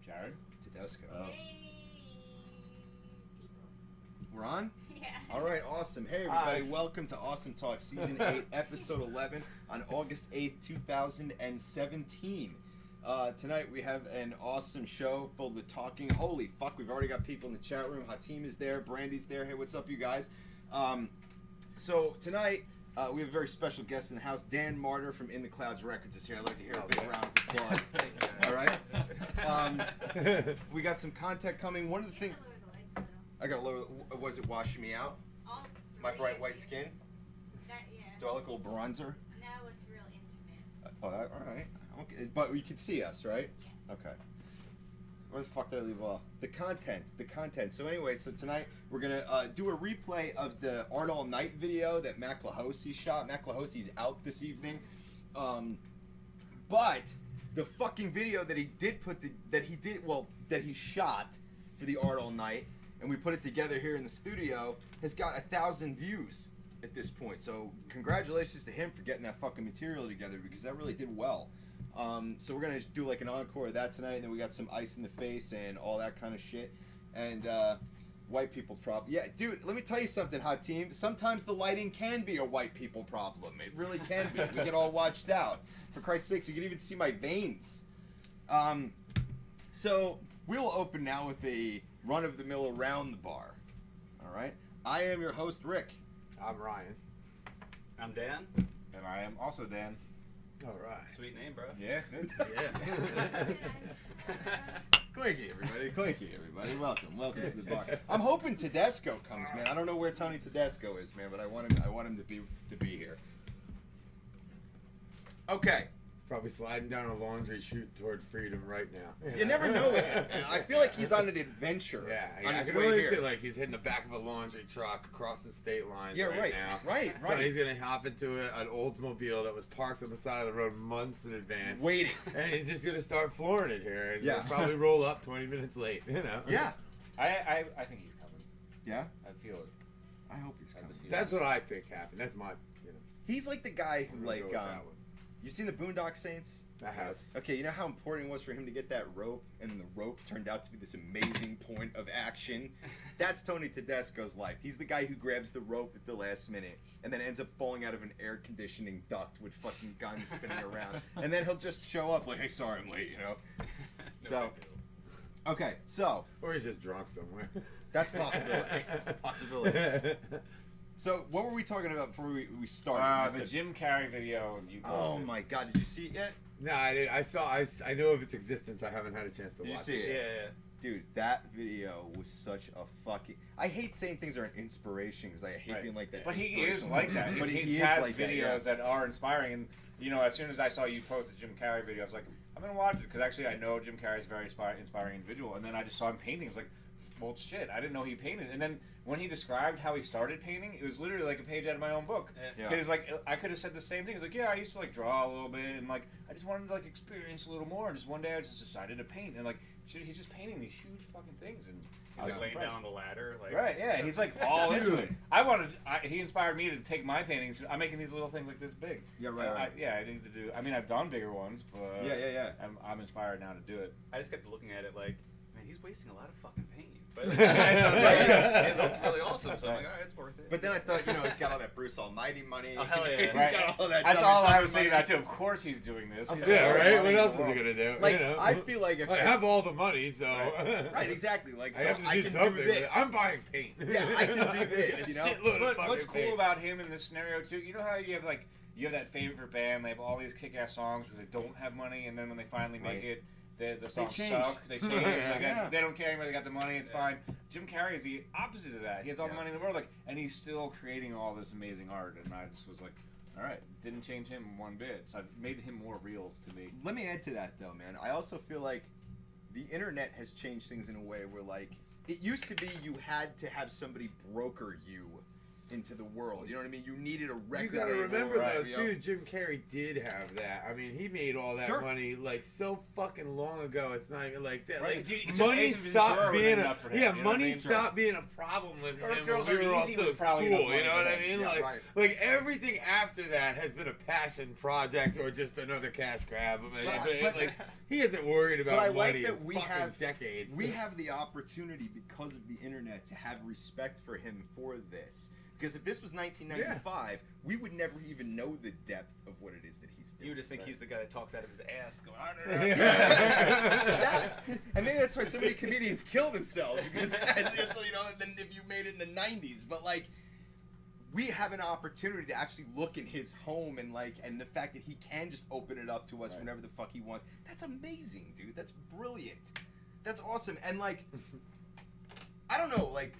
Jared? Tedesco. Oh. We're on? Yeah. All right, awesome. Hey, everybody. Welcome to Awesome Talk, Season 8, Episode 11, on August 8th, 2017. Tonight, we have an awesome show filled with talking. Holy fuck, we've already got people in the chat room. Hatim is there. Brandy's there. Hey, what's up, you guys? So, tonight, we have a very special guest in the house. Dan Marter from In the Clouds Records is here. I'd like to hear a big round of applause. All right? We got some content coming. One of the things... I got a lower... Was it washing me out? My bright white skin? Yeah. Do I look a little bronzer? Now it looks real intimate. All right. Okay. But you can see us, right? Yes. Okay. Where the fuck did I leave off? The content. So anyway, so tonight we're going to do a replay of the Art All Night video that Mac Lahosi shot. Mac Lahosi's out this evening. But the fucking video that he shot for the Art All Night, and we put it together here in the studio, has got 1,000 views at this point. So congratulations to him for getting that fucking material together, because that really did well. So we're gonna do like an encore of that tonight, and then we got some Ice in the Face and all that kind of shit. And white people problem. Yeah, dude, let me tell you something, hot team. Sometimes the lighting can be a white people problem. It really can be. We get all watched out. For Christ's sakes, you can even see my veins. So we'll open now with a run-of-the-mill around the bar. All right. I am your host, Rick. I'm Ryan. I'm Dan. And I am also Dan. All right. Sweet name, bro. Yeah, good. Yeah. Clinky, everybody. Welcome to the bar. I'm hoping Tedesco comes, man. I don't know where Tony Tedesco is, man, but I want him to be here. Okay. Probably sliding down a laundry chute toward freedom right now. You never know with him. I feel like he's on an adventure. Yeah, on I his can way really here. see like he's hitting the back of a laundry truck crossing state lines now. Right. So he's gonna hop into an Oldsmobile that was parked on the side of the road months in advance. Waiting. And he's just gonna start flooring it here, and Yeah. he'll probably roll up 20 minutes late. Yeah. I think he's coming. Yeah. I feel it. I hope he's coming. That's what I think happened. That's my, He's like the guy who I'm gonna like go with that one. you seen the Boondock Saints? I have. Okay, you know how important it was for him to get that rope, and the rope turned out to be this amazing point of action? That's Tony Tedesco's life. He's the guy who grabs the rope at the last minute and then ends up falling out of an air conditioning duct with fucking guns spinning around. And then he'll just show up like, hey, sorry, I'm late, Okay, so. Or he's just drunk somewhere. That's a possibility. It's a possibility. So, what were we talking about before we started? The Jim Carrey video you posted. Oh my god, did you see it yet? No, I didn't. I know of its existence. I haven't had a chance to watch it. Did you see it? Yeah. Dude, that video was such a fucking... I hate saying things are an inspiration because I hate being like that. But he is like that. But he has is like videos that are inspiring. And, as soon as I saw you post the Jim Carrey video, I was like, I'm going to watch it. Because actually, I know Jim Carrey's a very inspiring individual. And then I just saw him painting. I was like, well, shit, I didn't know he painted. And then when he described how he started painting, it was literally like a page out of my own book. Yeah. Because I could have said the same thing. It's like, yeah, I used to draw a little bit, and I just wanted to experience a little more. And just one day I just decided to paint, and he's just painting these huge fucking things. And he's laying down on the ladder, right? Yeah, he's all into it. He inspired me to take my paintings. I'm making these little things like this big. Yeah, right. I need to do. I mean, I've done bigger ones, but yeah. I'm inspired now to do it. I just kept looking at it like, man, he's wasting a lot of fucking paint. But it looked really awesome, so I'm like, all right, it's worth it. But then I thought, he's got all that Bruce Almighty money. Oh, hell yeah. He's got all that. That's all I was thinking that too. Of course he's doing this. Yeah, right? What else is he gonna do? I feel like if I have all the money, so right, exactly. I have to do something with it. I'm buying paint. Yeah, I can do this. But what's cool about him in this scenario too? You know how you have that favorite band? They have all these kick-ass songs, but they don't have money, and then when they finally make it, the songs change. suck. They change. Yeah. They don't care anymore. They got the money. It's fine. Jim Carrey is the opposite of that. He has all the money in the world, and he's still creating all this amazing art. And I just was like, all right, didn't change him one bit. So I made him more real to me. Let me add to that though, man. I also feel like the internet has changed things in a way where, like, it used to be you had to have somebody broker you into the world. You know what I mean? You needed a record. You gotta label, remember right, though, too, Jim Carrey did have that. I mean, he made all that Sure. money like so fucking long ago. It's not even like that. Right. Like, It's just money Ace Ventura stopped was being enough for him, yeah, you know what I money mean? stopped being a problem with Earth him Girls when we Are were off Easy to was probably enough school. You money know what for I him. mean? Yeah, like, right. like everything after that has been a passion project or just another cash grab. I mean, But- like he isn't worried about But I money like that in we fucking have decades. We have the opportunity because of the internet to have respect for him for this. Because if this was 1995, we would never even know the depth of what it is that he's doing. You would just think he's the guy that talks out of his ass, going, Yeah. And maybe that's why so many comedians kill themselves, because it's, you know, then if you made it in the 90s. But like, we have an opportunity to actually look in his home and the fact that he can just open it up to us whenever the fuck he wants. That's amazing, dude. That's brilliant. That's awesome. And like, I don't know, like,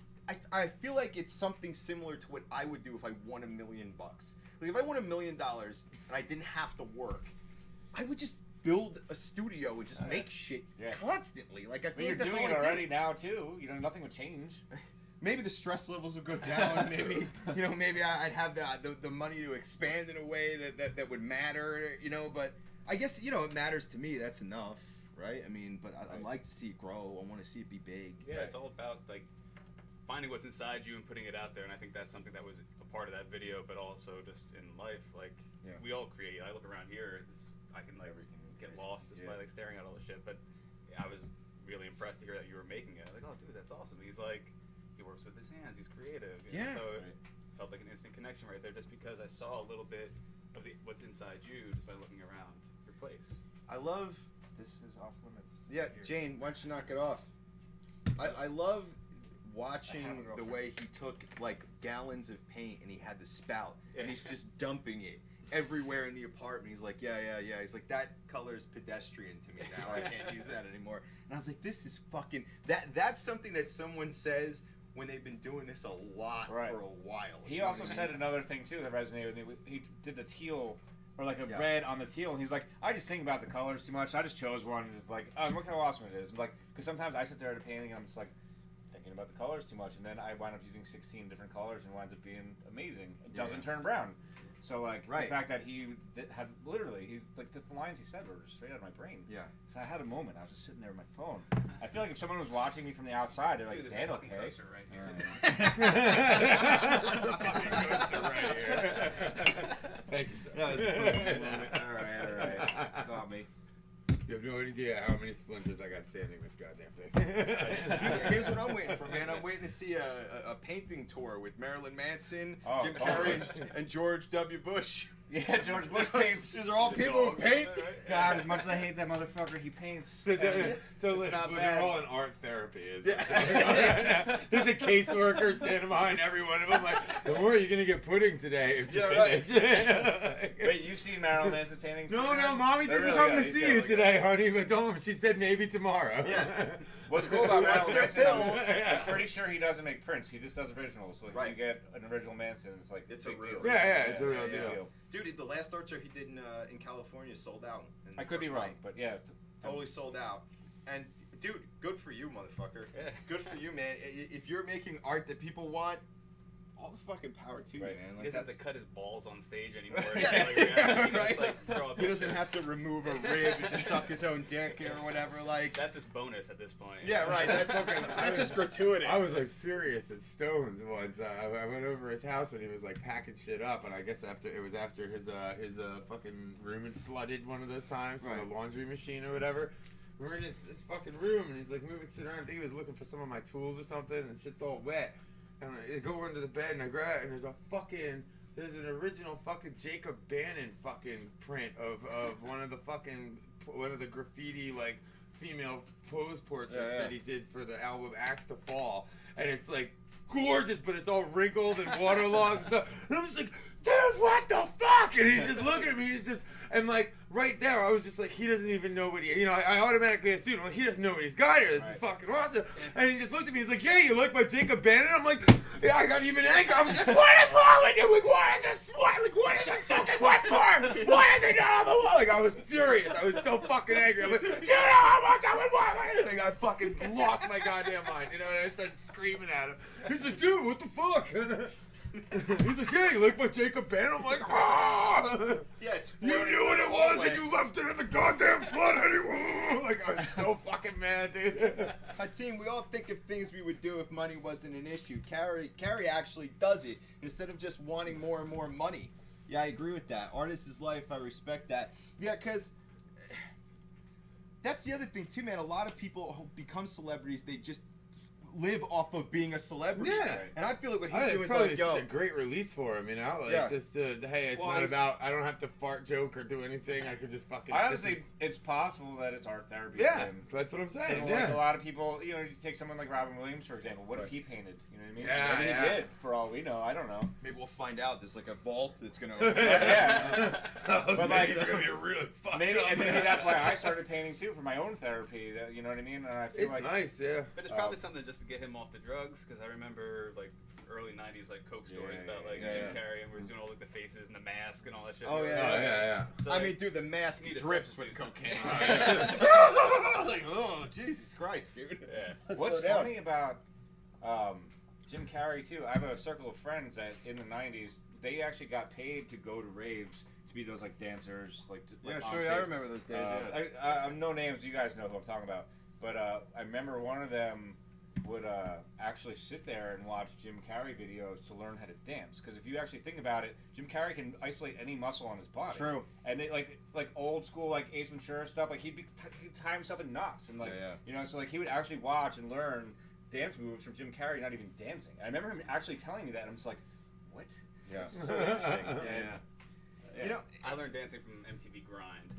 I feel like it's something similar to what I would do if I won $1 million. Like, if I won $1 million and I didn't have to work, I would just build a studio and just make shit constantly. Like, I But feel you're like that's doing all it I already do. now too. You know, nothing would change. Maybe the stress levels would go down. Maybe, you know, maybe I'd have the money to expand in a way that would matter, you know. But I guess, you know, it matters to me. That's enough, right? I mean, but I like to see it grow. I want to see it be big. Yeah, it's all about, like, finding what's inside you and putting it out there, and I think that's something that was a part of that video, but also just in life, like, we all create. I look around here, I can, like, get lost just by, like, staring at all this shit, but I was really impressed to hear that you were making it. Like, oh, dude, that's awesome. He's, like, he works with his hands, he's creative. You know? So it felt like an instant connection right there, just because I saw a little bit of what's inside you just by looking around your place. I love... This is off limits. Yeah, Jane, why don't you knock it off? I love watching the way he took like gallons of paint and he had the spout and he's just dumping it everywhere in the apartment. He's like, yeah. He's like, that color's pedestrian to me now. I can't use that anymore. And I was like, this is fucking that's something that someone says when they've been doing this a lot for a while. He also said another thing too that resonated with me. He did the teal. Or like a red on the teal, and he's like, I just think about the colors too much. I just chose one, and it's like, oh, look how awesome it is. I'm like, because sometimes I sit there at a painting, and I'm just like, thinking about the colors too much, and then I wind up using 16 different colors, and winds up being amazing. It doesn't turn brown. So like the fact that he had literally, he's like the lines he said were straight out of my brain. Yeah. So I had a moment. I was just sitting there with my phone. I feel like if someone was watching me from the outside, they're like, Dude, "Is there's Dan a fucking okay?" cursor right here. Right here. Thank you, sir. That was a perfect moment. All right. Got me. You have no idea how many splinters I got sanding this goddamn thing. Here's what I'm waiting for, man. I'm waiting to see a painting tour with Marilyn Manson, Oh, Jim Carrey, and George W. Bush. Yeah, George Bush paints. These are all people who paint. God, as much as I hate that motherfucker, he paints. So Not they're bad. all in art therapy. There's a caseworker standing behind every one of them like, don't worry, you're going to get pudding today if you finish. Wait, you've seen Marilyn Manson paintings? No, too, man? Mommy They're didn't really come good. to He's see really you good. today, honey, but don't. She said maybe tomorrow. Yeah. What's cool about That's Marilyn their Manson, pills. I'm pretty sure he doesn't make prints. He just does originals. So like, you get an original Manson, it's like It's big a real deal. Yeah, it's a real deal. Dude, the last art show he did in California sold out. In the I could be first wrong, night. but yeah. Totally sold out. And dude, good for you, motherfucker. Yeah. Good for you, man. If you're making art that people want, all the fucking power to you, man. He Like, doesn't have to cut his balls on stage anymore. Yeah, Like, he can just, right. like, throw up He doesn't have to remove a rib to suck his own dick or whatever. Like, That's just bonus at this point. yeah, right. That's just gratuitous. I was like furious at Stones once. I went over his house when he was like packing shit up, and I guess after his fucking room had flooded one of those times from the laundry machine or whatever. We're in his fucking room, and he's like moving shit around. I think he was looking for some of my tools or something, and shit's all wet. And I go under the bed, and I grab it, and there's an original fucking Jacob Bannon fucking print of one of the graffiti like female pose portraits that he did for the album Axe to Fall, and it's like gorgeous, but it's all wrinkled and waterlogged and stuff. And I'm just like, dude, what the fuck? And he's just looking at me. He's just, and like right there, I was just like, he doesn't even know what I automatically assumed, well, he doesn't know what he's got here. This is fucking awesome. And he just looked at me. He's like, yeah, you like my Jacob Bannon? I'm like, yeah, I got even angry. I was like, what is wrong with you? Like, what is this sweat? Like, what is this fucking wet for? Why is it not on the wall? Like, I was furious. I was so fucking angry. I'm like, do you know how much I would want? Like, I fucking lost my goddamn mind, and I started screaming at him. He's like, dude, what the fuck? He's like, yeah, you like my Jacob Bannon? I'm like, ah! Yeah, it's You knew what it was, and you left it in the goddamn flood anyway. Like, I was so fucking mad, dude. Team, we all think of things we would do if money wasn't an issue. Carrie actually does it instead of just wanting more and more money. Yeah, I agree with that. Artist is life. I respect that. Yeah, because that's the other thing too, man. A lot of people who become celebrities, they just live off of being a celebrity. Yeah. And I feel like what he's doing It's is probably like, just yo, a great release for him, Like, Yeah. just, hey, it's not about, I don't have to fart joke or do anything. I could just fucking. I honestly, it's possible that it's art therapy. Yeah, for him. that's what I'm saying. Like Yeah. a lot of people, you take someone like Robin Williams, for example. What if he painted? You know what I mean? Yeah, Maybe yeah. he did, for all we know. I don't know. maybe we'll find out. There's like a vault that's gonna open. Yeah. Those But, like, days are gonna be really fucked Maybe, up. and maybe that's why I started painting too, for my own therapy. That, you know what I mean? And I feel It's like nice, yeah. But it's probably something just to get him off the drugs, because I remember like early '90s like Coke stories about like Jim Carrey, and we was doing all like the faces and the mask and all that shit. Oh, yeah. Oh, yeah. So, I like, mean, dude, the mask need a drips with substitute. cocaine. Like, oh, Jesus Christ, dude. Yeah. What's Slow down. funny about Jim Carrey too? I have a circle of friends that in the '90s they actually got paid to go to raves to be those like dancers, like Yeah, on sure. stage. I remember those days. Yeah. No names, you guys know who I'm talking about. But I remember one of them would actually sit there and watch Jim Carrey videos to learn how to dance. Because if you actually think about it, Jim Carrey can isolate any muscle on his body. It's true. And it, like old school like Ace Ventura stuff, like he'd tie himself in knots and so like he would actually watch and learn dance moves from Jim Carrey, not even dancing. I remember him actually telling me that, and I'm just like, what? Yeah. This is so interesting. You know, I learned dancing from MTV Grind.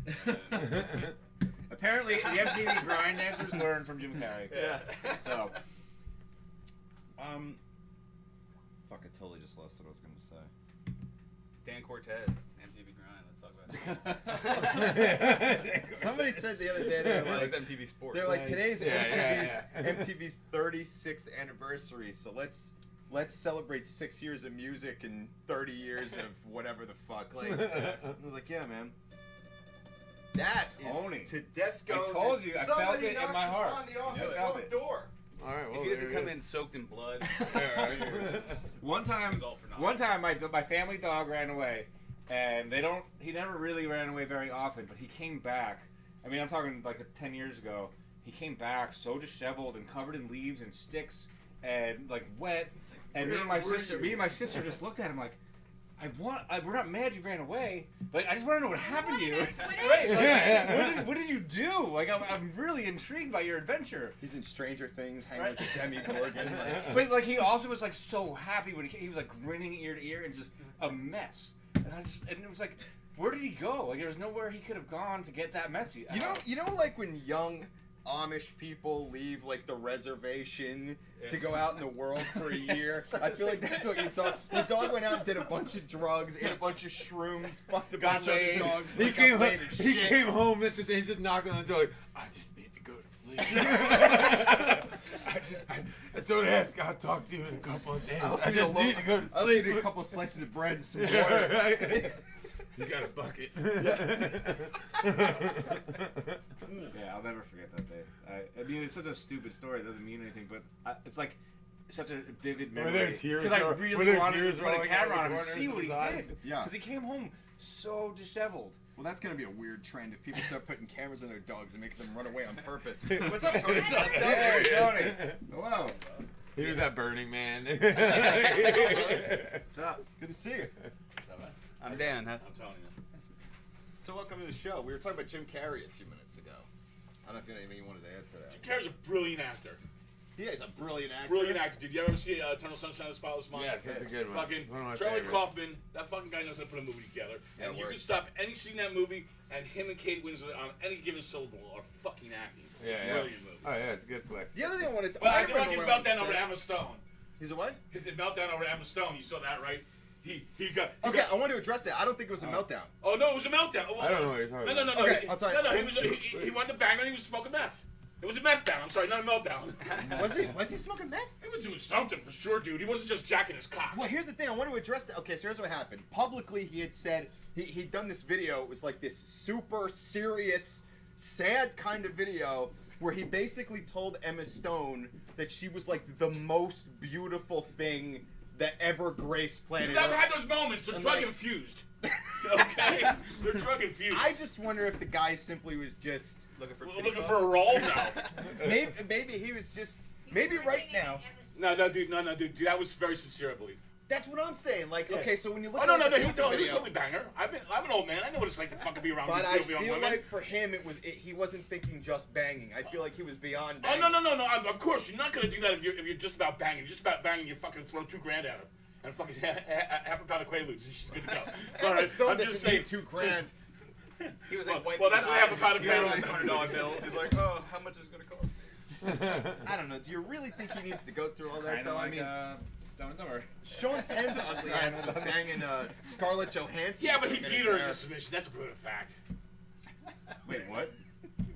Apparently, the MTV Grind dancers learned from Jim Carrey. Yeah. So, fuck, I totally just lost what I was gonna say. Dan Cortez, MTV Grind. Let's talk about it. Somebody said the other day they were It was like, MTV Sports. they're like, today's Yeah, MTV's 36th anniversary, so let's celebrate 6 years of music and 30 years of whatever the fuck. Like, I was like, yeah, man. That is Tony. Tedesco. I told you, I felt Somebody it in knocks my heart. on the awesome I felt talk it. door. All right, well, If he doesn't there come it in is. soaked in blood, one time, It's all for nothing. my family dog ran away, and he never really ran away very often, but he came back. I mean, I'm talking like 10 years ago. He came back so disheveled and covered in leaves and sticks and like wet. And me and my sister just looked at him like, we're not mad you ran away. Like, I just want to know what happened to you. Right, like, what did you do? Like, I'm really intrigued by your adventure. He's in Stranger Things, hanging Right. with the Demogorgon. Like, But like, he also was like so happy when he was like grinning ear to ear and just a mess. And it was like, where did he go? Like, there was nowhere he could have gone to get that messy. you know, like when young Amish people leave like the reservation to go out in the world for a year. I feel like that's what your dog went out and did a bunch of drugs, ate a bunch of shrooms, fucked a bunch of other dogs. He like, came got laid as he shit. came home that the day, just knocked on the door. Like, I just need to go to sleep. I told Ask I'll talk to you in a couple of days. I just need to go to I also sleep. need a couple of slices of bread and some water. Right? You got a bucket. Yeah, I'll never forget that day. I mean, it's such a stupid story. It doesn't mean anything, but it's like such a vivid memory. Were there tears? Because I Were really there wanted tears to put a rolling camera out on him the and see what corners he of his eyes? did. Yeah. Because he came home so disheveled. Well, that's gonna be a weird trend if people start putting cameras on their dogs and making them run away on purpose. What's up, Tony? Hey, Tony. Hello. He was at Burning Man. What's up? Good to see you. I'm Dan. I'm telling you. So welcome to the show. We were talking about Jim Carrey a few minutes ago. I don't know if you have anything you wanted to add to that. Jim Carrey's a brilliant actor. He is a brilliant actor. Brilliant actor, dude. You ever see Eternal Sunshine of the Spotless Mind? Yes, that's a good one. Fucking One of my Charlie favorites. Kaufman, that fucking guy knows how to put a movie together. Yeah, And you word. can stop any scene in that movie, and him and Kate Winslet on any given syllable are fucking acting. It's a brilliant movie. Oh yeah, it's a good flick. The other thing I wanted to But I don't feel like know his what I meltdown wanted over to say. Emma Stone. He's a what? His meltdown over Emma Stone, you saw that, right? he got. Okay, I want to address it. I don't think it was a meltdown. Oh no, it was a meltdown. Oh, I don't know what you're talking about. No. Okay, I'll tell you. No. He wanted to bang and he was smoking meth. It was a meth down. I'm sorry, not a meltdown. Was he smoking meth? He was doing something for sure, dude. He wasn't just jacking his cock. Well, here's the thing. I want to address that. Okay, so here's what happened. Publicly, he had said he'd done this video. It was like this super serious, sad kind of video where he basically told Emma Stone that she was like the most beautiful thing that ever graced planet Dude, I've Earth. had those moments. They're drug infused. Okay? They're drug infused. I just wonder if the guy simply was just looking for a role now. maybe he was just maybe right now. No, dude. That was very sincere, I believe. That's what I'm saying. Like, Yeah. okay, so when you look Oh at no, the he was video, totally banger. I'm an old man. I know what it's like to fucking be around. but I young feel women. like for him he wasn't thinking just banging. I feel like he was beyond Oh banging. no. Of course, you're not gonna do that if you're just about banging. You're just about banging. You fucking throw $2,000 at her and fucking half a pound of Quaaludes, and she's good to go. Emma Stone I'm just doesn't need saying. $2,000. He was like, Well, that's what half a pound of Quaaludes. Quaaludes. $100 bills. He's like, oh, how much is it gonna cost? I don't know. Do you really think he needs to go through all that, Kinda though? like, I mean, Dumb and Dumber. Sean Penn's ugly ass was banging Scarlett Johansson. Yeah, but he for a beat minute her in there. the submission. That's a brutal fact. Wait, what?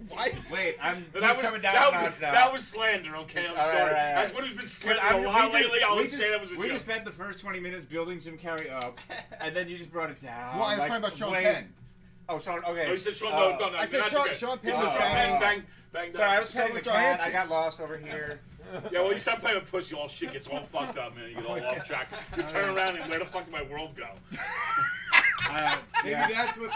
What? Wait, That was, coming down that, a notch was, now. that was slander, okay? I'm sorry. right. As one who's been slandered I'm- a lot we just- lately, I we would just- say that was a We joke. just spent the first 20 minutes building Jim Carrey up, and then you just brought it down. Well, I was like, talking about Sean way- Penn. Oh, Sean. Okay. Oh, you said Sean? Oh. No. I said not Sean- today. Sean Penn You said was Sean banging- bang. Sorry, I was playing the Scarlett cat. Johansson. I got lost over here. Yeah, well, you start playing with pussy, all shit gets all fucked up, man. You get all off track. You turn around and where the fuck did my world go? Maybe that's what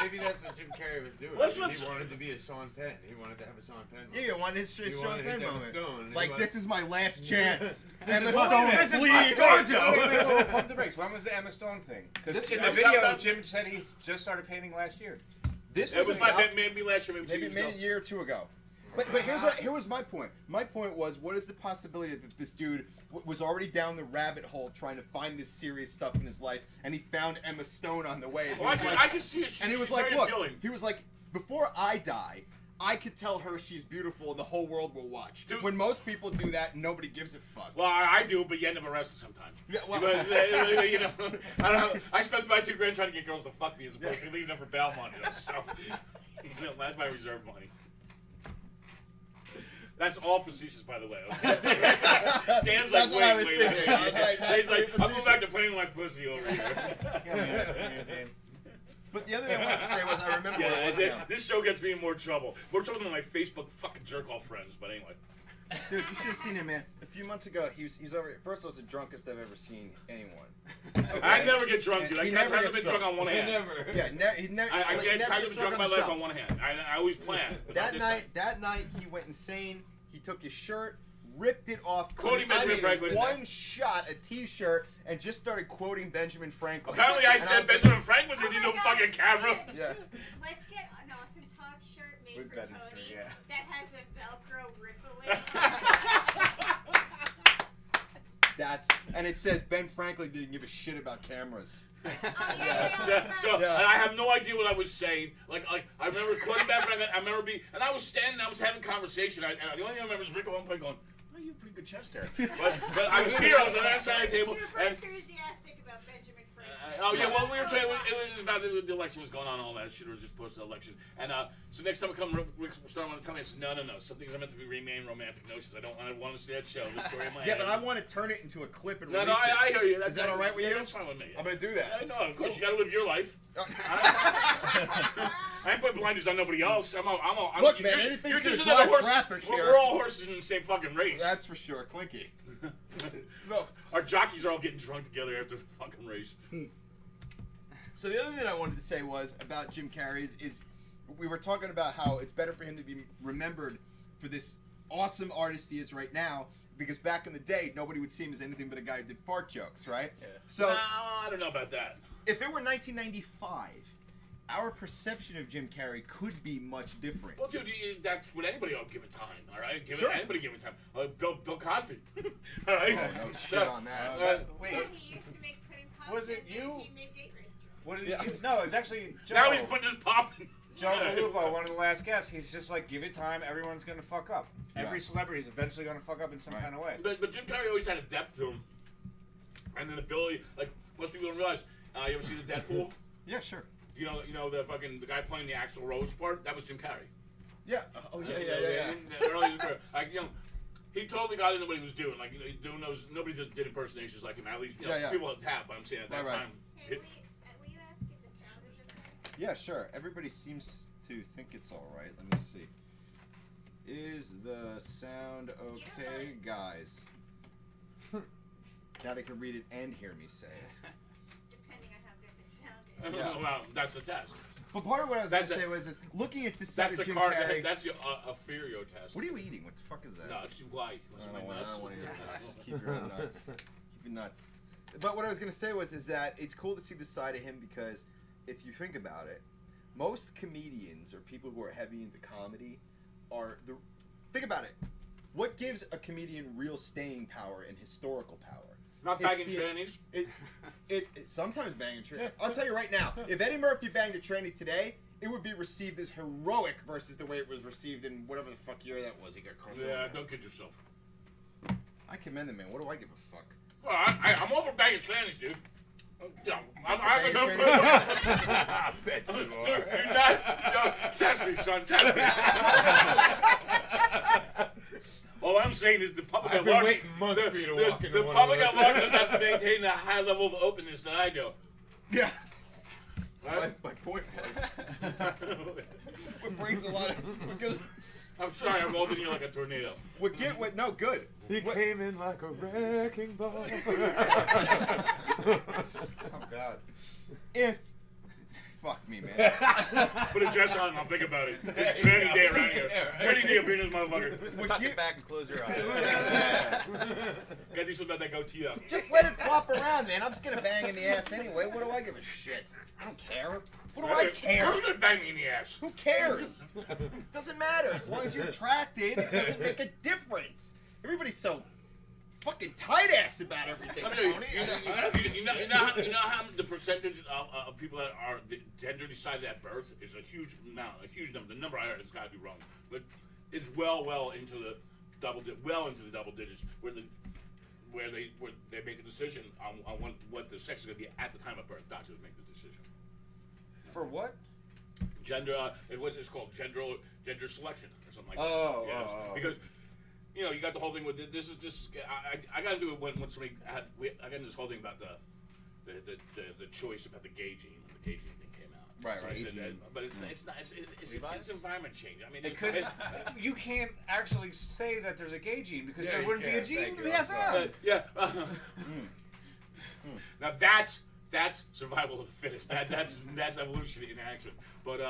Jim Carrey was doing. What's He what's- wanted to be a Sean Penn. He wanted to have a Sean Penn moment. Yeah, you wanted his He Sean wanted Penn his Emma moment. Stone. Like, this is my last chance. Emma This Stone, is my please, story. Jojo. Wait, pump the brakes. When was the Emma Stone thing? Because This in is the my video, stuff. Jim said he just started painting last year. This It was about- maybe last year, maybe 2 years ago. maybe a year or two ago. But here was my point. My point was, what is the possibility that this dude was already down the rabbit hole trying to find this serious stuff in his life, and he found Emma Stone on the way. And he Well, was I could see it. and he was She's like, very look, appealing. he was like, before I die, I could tell her she's beautiful and the whole world will watch. Dude. When most people do that, nobody gives a fuck. Well, I do, but you end up arrested sometimes. Yeah, well- But, you know, I don't know. I spent my $2,000 trying to get girls to fuck me as opposed to leaving them for bail money. So you know, that's my reserve money. That's all facetious, by the way. Okay? Dan's like, That's what I was wait. thinking. I was like, that's He's like, very I'm going back to facetious. playing my pussy over here. But the other thing I wanted to say was, I remember what Yeah, it was now. this show gets me in more trouble. More trouble than my Facebook fucking jerk-off friends, but anyway. Dude, you should have seen him, man. A few months ago, he's over. First, I was the drunkest I've ever seen anyone. I never get drunk, dude. I He can't never have gets been drunk on one He hand. never. Yeah, he's never. I like, get never tired gets of drunk in my on the life show. on one hand. I always plan. but not this time. That night, he went insane. He took his shirt, ripped it off, Quoting Benjamin Franklin. one shot, a T-shirt, and just started quoting Benjamin Franklin. Apparently, I And said was like, Benjamin Franklin didn't Oh need my no God. fucking camera. Yeah. Let's get an Awesome Talk shirt made With for Benjamin, Tony yeah. that has a Velcro rip-away. And it says Ben Franklin didn't give a shit about cameras. Oh, yeah. So Yeah. and I have no idea what I was saying. Like I remember quoting Benjamin Franklin. I remember and I was standing, I was having conversation. And the only thing I remember is Rick at one point going, "Oh, you have pretty good chest hair." But I was here. I was on that side of the table, Super and enthusiastic about Benjamin Franklin. oh yeah, well we were trying. It was about the election was going on, all that shit was just post election. And so next time I come, Rick started to tell me, I said, no. Some things are meant to be remain romantic notions. I want to see that show, the story of my Yeah, head. but I want to turn it into a clip and No, release it. I hear you. Is that all right with yeah, you? That's fine with me. I'm gonna do that. I know, of course, you gotta live your life. I ain't putting blinders on nobody else. I'm Look, man, you're anything's just gonna another drive horse. traffic We're here. all horses in the same fucking race. That's for sure, Clinky. No. Our jockeys are all getting drunk together after the fucking race. So the other thing I wanted to say was about Jim Carrey is we were talking about how it's better for him to be remembered for this awesome artist he is right now, because back in the day nobody would see him as anything but a guy who did fart jokes, right? Yeah. So No, I don't know about that. if it were 1995, our perception of Jim Carrey could be much different. Well, dude, that's what anybody will give it time, all right? Sure. Anybody give it time. Bill Cosby, all right? Oh, no shit on that. Wait, Yeah, he used to make pudding pops. Was it and then you? He made date rape jokes. what did Yeah. you? No, it's actually Joe. Now he's putting his pop in. Joe DeLupo, one of the last guests. He's just like, give it time. Everyone's gonna fuck up. Every Yeah. celebrity is eventually gonna fuck up in some Right. kind of way. But Jim Carrey always had a depth to him, and an ability. Like most people don't realize, You ever see the Deadpool? Yeah, sure. You know the guy playing the Axl Rose part. That was Jim Carrey. Yeah. Oh yeah. Early in his career. Like, he totally got into what he was doing. Like, doing those. Nobody just did impersonations like him. At least people have. But I'm saying at that time. Hey, will you ask if the sound is okay? Yeah, sure. Everybody seems to think it's all right. Let me see. Is the sound okay, guys? Now they can read it and hear me say it. Depending on how good the sound is. Yeah. Well, that's the test. But part of what I was going to say was this, looking at this side That's of the Jim card. Carrey. That's the Aferio test. What are you eating? What the fuck is that? No, it's why. I don't want your nuts. Keep your own nuts. Keep your nuts. But what I was going to say is that it's cool to see this side of him because if you think about it, most comedians or people who are heavy into comedy are the. Think about it. What gives a comedian real staying power and historical power? Not bagging trannies. It sometimes banging trannies. I'll tell you right now, if Eddie Murphy banged a tranny today, it would be received as heroic versus the way it was received in whatever the fuck year that was. He got caught. Yeah, don't kid yourself. I commend the man. What do I give a fuck? Well, I'm all for bagging trannies, dude. I'm Bagging I bet you Dude, are. do not. Test me, son. Test me. All I'm saying is the public I've at been large. waiting months for you to walk into the one public of at those. large does not have to maintain that high level of openness that I do. Yeah. Right? My point was, what brings a lot of what goes. I'm sorry, I rolled in here like a tornado. No good. He came in like a wrecking ball. Oh God. If fuck me, man. Put a dress on and I'll think about it. It's tranny day around here. Tranny day up in this motherfucker. Tuck it back and close your eyes. Gotta do something about that goatee up. Just let it flop around, man. I'm just gonna bang in the ass anyway. What do I give a shit? I don't care. What do I care? Who's gonna bang me in the ass? Who cares? Doesn't matter. As long as you're attracted, it doesn't make a difference. Everybody's so fucking tight ass about everything. Let me tell you, Tony. you know how the percentage of people that are gender decided at birth is a huge amount, a huge number. The number I heard has got to be wrong, but it's well into the double digits where they make a decision on what the sex is going to be at the time of birth. Doctors make the decision. For what? Gender, it's called gender selection or something like that. Oh, Yes. oh. Because you got the whole thing with this is just I got to do it when somebody I got into this whole thing about the choice about the gay gene when the gay gene thing came out. Right, So right. I said that, but it's not it's environment change. I mean, It could. You can't actually say that there's a gay gene because Yeah, there you wouldn't be a can't. gene Thank to you. pass I'm on. sorry. yeah. Now that's survival of the fittest. That's evolution in action. But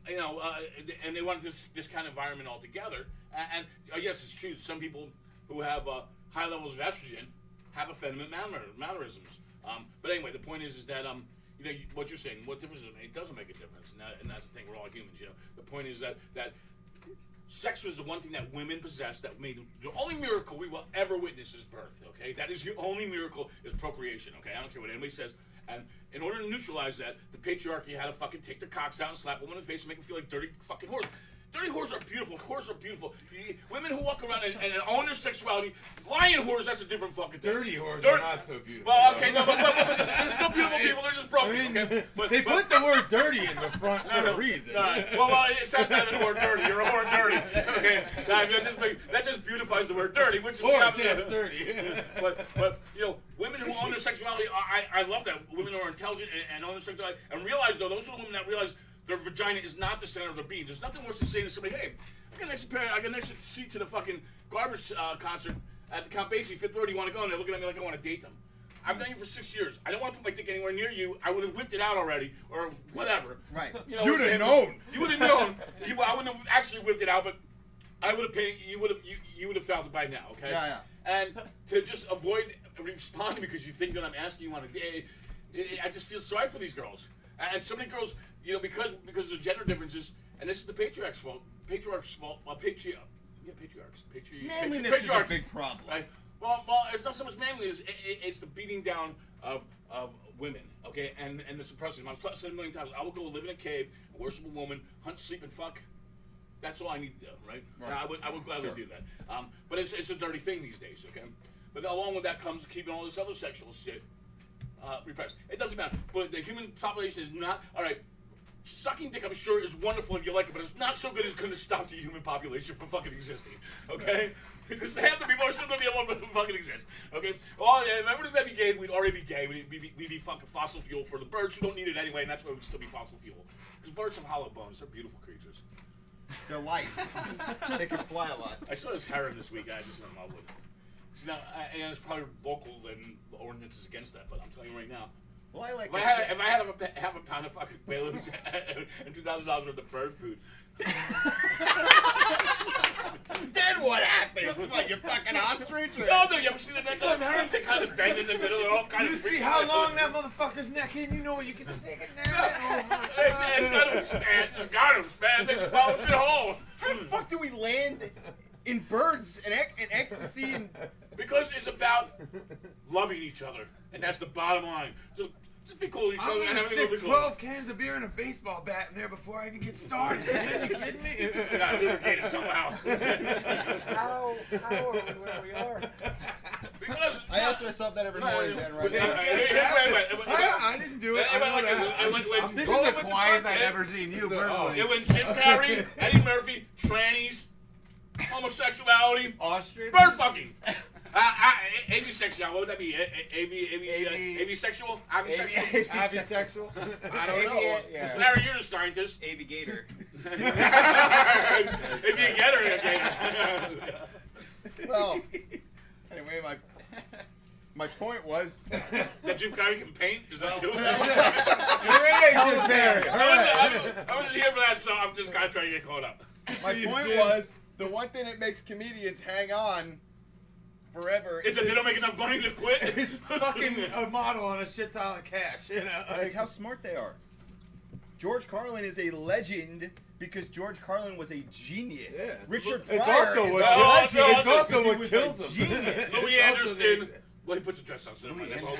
and they want this kind of environment altogether. And yes, it's true. Some people who have high levels of estrogen have effeminate mannerisms. But anyway, the point is that what you're saying. What difference does it make? It doesn't make a difference, and that's the thing. We're all humans. The point is that sex was the one thing that women possessed that made the only miracle we will ever witness is birth. Okay, that is the only miracle is procreation. Okay, I don't care what anybody says. And in order to neutralize that, the patriarchy had to fucking take their cocks out and slap a woman in the face and make them feel like dirty fucking whores. Dirty whores are beautiful. Whores are beautiful. Women who walk around and own their sexuality, lying whores, that's a different fucking thing. Dirty whores are not so beautiful. Well, okay, no, but they're still beautiful people. They're just broken. I mean, Okay? they put the word dirty in the front for a reason. Well, it sounds better than the word dirty. You're a whore dirty. Okay, that just beautifies the word dirty, which is Or the opposite. that's dirty. but women who own their sexuality, I love that. Women who are intelligent and own their sexuality, and realize though, those are the women that realize their vagina is not the center of their being. There's nothing worse than saying to somebody, hey, I got an extra seat to the fucking garbage concert at Count Basie, Fifth Row. Do you want to go? And they're looking at me like I want to date them. I've known you for 6 years. I don't want to put my dick anywhere near you. I would have whipped it out already, or whatever. Right. You know, You'd have known. You would have known. I wouldn't have actually whipped it out, but I would have paid. You would have felt it by now. Okay. Yeah. And to just avoid responding because you think that I'm asking you on a date, I just feel sorry for these girls. And so many girls, because of the gender differences, and this is the patriarch's fault. Well, Manliness is a big problem. Right? Well, it's not so much manliness. It's the beating down of women, okay, and the suppressing. I've said a million times. I will go live in a cave, worship a woman, hunt, sleep, and fuck. That's all I need to do, right? I would gladly do that. But it's a dirty thing these days, okay. But along with that comes keeping all this other sexual shit repressed. It doesn't matter. But the human population is not. All right. Sucking dick, I'm sure, is wonderful if you like it, but it's not so good as going to stop the human population from fucking existing. Okay? Because half the people are still going to be able to fucking exist. Okay? Well, yeah, remember that be gay, we'd already be gay. We'd be fucking fossil fuel for the birds who don't need it anyway, and that's why we'd still be fossil fuel. Because birds have hollow bones. They're beautiful creatures. They're light. They can fly a lot. I saw this heron this week. I just went in love with it. See, now, and it's probably local and the ordinance is against that, but I'm telling you right now. Well, I like. If I had half a pound of fucking Quaaludes and $2,000 worth of bird food. Then what happens? What, you fucking ostrich? Or? No, you ever see the neck of them herons? They kind of bend in the middle. They're all kind You of. see how long that motherfucker's neck is? You know what you can stick it there. Oh my It's got him, man. It's got him, man. They swallow shit whole. How the fuck do we land in birds and ecstasy and? Because it's about loving each other, and that's the bottom line. Just be cool with each I'm other and gonna everything will stick be cool. 12 cans of beer and a baseball bat in there before I even get started. Are you kidding me? You gotta lubricate it somehow. How are we where we are? Because I ask myself that every morning, Dan. Right now. I didn't do it. I know that. This Rolling is with the the quietest punches. I've ever seen you personally. It went Jim Carrey, Eddie Murphy, trannies, homosexuality, Ostrich? bird fucking. Avisexual, what would that be? Avisexual? Avisexual? Avisexual? I don't know. Yeah. Larry, you're a scientist. Avigator. If you get her, okay. Well, anyway, my point was. That Jim Carrey can paint? Is that cool? Hooray, I wasn't here for that, so I'm just kind of trying to get caught up. My point was the one thing that makes comedians hang on forever Is that they don't make enough money to quit? He's fucking a model on a shit ton of cash, you know? That's how smart they are. George Carlin is a legend because George Carlin was a genius. Yeah. Richard It's Pryor also is what a kills- legend. it's also because what he was kills a him. genius. Louis It's also Anderson. the- Well, he puts a dress on, so never mind. That's all.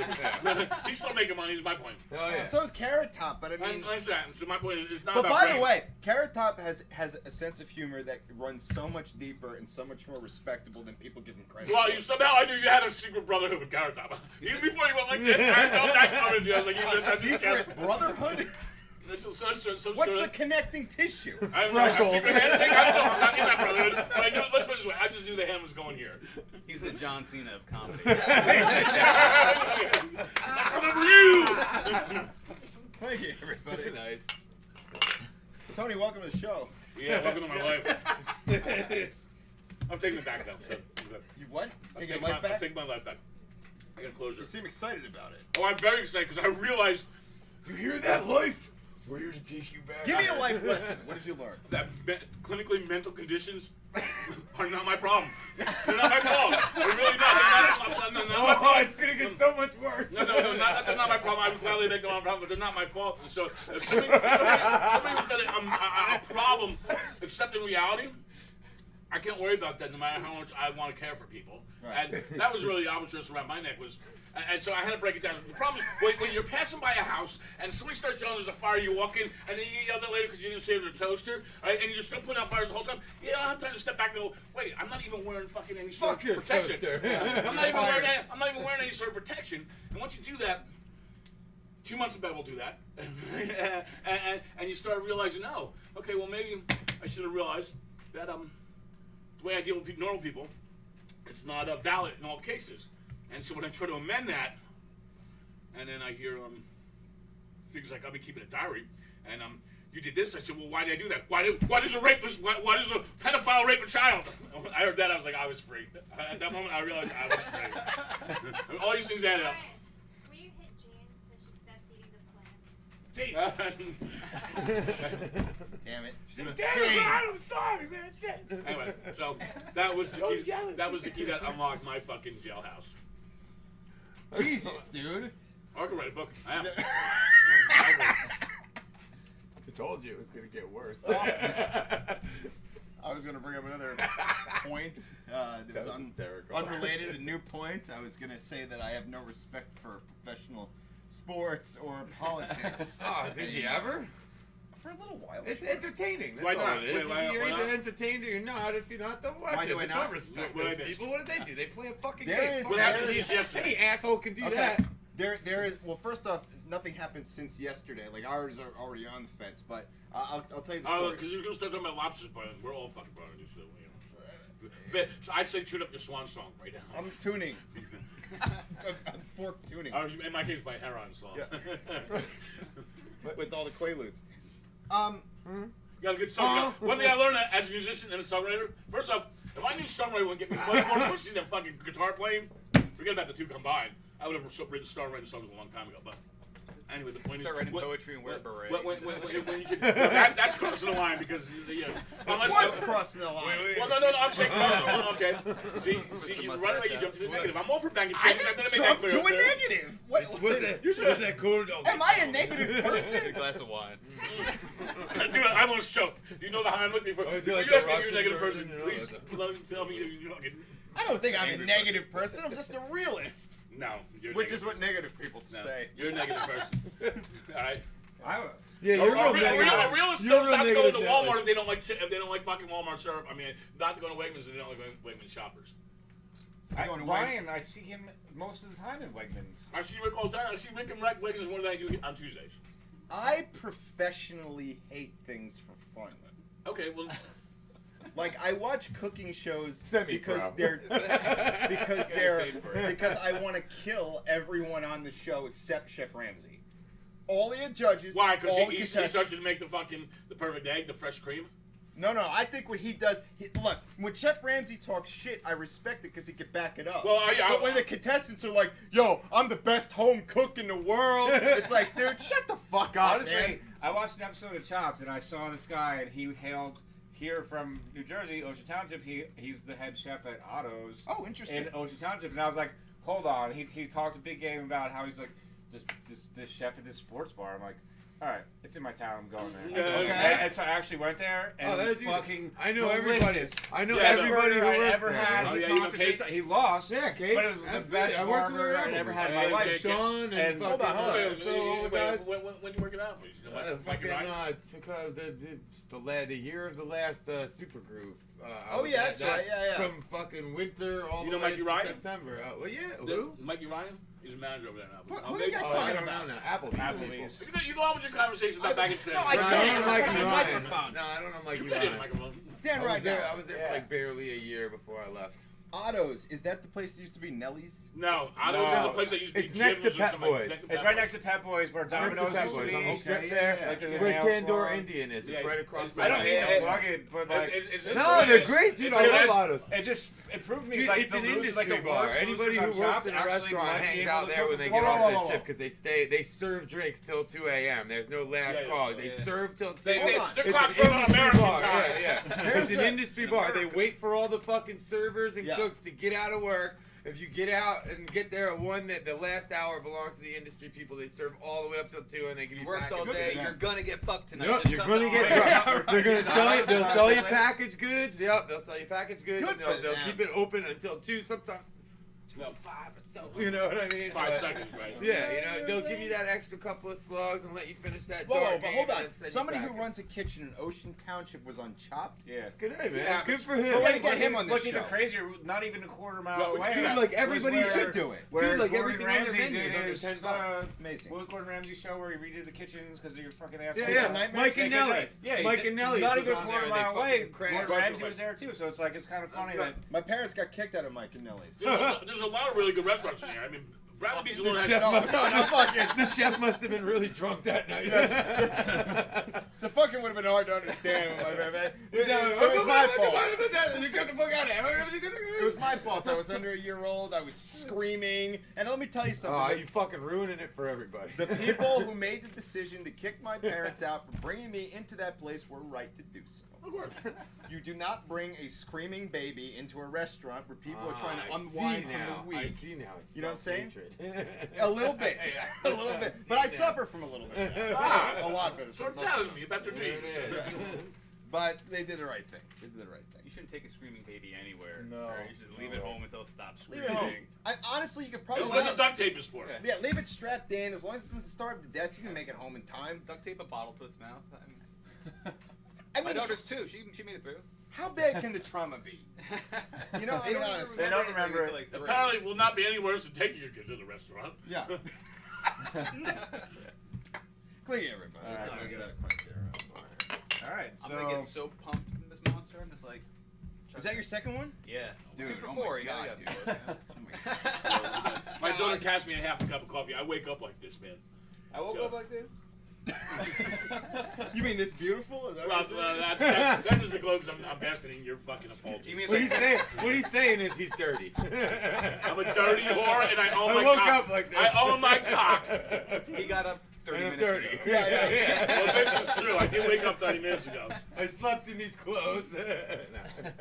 He's still making money. Is my point. Oh, yeah. So is Carrot Top, but I mean. I understand. So my point is, it's not But about. by the brains. way, Carrot Top has a sense of humor that runs so much deeper and so much more respectable than people give him credit. Well, for. you somehow I knew you had a secret brotherhood with Carrot Top. Even before you went like this, I felt that coming. I was like, you just A have this chest. secret brotherhood? What's the connecting tissue? I'm a secret handshake. I don't know. I'm not in that brotherhood. But I knew. Let's put it this way. I just knew the hand was going here. He's the John Cena of comedy. I'm coming for you. Thank you, everybody. Nice. Tony, welcome to the show. Yeah, welcome to my life. I'm taking it back though. So I'm good. You what? I'm Take your taking life my- I'm back? taking my life back. I got closure. You seem excited about it. Oh, I'm very excited because I realized You hear that, life? We're here to take you back. Give me a life lesson. What did you learn? that clinically mental conditions are not my problem. They're not my fault. They're really not. They're not my Oh, fault. it's gonna get so much worse. No, they're not my problem. I would gladly make them my problem, but they're not my fault. And so if somebody was got a problem accepting reality, I can't worry about that no matter how much I want to care for people. Right. And that was really the albatross around my neck was, and so I had to break it down. The problem is when you're passing by a house and somebody starts yelling there's a fire, you walk in and then you yell at later because you didn't save their toaster, right? And you're still putting out fires the whole time. You don't have time to step back and go, wait, I'm not even wearing fucking any sort Fuck of your protection. toaster. I'm not even wearing any sort of protection. And once you do that, 2 months of bed will do that, and you start realizing, no, okay, well maybe I should have realized that the way I deal with normal people, it's not valid in all cases. And so when I try to amend that, and then I hear things like I've been keeping a diary, and you did this. I said, well, why did I do that? Why does a rapist? Why does a pedophile rape a child? I heard that. I was like, I was free. At that moment, I realized I was free. All these things added up. Will you hit Jan so she stops eating the plants? Damn it. I'm sorry, man. Shit. Anyway, so that was the key. That was the key that unlocked my fucking jailhouse. Jesus, dude. I can write a book. I am. I told you it was gonna get worse. I was going to bring up another point that was hysterical. unrelated, a new point. I was going to say that I have no respect for professional sports or politics. Oh, did you ever? For a little while. It's sure. entertaining. That's Why all not? it is. Wait, why You're not? either entertained or you're not. If you're not, don't watch Why it. do I But not? don't respect What those I missed? people. What do? They play a fucking There game. is- What there happened is- to you yesterday? Any asshole can do Okay. that. There is. Well, first off, nothing happened since yesterday. Like ours are already on the fence, but I'll tell you the story. Because you're gonna start talking about lobsters, but we're all fucking brothers. So, so I'd say tune up your swan song right now. I'm tuning. I'm fork tuning. In my case, my Heron song. Yeah. With all the quaaludes. Got a good song. One thing I learned as a musician and a songwriter. First off, if I knew songwriting would get me much more pussy than fucking guitar playing, forget about the two combined. I would have started writing songs a long time ago. But anyway, the point Start is, writing poetry and wear a beret. when you can, that's crossing the line because What's crossing the line? Well, no, I'm saying crossing the line. Okay. See, right away you jump to the negative. I'm all for banging chicks. I'm gonna make that clear. To a okay? negative. What's that called? Am I a negative Get a person? glass of wine. Dude, I almost choked. Do you know the Heimlich before? Oh, If do you like ask the me if you're a Russian negative version, person, you know, please tell me you fucking. I don't think I'm a Angry negative person. I'm just a realist. No, you're Which negative. is what negative people No, say. you're a negative person. All right. Yeah, A realist knows not to go into Walmart if they don't like fucking Walmart syrup. I mean, not to go to Wegmans if they don't like Wegmans shoppers. Ryan, I see him most of the time in Wegmans. I see Rick all the time. I see Rick and Wegmans more than I do on Tuesdays. I professionally hate things for fun. Okay, well, Like I watch cooking shows Semi-pro. because paid for it. because I want to kill everyone on the show except Chef Ramsay. All the judges. why? Because all the he starts contestants. to make the perfect egg, the fresh cream. No, I think what he does. Look, when Chef Ramsay talks shit, I respect it because he can back it up. Well, but when the contestants are like, "Yo, I'm the best home cook in the world," it's like, dude, shut the fuck up, Honestly, man. I watched an episode of Chopped and I saw this guy and he hailed here from New Jersey, Ocean Township. He's the head chef at Otto's. Oh, interesting. In Ocean Township, and I was like, hold on. He talked a big game about how he's like this chef at this sports bar. I'm like, all right, it's in my town. I'm going there. Yeah, okay. And so I actually went there, and it was fucking I know delicious. everybody. I know Yeah, everybody who I works ever there. had. Oh, He yeah, you know talked a Kate? big he lost. Yeah, Kate. But it was the Absolutely. best I worked with burger her I'd ever had in Yeah, my life. Sean and And- fucking Hold on. all the guys. When you work it out, please. You know, Fucking Ryan? the year of the last Super Groove. Oh, yeah, that's right. Yeah. From fucking winter all You the know way Mikey to Ryan? September. Well, yeah. Who? Mikey Ryan? He's a manager over there now. Who are you guys Oh, I talking don't about? know now. Applebee's. You go on with your conversations about bagging trash. No, I No, I can't. don't know Mikey Put the Ryan. microphone. No, I don't know Mikey You did Ryan. microphone. Dan, right now. I was there for like barely a year before I left. Otto's, is that the place that used to be Nellie's? No, Otto's is a place that used to be It's next to gyms or Pep something. Boys. It's right next to Pep Boys, where Domino's Pep used to Boys. be. On the Okay, strip yeah, there, yeah. Like there's a where nail Tandoor salon. Indian is. Yeah. It's right across the I don't way. mean Yeah. to plug it, but like, No, they're great, dude. I love Otto's. It proved me Dude, like it's an the industry like the bar. worst Anybody losers who on works Chopped in a actually restaurant might be hangs able out to there cook when they the get food. off Whoa, their whoa, shift because they serve drinks till 2 a.m. There's no last Yeah, call. yeah, They yeah. serve till 2. Their It's clock's an run on industry American bar. time. Yeah. It's an industry bar. They wait for all the fucking servers and Yeah. cooks to get out of work. If you get out and get there at 1, that the last hour belongs to the industry people. They serve all the way up till 2, and they give You you worked all packaged day. goods. You're gonna get fucked tonight. Yep, Just you're come gonna to get Ollie's. drunk. They're gonna sell you. They'll sell you packaged goods. Yep, they'll sell you packaged goods. Good And they'll for them. keep it open until 2, sometimes No. 5 or so. You know what I mean? 5 But- seconds, right? Yeah, you know, they'll give you that extra couple of slugs and let you finish that. Whoa, dark but game hold and on. then send you Somebody who back. runs a kitchen in Ocean Township was on Chopped. Yeah. Good day, man. Yeah, Good but- for him. But wait, get him on this What's even show. crazier, not even a quarter mile Well, away. dude, like, was everybody where- should do it. where Dude, like, Gordon everything on their Ramsay menu is did under his, $10. Amazing. What was Gordon Ramsay's show where he redid the kitchens because of your fucking asshole? Yeah, Kitchen yeah. Nightmares? Mike and Yeah, Nelly's. yeah, Mike he- and Nelly's Not was even a on there quarter and they mile fucking away. crashed. Gordon Ramsay was there too, so it's like it's kind of funny that. My parents got kicked out of Mike and Nellie's. There's a lot of really good restaurants in here. I mean, Bradley Beach alone The has. chef, no, fucking. the chef must have been really drunk that night. The fucking would have been hard to understand. It was Come my on, fault. come on, you got the fuck out of here. It was my fault. I was under a year old. I was screaming. And let me tell you something. Oh, the- you fucking ruining it for everybody. The people who made the decision to kick my parents out for bringing me into that place were right to do so. Of course. You do not bring a screaming baby into a restaurant where people are trying to I unwind see from now. the week. I see now. It's You know what I'm saying? self-hatred. A little bit. A little bit. But I suffer from a little bit. A lot of it. So most of tell it. me about your There it dreams. is. But they did the right thing. They did the right thing. You shouldn't take a screaming baby anywhere. No. Or you should just leave it home until it stops Leave screaming. it home. Honestly, you could probably. That's what the duct tape is for. Yeah. Yeah, leave it strapped in. As long as it doesn't starve to death, you can make it home in time. Duct tape a bottle to its mouth. I mean, I my mean, daughter's too. She made it through. how bad can the trauma be? You know, They don't honestly. They don't remember until, like, 3. Apparently, it will not be any worse than taking your kid to the restaurant. Yeah. Clink, everybody. Let's Alright, have a good. set of clink here. All right, I'm so gonna get so pumped from this monster. I'm just like, Is that your second one? yeah, Dude, 2 for oh 4. my You God, gotta dude. do it. Oh my God. My daughter casts me in half a cup of coffee. I wake up like this, man. I woke up like this. You mean this beautiful? Is that Well, what you're saying? that's just a glow because I'm basking in your fucking apologies. You mean What he's saying is he's dirty. I'm a dirty whore and I own I my woke cock. up like this. I own my cock. He got up 30 And I'm minutes dirty. ago. Yeah. Well, this is true. I did wake up 30 minutes ago. I slept in these clothes.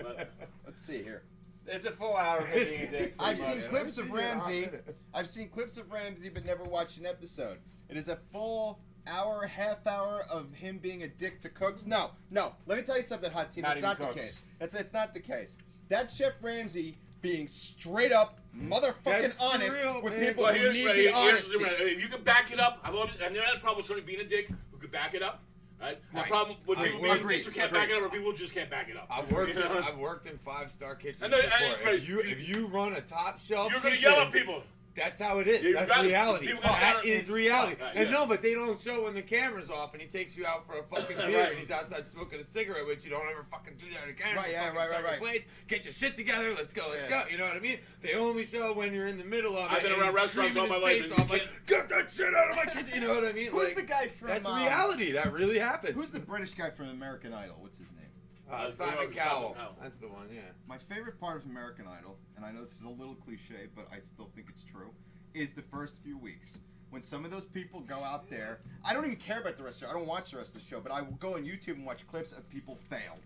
But Let's see here. It's a full hour of being a dick. I've pretty seen much. clips of Ramsey. I've seen clips of Ramsey, but never watched an episode. It is a full hour, half hour of him being a dick to cooks. No. Let me tell you something, hot team. Not It's even not the cooks. case. It's not the case. That's Chef Ramsey being straight up motherfucking That's honest real, with man. people well, who need the honesty. If you can back it up, I've never had a problem with somebody being a dick who could back it up. Right? The Right. problem with I people being agree, dicks who can't agree. back it up, or people who just can't back it up. I've worked in 5-star kitchens I know, before. I- If you run a top shelf You're gonna kitchen, yell at people. That's how it is. You That's gotta- reality. people gotta That start- is reality. Right, And yeah. no, but they don't show when the camera's off and he takes you out for a fucking beer Right. and he's outside smoking a cigarette, which you don't ever fucking do that again. Right, yeah, Fucking right. second place, get your shit together, let's go. Yeah. You know what I mean? They only show when you're in the middle of it. I've been and around he's restaurants all screaming my his life, face and off, you like, get that shit out of my kitchen. You know what I mean? Who's Like, the guy from? that's reality. That really happens. Who's the British guy from American Idol? What's his name? Simon Simon Cowell. Cowell. That's the one, yeah. My favorite part of American Idol, and I know this is a little cliche, but I still think it's true, is the first few weeks. When some of those people go out there, I don't even care about the rest of the show. I don't watch the rest of the show, but I will go on YouTube and watch clips of people fail.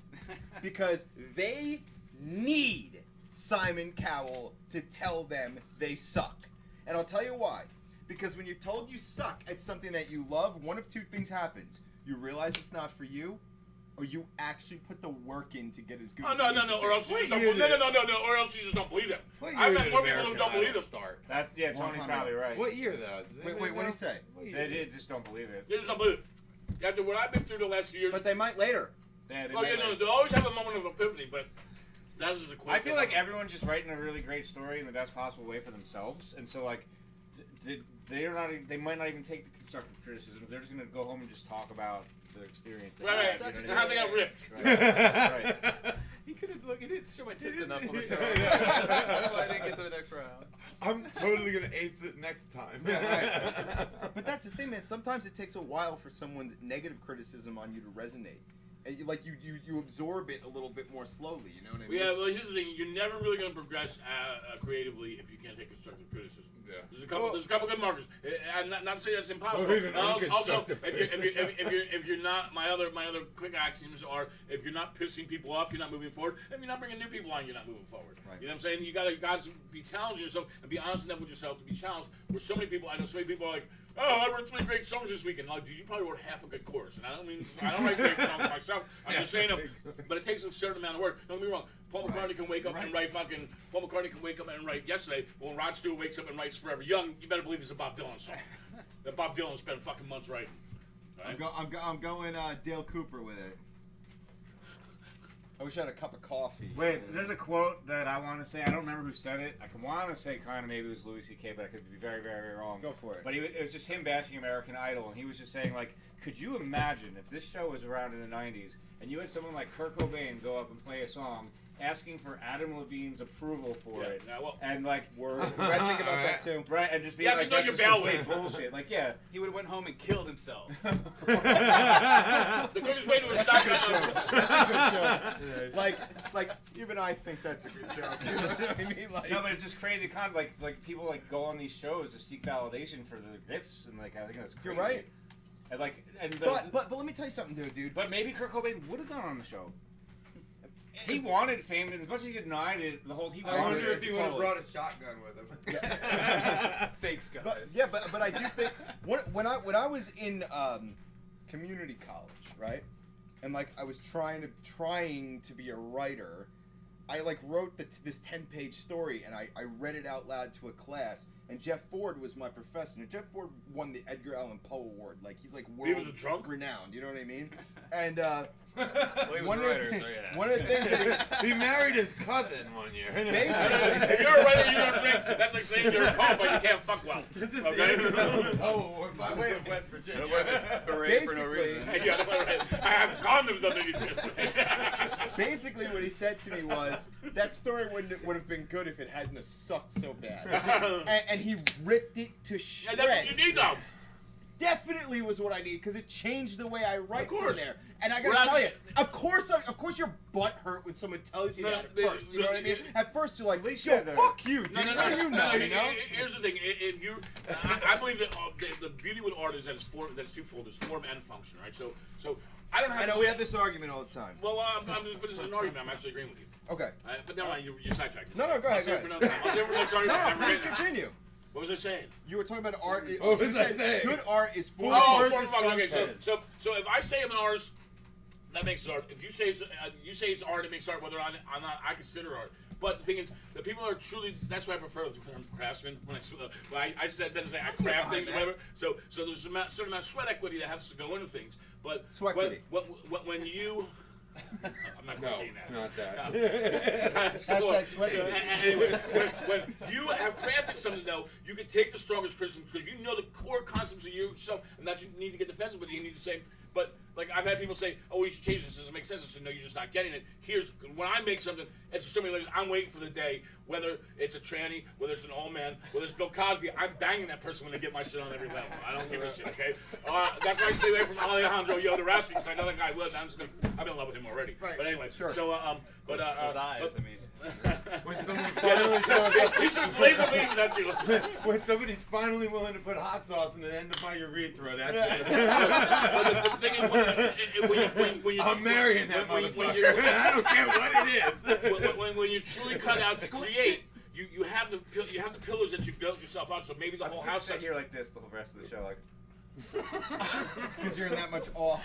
Because they need Simon Cowell to tell them they suck. And I'll tell you why. Because when you're told you suck at something that you love, one of two things happens. You realize it's not for you, or you actually put the work in to get as good Oh as no, you no, need no! to Or be. else you What just don't. year No! Or else you just don't believe them. What I year met did more people who American don't believe Idol them. start? That's Long Tony's time probably ago. right. What year though? Does Wait, anybody what did know? he say? What year? They just don't believe it. They just don't believe it. After what I've been through the last few years. But they might later. Yeah, they Oh yeah, might no, like- they'll always have a moment of epiphany, but that is the quote. I feel like everyone's just writing a really great story in the best possible way for themselves, and so like, they're not. They might not even take the constructive criticism. They're just gonna go home and just talk about the experience. they Right, had, right. you know And what I how they got mean? ripped. Right. He couldn't look. He didn't show my tits enough on the show. Yeah. That's why I didn't get to the next round. I'm totally gonna ace it next time. Yeah, right. But that's the thing, man. Sometimes it takes a while for someone's negative criticism on you to resonate. And you absorb it a little bit more slowly. You know what I mean? Yeah, well, here's the thing: you're never really going to progress creatively if you can't take constructive criticism. Yeah. There's a couple good markers. I'm not to say that's impossible. Or even Also, unconstructive if you're not, my other quick axioms are: if you're not pissing people off, you're not moving forward. If you're not bringing new people on, you're not moving forward. Right. You know what I'm saying? You gotta be challenging yourself and be honest enough with yourself to be challenged. Where so many people, I know so many people are like, oh, I wrote 3 great songs this weekend. Like, dude, you probably wrote half a good chorus. And I don't write great songs myself. I'm just saying them. But it takes a certain amount of work. Don't get me wrong. Paul McCartney can wake up and write Paul McCartney can wake up and write Yesterday. But when Rod Stewart wakes up and writes Forever Young, you better believe it's a Bob Dylan song. That Bob Dylan spent fucking months writing. Right? I'm going Dale Cooper with it. I wish I had a cup of coffee. Wait, there's a quote that I want to say. I don't remember who said it. I want to say kind of maybe it was Louis C.K., but I could be very, very, very wrong. Go for it. But it was just him bashing American Idol, and he was just saying, like, could you imagine if this show was around in the 90s and you had someone like Kurt Cobain go up and play a song asking for Adam Levine's approval for it, Yeah, well, and like Word. I think about that too. right, and just be You have like, to know that's your just bail complete bullshit. Like, yeah, He would have went home and killed himself. the quickest way to a shotgun. That's a good joke. Like even I think that's a good joke. You know what I mean? Like, no, but it's just crazy. Like people like go on these shows to seek validation for the gifts, and like I think that's crazy. you're right. And like, But let me tell you something, dude. But maybe Kurt Cobain would have gone on the show. He wanted fame, and as much as he denied it, he I wanted wonder it. if he would have brought a shotgun with him. Fake skies. But I do think when I was in community college, right, and like I was trying to be a writer, I like wrote this 10-page story, and I read it out loud to a class. And Jeff Ford was my professor. And Jeff Ford won the Edgar Allan Poe Award. Like, he's like world renowned. You know what I mean? And one of the things that he married his cousin one year. Basically, if you're a writer, you don't drink. That's like saying you're a poet, but you can't fuck well. This is okay? the Edgar Allan Poe Award by way of West Virginia. Hooray for no reason. Yeah, right. I have condoms underneath this. Basically, what he said to me was that story would have been good if it hadn't have sucked so bad. And he ripped it to shreds. And that's what you need, though. Definitely was what I need because it changed the way I write from there. And I Well, gotta tell you, of course, your butt hurt when someone tells you that at first. You know what I mean? At first, you're like, yo, fuck you, dude. No. What do you know? You know? Here's the thing. If you, I believe that the beauty with art is that it's twofold. There's form and function, right? So I don't have. I know we have this argument all the time. Well, but this is an argument. I'm actually agreeing with you. Okay. But never mind. You sidetracked. No, go ahead. I'll save it for another time. I'll save it for the next argument. No, please continue. What was I saying? You were talking about art. What was I saying? Good art is form versus function. Okay, so if I say I'm an artist, that makes it art. If you say it's art, it makes art. Whether I'm not, I consider art. But the thing is, the people are truly. That's why I prefer the term craftsman. When I tend to say I craft things or whatever. So there's a certain amount of sweat equity that has to go into things. But when you I'm not repeating that. Not that. Hashtag sweat. Anyway, when you have crafted something, though, you can take the strongest criticism because you know the core concepts of yourself, and not you need to get defensive, but you need to say. But like I've had people say, "Oh, you should change this. Doesn't make sense." I said, "No, you're just not getting it." Here's when I make something. It's a stimulation. I'm waiting for the day, whether it's a tranny, whether it's an old man, whether it's Bill Cosby. I'm banging that person when I get my shit on every level. I don't give a shit. Okay, that's why I stay away from Alejandro Jodorowsky because I know that guy was. I'm in love with him already. Right. But anyway, sure. So his eyes. I mean. When someone finally shows up, he shoots laser beams at you. When somebody's finally willing to put hot sauce in the end of my urethra, that's But the thing is, when you I'm marrying that motherfucker. I don't care what it is. When you truly cut out to create, you have the pillars that you built yourself out. So maybe the whole house. Sit here like this the whole rest of the show, like. Because you're in that much awe.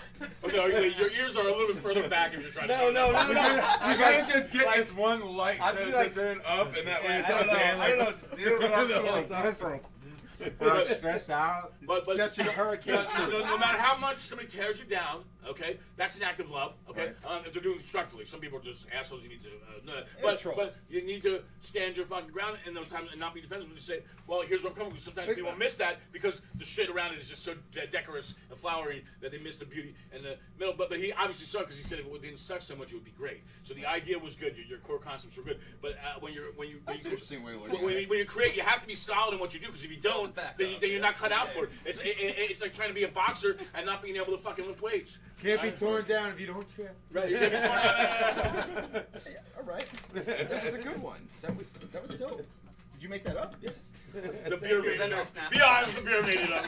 Okay, your ears are a little bit further back if you're trying to. No. You gotta just get this one light to turn up, and that way it's on there. I don't know. Do I'm like stressed out. But Catch a hurricane. No matter how much somebody tears you down, okay, that's an act of love, okay. Right. If they're doing it constructively, some people are just assholes. You need to, but you need to stand your fucking ground in those times and not be defensive. Just say, well, here's where I'm coming from. Sometimes people miss that because the shit around it is just so decorous and flowery that they miss the beauty in the middle. But he obviously saw because he said if it didn't suck so much, it would be great. So the idea was good. Your core concepts were good. But when you interesting way of looking at it. when you create, you have to be solid in what you do because if you don't, then you're not cut out for it. It's like trying to be a boxer and not being able to fucking lift weights. Can't be torn down if you don't trip. Right. You can't be torn down. Yeah, all right. That was a good one. That was dope. Did you make that up? Yes. The beer made it up. Be honest, the beer made it up.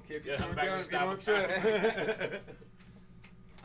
Can't be Yeah, torn back down to if you don't trip.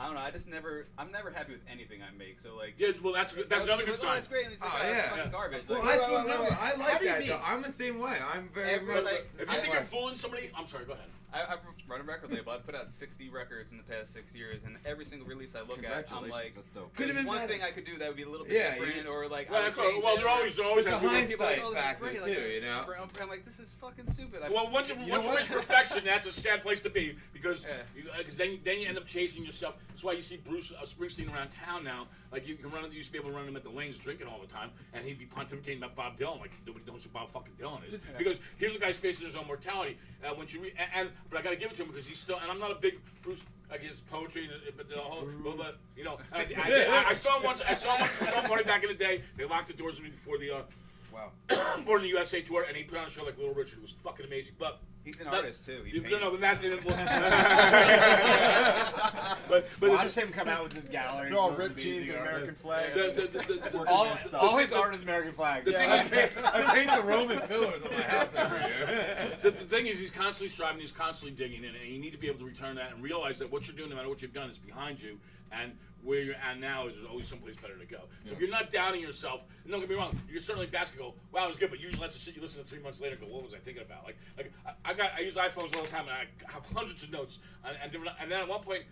I don't know. I'm never happy with anything I make. So like. Yeah, well, that's another good sign. It's great. It's like, Oh, yeah. it's fucking garbage. Well, Like, I How like do you that mean? though. I'm the same way. I'm very Every, much. like, If you think you're fooling somebody, I'm sorry. Go ahead. I've run a record label. I've put out 60 records in the past 6 years, and every single release I look at, I'm like, That's dope. Could have been one better. thing I could do that would be a little bit Yeah, different, or like, Well, I would change well, it, they're or- always With the have people. People are like, hindsight oh, this is factor great, too, like, you know. I'm like, this is fucking stupid. Well, once you reach perfection, that's a sad place to be because Yeah. then you end up chasing yourself. That's why you see Bruce Springsteen around town now. Like you can run, you used to be able to run him at the lanes drinking all the time, and he'd be pontificating about Bob Dylan. Like nobody knows who Bob fucking Dylan is because here's a guy's facing his own mortality. But I gotta give it to him because he's still. And I'm not a big Bruce. Like his poetry, but the whole, but you know, I saw him once. I saw him once at a Stone Party back in the day. They locked the doors on me before the Born in the USA tour, and he put on a show like Little Richard. It was fucking amazing. But He's an artist too. He no, paints. but Watch him come out with this gallery. They're all ripped jeans and American flag. All his art is American flags. I paint the Roman pillars on my house every year. The thing is, he's constantly striving, he's constantly digging in, and you need to be able to return that and realize that what you're doing, no matter what you've done, is behind you. And where you're at now is there's always someplace better to go. So if you're not doubting yourself, and don't get me wrong, you're certainly basketball. Wow, it was good, but usually that's the shit you listen to 3 months later. And go, what was I thinking about? Like I use iPhones all the time, and I have hundreds of notes. And then at one point,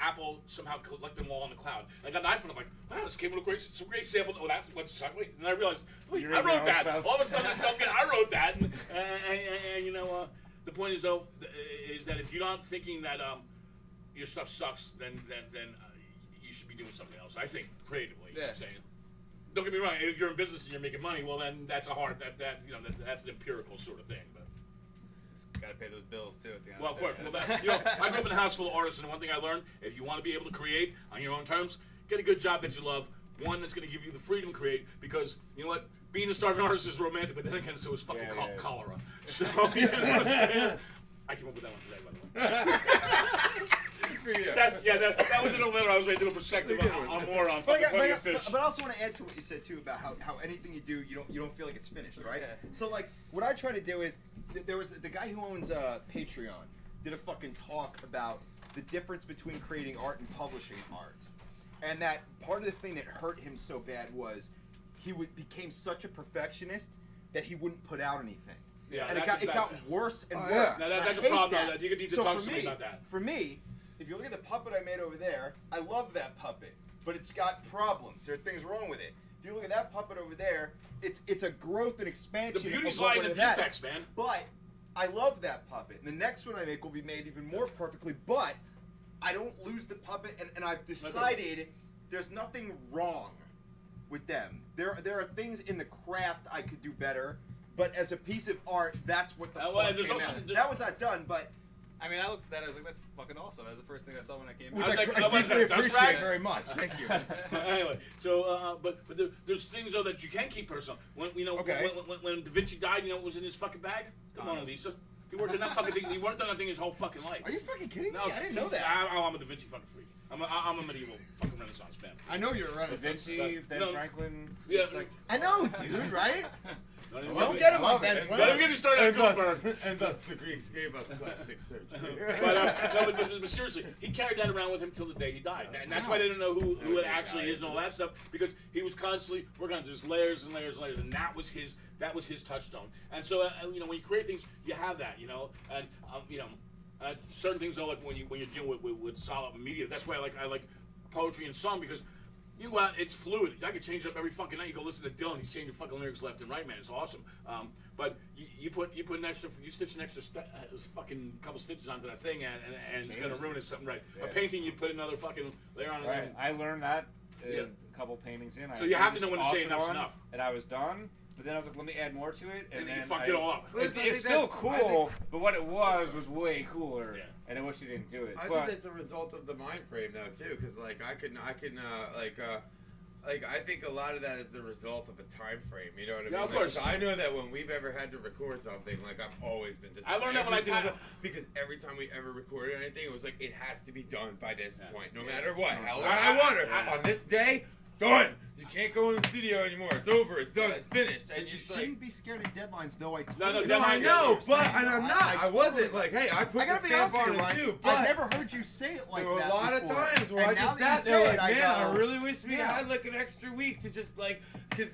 Apple somehow collected them all on the cloud. And I got an iPhone. I'm like, wow, this came with some great sample. Oh, that's what's wait. And I realized, wait, I wrote that. All of a sudden, something I wrote that. And you know, the point is though, is that if you're not thinking that your stuff sucks, then you should be doing something else. I think creatively. Yeah. I'm saying. Don't get me wrong. If you're in business and you're making money, well then that's a hard that's an empirical sort of thing. But got to pay those bills too. At the end of course. Well, I grew up in a house full of artists, and one thing I learned: if you want to be able to create on your own terms, get a good job that you love. One that's going to give you the freedom to create. Because you know what, being a starving artist is romantic, but then again, so is fucking cholera. So you know what I'm saying? I came up with that one today, by the way. That was in a letter I was ready to do a perspective on more on plenty of fish. But I also want to add to what you said too about how anything you do, you don't feel like it's finished, right? Yeah. So like what I try to do is there was the guy who owns Patreon did a fucking talk about the difference between creating art and publishing art, and that part of the thing that hurt him so bad was he became such a perfectionist that he wouldn't put out anything. Yeah, and it got worse and worse. Yeah. Now that's a problem. That. You need to talk to me about that. For me, if you look at the puppet I made over there, I love that puppet, but it's got problems. There are things wrong with it. If you look at that puppet over there, it's a growth and expansion. The beauty's lying in the defects, man. But I love that puppet. And the next one I make will be made even more perfectly, but I don't lose the puppet, and I've decided there's nothing wrong with them. There are things in the craft I could do better, but as a piece of art, that's what the fuck came out. That one's not done, but... I mean, I looked at that, I was like, that's fucking awesome. That was the first thing I saw when I came out. I was like, I deeply appreciate very much. Thank you. Anyway, so, but there's things, though, that you can keep personal. When Da Vinci died, you know what was in his fucking bag? Come on, Lisa. He worked on that fucking thing. He worked on that thing his whole fucking life. Are you fucking kidding me? No, I didn't know that. I'm a Da Vinci fucking freak. I'm a medieval fucking Renaissance fan. I know you're a Renaissance. Da Vinci, Ben Franklin. Yeah, I know, dude. Right? Don't get him on Ben Franklin. Don't get me started on Gutenberg. And thus the Greeks gave us plastic surgery. but seriously, he carried that around with him till the day he died, and that's why they didn't know who it actually is and all that stuff, because he was constantly working on just layers and layers and layers, and that was his touchstone. And so when you create things, you have that, and certain things though, like when you're dealing with solid media, that's why I like poetry and song, because you go out, it's fluid. I could change it up every fucking night. You go listen to Dylan, he's changing fucking lyrics left and right, man. It's awesome. But you stitch an extra fucking couple stitches onto that thing, and it's gonna ruin it something, right? Yeah. A painting, you put another fucking layer on it. Right. I learned that a couple paintings in. So you have to know when to say enough's enough. And I was done. But then I was like, let me add more to it, and then you fucked it all up. It's still cool, but what it was way cooler. Yeah. And I wish you didn't do it. I think that's a result of the mind frame, though, too, because I think a lot of that is the result of a time frame. You know what I mean? Yeah, of course. I know that when we've ever had to record something, I've always been disappointed. I learned that when because every time we ever recorded anything, it was like it has to be done by this point, no matter what. However I want it on this day. Done. You can't go in the studio anymore. It's over. It's done. It's finished. And you shouldn't be scared of deadlines, though. I know, and I'm not. I wasn't like, hey, I put the stamp on it too. But I've never heard you say it like that. There were a lot of times where I just sat there like, man, I really wish we had an extra week to just because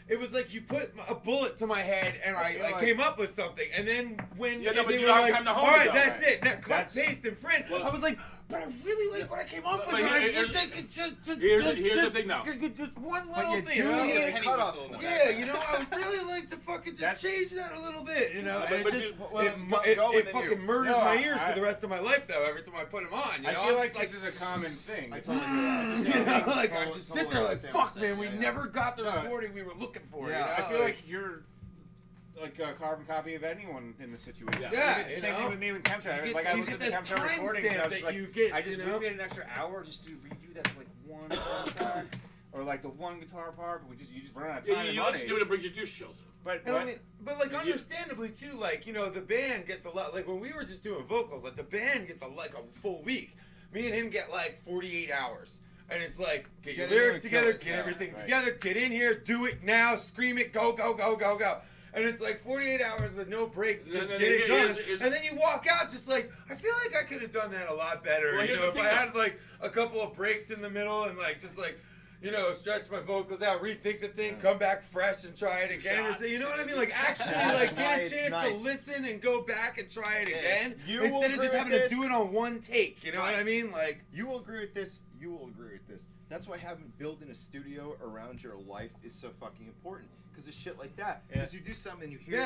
it was like you put a bullet to my head and I came up with something, and then when they were like, all right, that's it. Now cut, paste, and print. I was like, but I really like what I came up with. Here's the thing, now. Just one little thing. I would really like to fucking just change that a little bit, and it fucking murders my ears for the rest of my life, though. Every time I put them on, I feel like this is a common thing. I just sit there like, fuck, man, we never got the recording we were looking for. I feel like you're like a carbon copy of anyone in the situation. Yeah, same thing with me with Chemtrail. Like I listened to Chemtrail recordings, and I was just like, I just wish we had an extra hour just to redo that one track. Or like the one guitar part, but you just run out of time and money. Listen to it, it brings you juice shows. But understandably too, the band gets a lot. Like when we were just doing vocals, like the band gets a full week. Me and him get 48 hours, and it's like get your lyrics together, get everything together, get in here, do it now, scream it, go, go, go, go, go. and it's like 48 hours with no break to just Yeah, get it yeah, done. is- And then you walk out just like, I feel like I could have done that a lot better. Well, You here's know, the if thing, I though. had like a couple of breaks in the middle and like just like, you know, stretch my vocals out, rethink the thing, come back fresh and try it again. And say, you know what I mean? Like actually like get a chance to listen and go back and try it again instead of just having to do it on one take. You know what I mean? Like you will agree with this. You will agree with this. That's why having building a studio around your life is so fucking important. Because of shit like that. Because you do something, you hear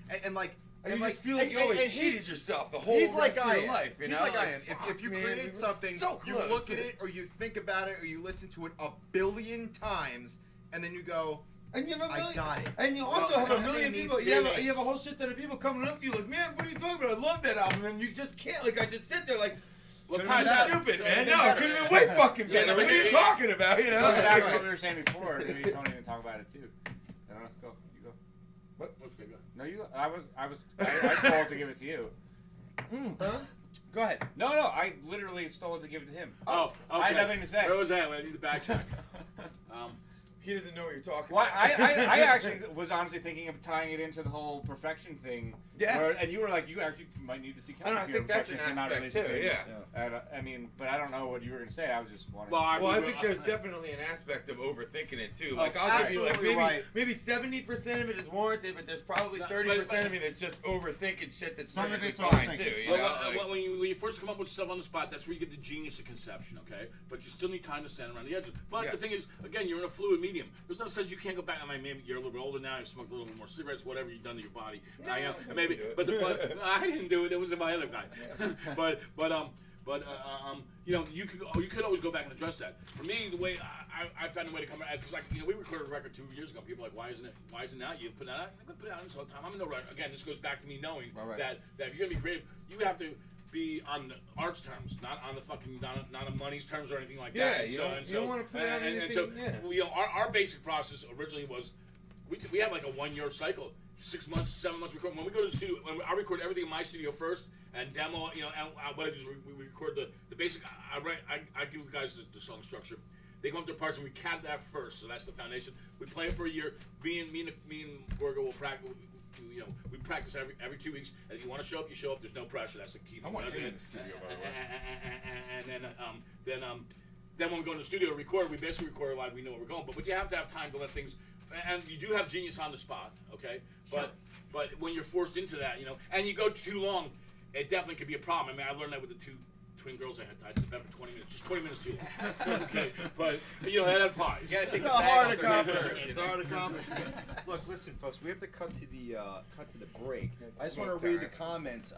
it, and like. And you like, just feel like you always cheated yourself the whole he's rest like of I your am. life. You He's know? like I am. Fuck, If you man, create something, so you close. look at it, or you think about it, or you listen to it a billion times, and then you go, And you have a million, I got it. And you also have a something million needs people. to be You made. have a whole shit ton of people coming up to you like, man, what are you talking about? I love that album, and you just can't. Like, I just sit there like. Well, Could've time been out. stupid, man. Could've No, been it could have been way fucking Yeah, better. but What are you it- talking about? You know? But back to what we were saying before, maybe Tony can talk about it too. I don't know. Go. You go. Let's go. No, you go. I stole it to give it to you. huh? Go ahead. No, I literally stole it to give it to him. Oh, okay. I had nothing to say. Where was that? I need to backtrack. He doesn't know what you're talking Well, about. I actually was honestly thinking of tying it into the whole perfection thing. Yeah. And you were like, you actually might need to see I counseling. think that's an aspect too. Yeah. And, I mean, but I don't know what you were gonna say. I was just wanting. Well, Well, I think there's definitely an aspect of overthinking it too. Like Oh, I'll give you like absolutely right. maybe 70% of it is warranted, but there's probably No, 30% of me that's just overthinking shit that's Some of perfectly it's fine overthinking. too. You Well, know? Like- when you first come up with stuff on the spot, that's where you get the genius of conception, okay? But you still need time to stand around the edges. But the Yes. thing is, again, you're in a fluid medium. There's no sense you can't go back. I mean, maybe you're a little bit older now. You smoked a little bit more cigarettes, whatever you've done to your body. Yeah, I am, I and maybe, didn't but do it. I didn't do it. It was my other guy. You know, you could always go back and address that. For me, the way I found a way to come out, because like we recorded a record 2 years ago. People are like, why isn't it out? You put it out. I'm gonna put it out this whole time. I'm in no rush. Again, this goes back to me knowing that if you're gonna be creative, you have to be on the art's terms, not on the fucking not on money's terms or anything like that. you don't want to put out anything. And so, you know, our basic process originally was we have like a 1 year cycle, 6 months, 7 months. Record. When we go to the studio, I record everything in my studio first and demo. You know, and what I do is we record the basic. I give the guys the song structure. They come up to parts and we cat that first, so that's the foundation. We play it for a year. Me and Gorgo will practice. You know, we practice every 2 weeks. And if you want to show up, you show up. There's no pressure. That's the key thing. I want him in the studio, by the way. And then when we go in the studio to record, we basically record live. We know where we're going, but you have to have time to let things. And you do have genius on the spot, okay? But when you're forced into that, you know, and you go too long, it definitely could be a problem. I mean, I learned that with the two twin girls I had tied to bed for 20 minutes, just 20 minutes too long. Okay, but you know that applies. You gotta take It's the a bag hard off their accomplishment. shoulders. It's a hard accomplishment. Look, listen, folks. We have to cut to the break. I just want smoke to read the time. comments.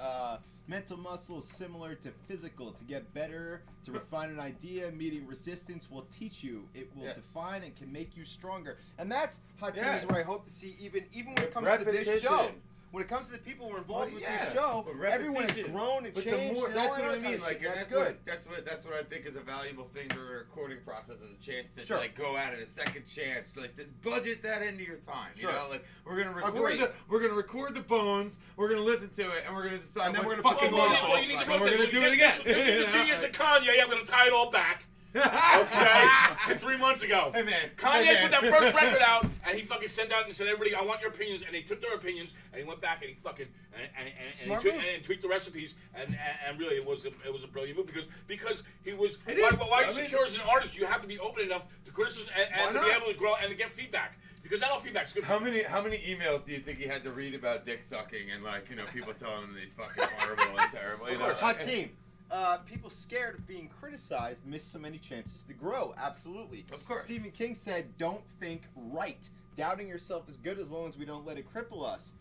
Mental muscle is similar to physical. To get better, to refine an idea, meeting resistance will teach you. It will define and can make you stronger. And that's Hot Team is where I hope to see even when it comes to this Repetition. show. When it comes to the people who are involved with this show, But everyone has repetition. grown and But changed. the more, and that's all that what I kind mean. of Like, shit. and That's good. That's what I think is a valuable thing to a recording process, is a chance to Sure. like go at it a second chance. Like, just budget that into your time. You Sure. know, like we're gonna Agree. record the bones. We're gonna listen to it, and we're gonna decide And then what's we're gonna fucking put the wonderful. money You need to And put we're this- gonna do it again. This is the genius of Kanye. I'm going to tie it all back. Okay, to 3 months ago. Hey man, Kanye put that first record out, and he fucking sent out and said, "Everybody, I want your opinions." And they took their opinions, and he went back and he fucking Smart move. and tweaked the recipes, and really it was a brilliant move because he was. It Why is. you're I mean- secure as an artist, you have to be open enough to criticism and Why to be not? able to grow and to get feedback, because not all feedback's good. How many emails do you think he had to read about dick sucking and like, you know, people telling him that he's fucking horrible and terrible? You Of know? course, Hot Team. People scared of being criticized miss so many chances to grow. Absolutely. Of course. Stephen King said, "Don't think right. Doubting yourself is good as long as we don't let it cripple us."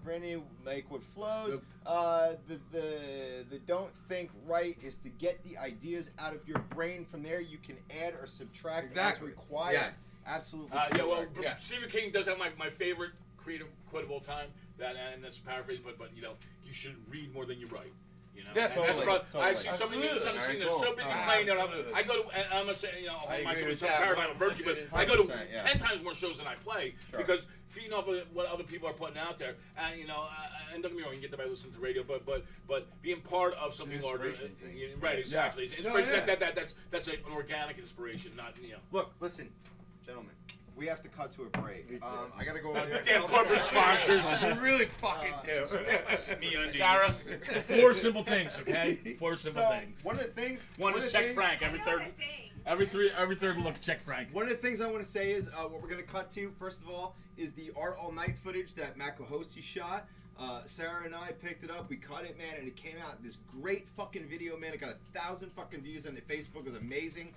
Brandy, make what flows. The don't think right is to get the ideas out of your brain. From there, you can add or subtract Exactly. as required. Yes. Absolutely. Yeah, well, correct. Yeah. Stephen King does have my favorite creative quote of all time. And that's a paraphrase, but you know, you should read more than you write. You know, Yeah, and that's totally, I see so many musicians on the scene that are so busy playing that I go to, and I'm gonna say, you know, I my agree with some that, paradigm of virtue, but I go to 100%, yeah. 10 times more shows than I play Sure. because feeding off of what other people are putting out there, and you know, and don't get me wrong, you get that by listening to radio, but being part of something larger, right? Exactly. Yeah. Inspiration. No, yeah. That's an organic inspiration, not you know. Look, listen, gentlemen. We have to cut to a break. I gotta go over there. Damn corporate sponsors. You really fucking do. Sarah, 4 simple things, okay? 4 simple things. One of the things. One is check Frank every third. Every third look, check Frank. One of the things I want to say is what we're gonna cut to. First of all, is the Art All Night footage that Matt Lahosi shot. Sarah and I picked it up. We cut it, man, and it came out this great fucking video, man. It got 1,000 fucking views on the Facebook. It was amazing.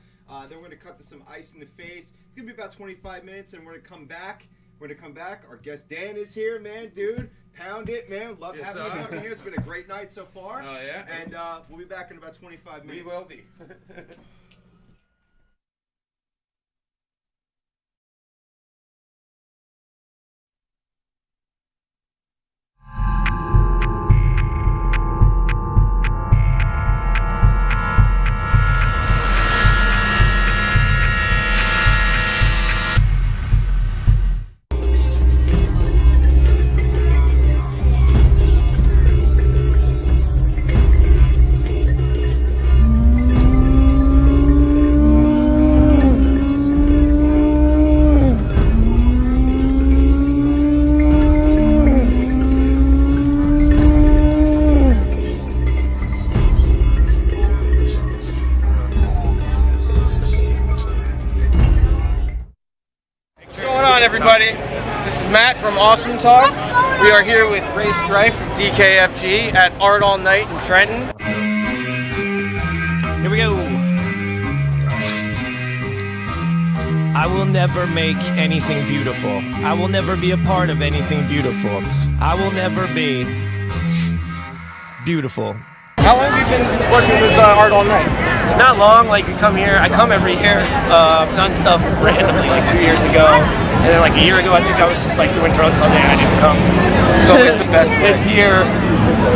Then we're gonna cut to some Ice in the Face. It's gonna be about 25 minutes, and we're gonna come back. Our guest Dan is here, man, dude. Pound it, man. Love having you fucking here. It's been a great night so far. Oh yeah. And we'll be back in about 25 minutes. We will be. Everybody, this is Matt from AwesomeTalk. We are here with Ray Strife from DKFG at Art All Night in Trenton. Here we go. I will never make anything beautiful. I will never be a part of anything beautiful. I will never be beautiful. How long have you been working with Art All Night? Not long, like I come every year. I've done stuff randomly like 2 years ago. And then like a year ago, I think I was just like doing drugs all day and I didn't come. It's always the best. This year,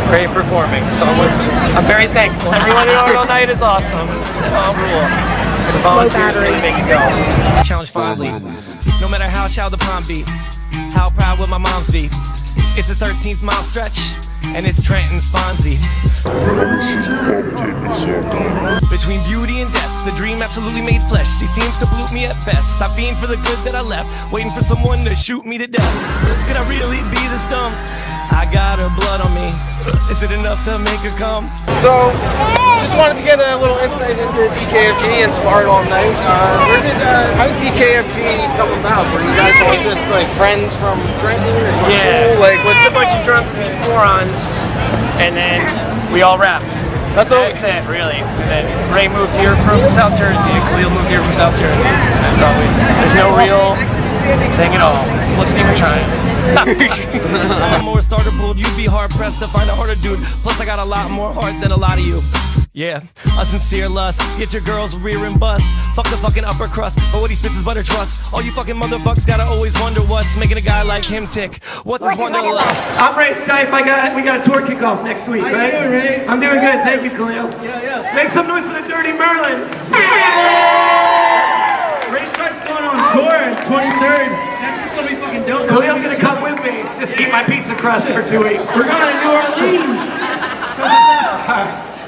great performing. So I'm very thankful. Everyone at Art All Night is awesome. It's all rule. And the volunteers really make it go. Challenge fondly. No matter how shallow the pond be, how proud will my moms be? It's a 13th mile stretch, and it's Trenton Swansea. Between beauty and death, the dream absolutely made flesh. She seems to bloop me at best. I fiend for the good that I left, waiting for someone to shoot me to death. Could I really be this dumb? I got her blood on me. Is it enough to make her come? So, just wanted to get a little insight into DKFG and some Art All Night. How did DKFG come about? Were you guys all just like friends from Trenton? Yeah. Like, what's a bunch of drunk morons, and then we all rapped. That's it, really. And then Ray moved here from South Jersey, and Khalil moved here from South Jersey. That's all there's no real thing at all. Wasn't even trying. I'm more starter pulled, you'd be hard pressed to find a harder dude. Plus I got a lot more heart than a lot of you. Yeah, a sincere lust. Get your girls rear and bust. Fuck the fucking upper crust, but what he spits is butter trust. All you fucking motherfuckers gotta always wonder what's making a guy like him tick. What's his wanderlust? I'm Ray Strife. We got a tour kickoff next week, right? How you doing, Ray? I'm doing good, thank you, Khalil. Yeah. Make some noise for the Dirty Merlins. Ray Strife's going on tour 23rd. That shit's gonna be fucking dope. Khalil's gonna come with me. Just eat my pizza crust for 2 weeks. We're going to New Orleans.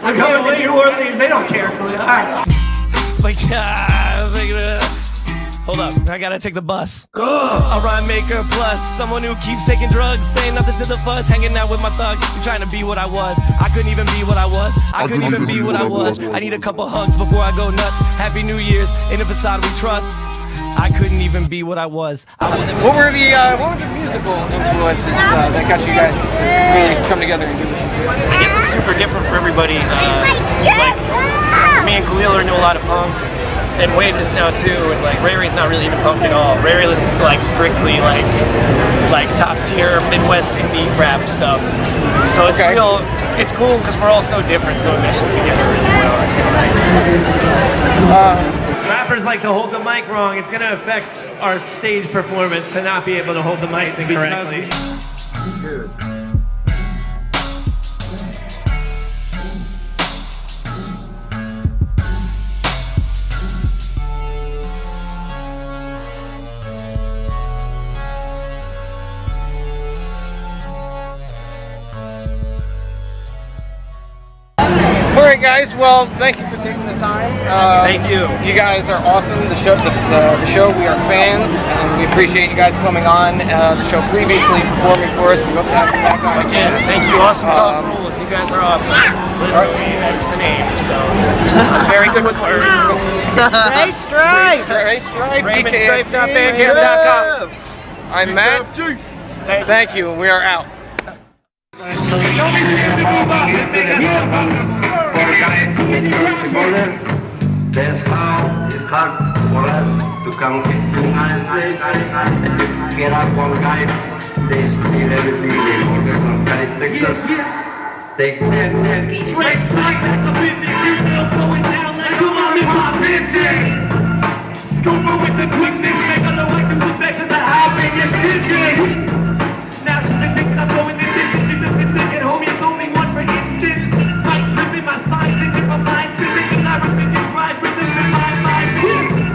I'm going to New Orleans. They don't care, Khalil. All right. Hold up, I gotta take the bus. A rhyme maker plus someone who keeps taking drugs, saying nothing to the fuss, hanging out with my thugs, trying to be what I was. I couldn't even be what I was. I couldn't even be what I was. I need a couple hugs before I go nuts. Happy New Year's in a facade we trust. I couldn't even be what I was. What were the musical influences that got you guys to really come together and do this? I guess it's super different for everybody. Like me and Khalil knew a lot of punk. And Wade is now too, and like Ray's not really into punk at all. Ray listens to like strictly like top tier Midwest indie rap stuff. So it's real. It's cool because we're all so different, so it meshes together really well. I feel like. Rappers like to hold the mic wrong. It's gonna affect our stage performance to not be able to hold the mic correctly. right, guys. Well, thank you for taking the time. Thank you. You guys are awesome. The show, we are fans, and we appreciate you guys coming on the show previously, performing for us. We hope to have you back on again. Thank you. Awesome Talk rules. You guys are awesome. Literally, that's the name. So I'm very good with words. Stay Strife. RaymondStrife.bandcamp.com. I'm Matt. Thank you, and we are out. That's how it's hard for us to come to United States and get up one guy. They steal everything. They order from Cali, Texas. They Beach race right like a business. Emails going down like a mommy my business. Scooper with the quickness. Make her look like the good because I have been your business. Now she's thinking I'm going the distance. You just been thinking, homie, it's only one for instance. Like ripping my spine, changing my mind, spinning the lyric, bitches ride with this in my mind.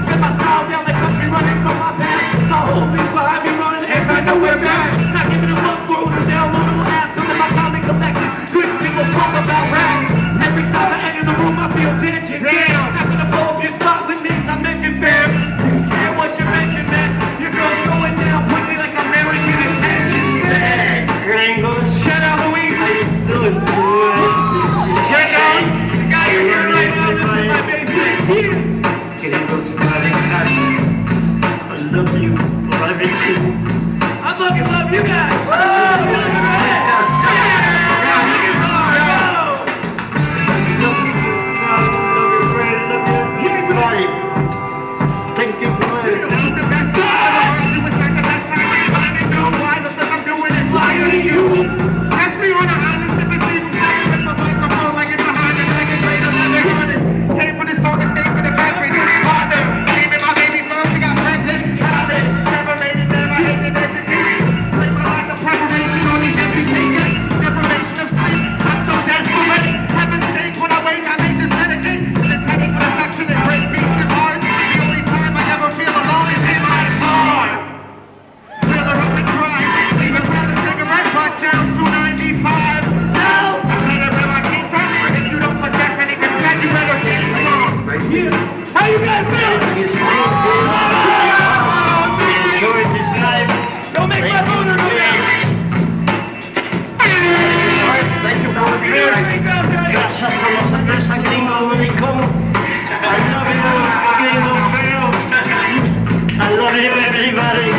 Set my style down the country, running from my past. My whole thing's behind me, running as I know where back. Not giving a fuck, world is downloadable app, building my comic collection. Good people talk about rap. Every time I enter the room, I feel tension. Damn, not gonna blow up your spot with names I mentioned, fam. You care what you mention, man. Your girl's going down quickly like American attention span. Shut up, Louise. How you doing, boy? Shut up. The guy you're hearing right now lives in my basement. Gringos starting us. I love you for everything. I fucking love you guys. Oh, look at that. Yeah, look at Thank you for it. that was the best time. It was like the best time I didn't know why the fuck I'm doing it. Fly to you. Catch me on the island, sipping steam, with my microphone like it's behind it, like a great 11 harness. Came for the song and stayed for the country. Father, naming my baby's mom, she got pregnant. College, never made it, never hated education. Like my life of preparation on these applications. Deprivation of sleep, I'm so desperate. Heaven's sake, when I wake, I may just medicate. This headache with affectionate break beats and bars. The only time I ever feel alone is in my car. Thriller up and cry, leave a pack of cigarette butts down 295. South, I better where I came from. If you don't possess any respect, you better get some. Yeah. How you guys feeling? Enjoy this life. Don't make my motor go down. Thank you for being here. Gracias por la cerveza gringo americano. I love you, gringo feo. I love you, everybody.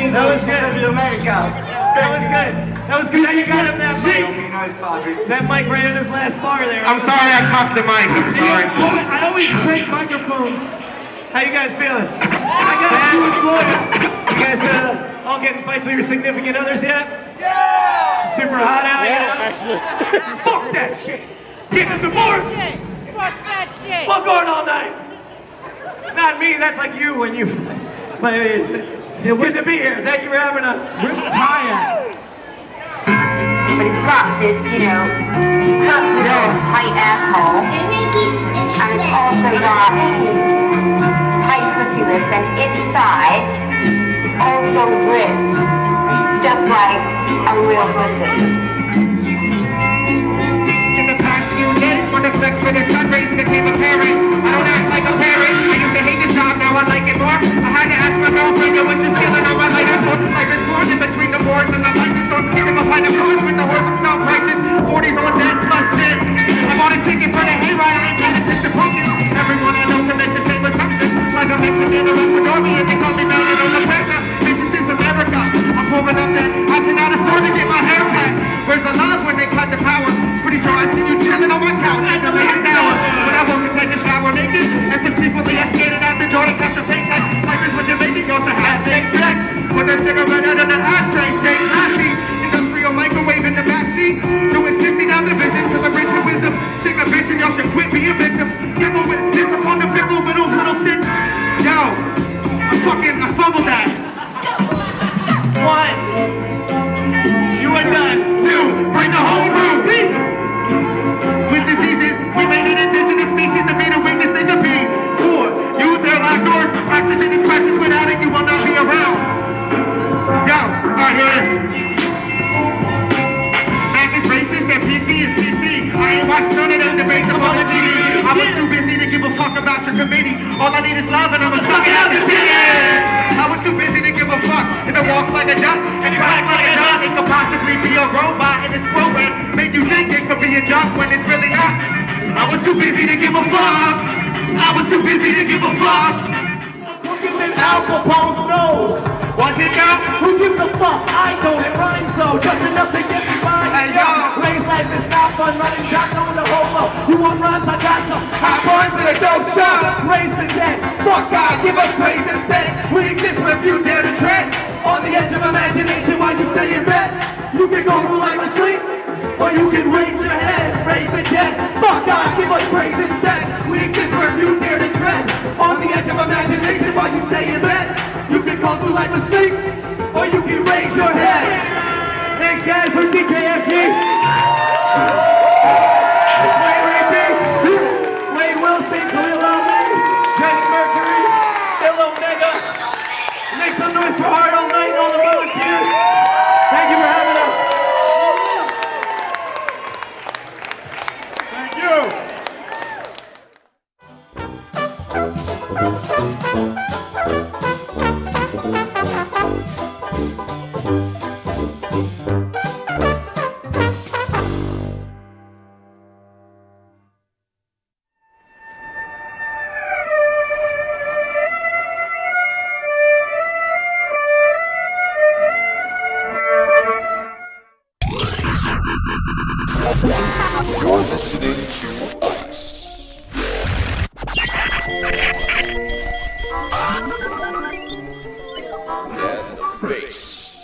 That was good. That was good. That was good. Now you got him that mic. That mic right in his last bar there. I'm sorry I coughed the mic. I'm sorry. I always break microphones. How you guys feeling? I got a huge lawyer. You guys all getting fights with your significant others yet? Yeah! Super hot out here? Actually. Fuck that shit! Get a divorce! Fuck that shit! Fuck on all night! Not me, that's like you when you... But anyways, it's good to be here. Thank you for having us. We're just tired. But it's got this, tight asshole. And it's also got tight pussy lips, and inside is also ripped, just like a real pussy. In the past few days, when the flex for the sun rays became apparent, I don't act like a parent. I used to hate the job, now I like it more. I had to ask my girlfriend, what you feeling on my lighter? Like it's torn in between the boards and the lightning storm. Single find a cruise with the horse of self-righteous. 40s on deck plus 10. I bought a ticket for the hayride, I ain't trying to pick the pumpkins. Everyone I know can make the same assumptions. Like a Mexican or Ecuadorian, and they call me Melon on the Pesa. Bitches is America. I'm pulling up that I cannot afford to get my hair cut. Where's the love when they cut the power? Pretty sure I see you chilling on my couch. cigarette out of the ashtray, stay classy. Industrial microwave in the backseat. Doing 60 down division to the rich and wisdom. Sick of bitch and y'all should quit being victims. Nibble with this upon the pickle with those little sticks. Yo, I fumbled that. 1. You are done. 2. Bring the whole room. Peace. With diseases, we made an indigenous species to be the weakest they could be. 4. Use their locked doors. Oxygen is precious. Without it, you will not be around. Yo, alright, here it is. Mac is racist and PC is PC. I ain't watched none of them debates up on the TV. I was too busy to give a fuck about your committee. All I need is love and I'ma suck it out the titties. I was too busy to give a fuck. If it walks like a duck and it quacks like a duck, it could possibly be a robot in this program. Make you think it could be a duck when it's really not. I was too busy to give a fuck. I was too busy to give a fuck. In Al Capone's nose. Was it now? Who gives a fuck? I don't. It rhymes though, just enough to get me by. Hey yo, Ray's life is not fun, running shotgun with a hobo. You want runs? I got some hot boys in a dope shop. Raise the dead. Fuck God, give us praise instead. We exist if you dare to tread on the edge of imagination while you stay in bed. You can go through life asleep, or you can raise your head, raise the dead. Fuck God, give us praise instead. We exist where you dare to tread on the edge of imagination while you stay in bed. You can go through life asleep, or you can raise your head. Thanks guys for DKFG. Ray Beats, Wade Wilson, Khalil Ahmed, Johnny Mercury, Ill Omega. Make some noise for Hard All Night and all the volunteers. Thank you for having us. Thank you. You're listening to us. And the face.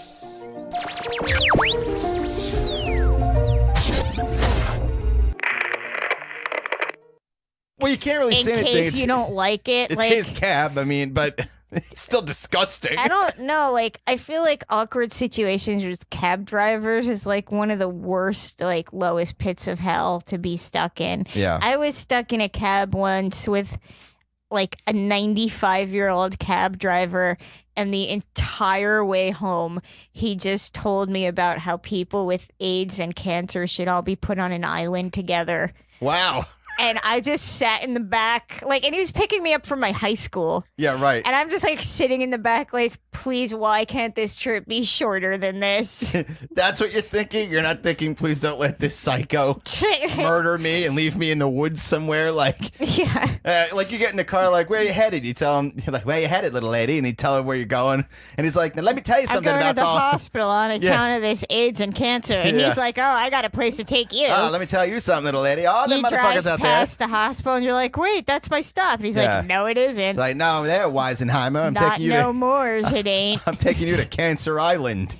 Well, you can't really say In anything. case you don't like it. It's like, his cab, I mean, but it's still disgusting. I don't know. Like, I feel like awkward situations with cab drivers is like one of the worst, like, lowest pits of hell to be stuck in. Yeah. I was stuck in a cab once with like a 95-year-old cab driver, and the entire way home, he just told me about how people with AIDS and cancer should all be put on an island together. Wow. And I just sat in the back, like, and he was picking me up from my high school. Yeah, right. And I'm just like sitting in the back, like, please, why can't this trip be shorter than this? That's what you're thinking? You're not thinking, please don't let this psycho murder me and leave me in the woods somewhere? Like, yeah. Like you get in the car, like, where are you headed? You tell him, you're like, where are you headed, little lady? And you tell him where you're going. And he's like, now let me tell you I'm something going about to the hospital on account of this AIDS and cancer. And he's like, oh, I got a place to take you. Oh, let me tell you something, little lady. All them He motherfuckers drives out there. past the hospital, and you're like, wait, that's my stop. And he's Yeah. like, no, it isn't. Like, no, there, Weisenheimer. I'm Not taking you no to mores, it ain't. I'm taking you to Cancer Island.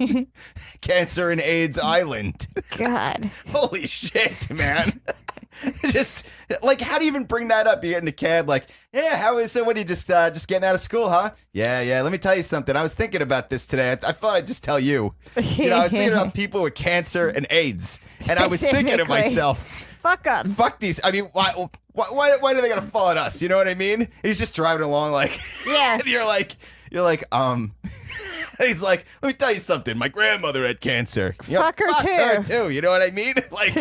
Cancer and AIDS Island. God. Holy shit, man. Just like, how do you even bring that up? You get in the cab, like, yeah, how is it? What are you just getting out of school, huh? Yeah. Let me tell you something. I was thinking about this today. I thought I'd just tell you. You know, I was thinking about people with cancer and AIDS, and I was thinking to Specifically. myself, fuck up. Fuck these. I mean, why do they gotta fall at us? You know what I mean? He's just driving along, like, yeah. And you're like, he's like, let me tell you something. My grandmother had cancer. You know, Fuck her too. You know what I mean? Like,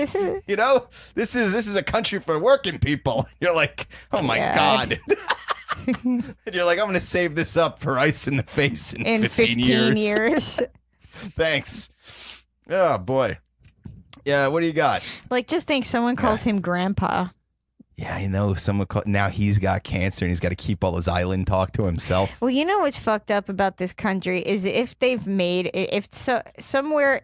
you know, this is a country for working people. You're like, oh my God. And you're like, I'm gonna save this up for Ice in the Face in 15 years. Thanks. Oh boy. Yeah, what do you got? Like, just think someone calls him grandpa. Yeah, I know. Now he's got cancer and he's got to keep all his island talk to himself. Well, you know what's fucked up about this country is if they've made somewhere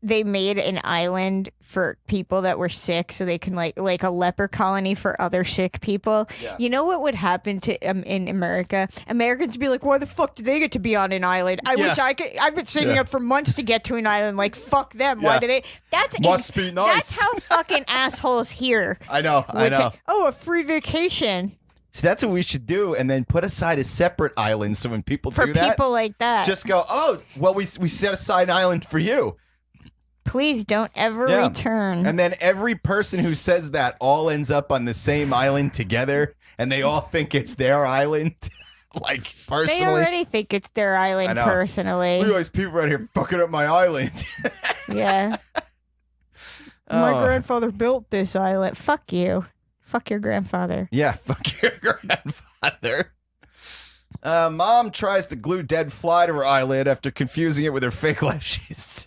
they made an island for people that were sick so they can like a leper colony for other sick people. Yeah. You know what would happen to in America? Americans would be like, why the fuck do they get to be on an island? I wish I could. I've been saving up for months to get to an island. Like, fuck them. Why do they? Must be nice. That's how fucking assholes here. I know. Say, oh, a free vacation. So that's what we should do, and then put aside a separate island so when people For do that, people like that. just go, oh, well, we set aside an island for you. Please don't ever return. And then every person who says that all ends up on the same island together, and they all think it's their island. Like, personally. They already think it's their island, personally. Look at all these people right here fucking up my island. Yeah. My grandfather built this island. Fuck you. Fuck your grandfather. Yeah, fuck your grandfather. Mom tries to glue dead fly to her eyelid after confusing it with her fake lashes.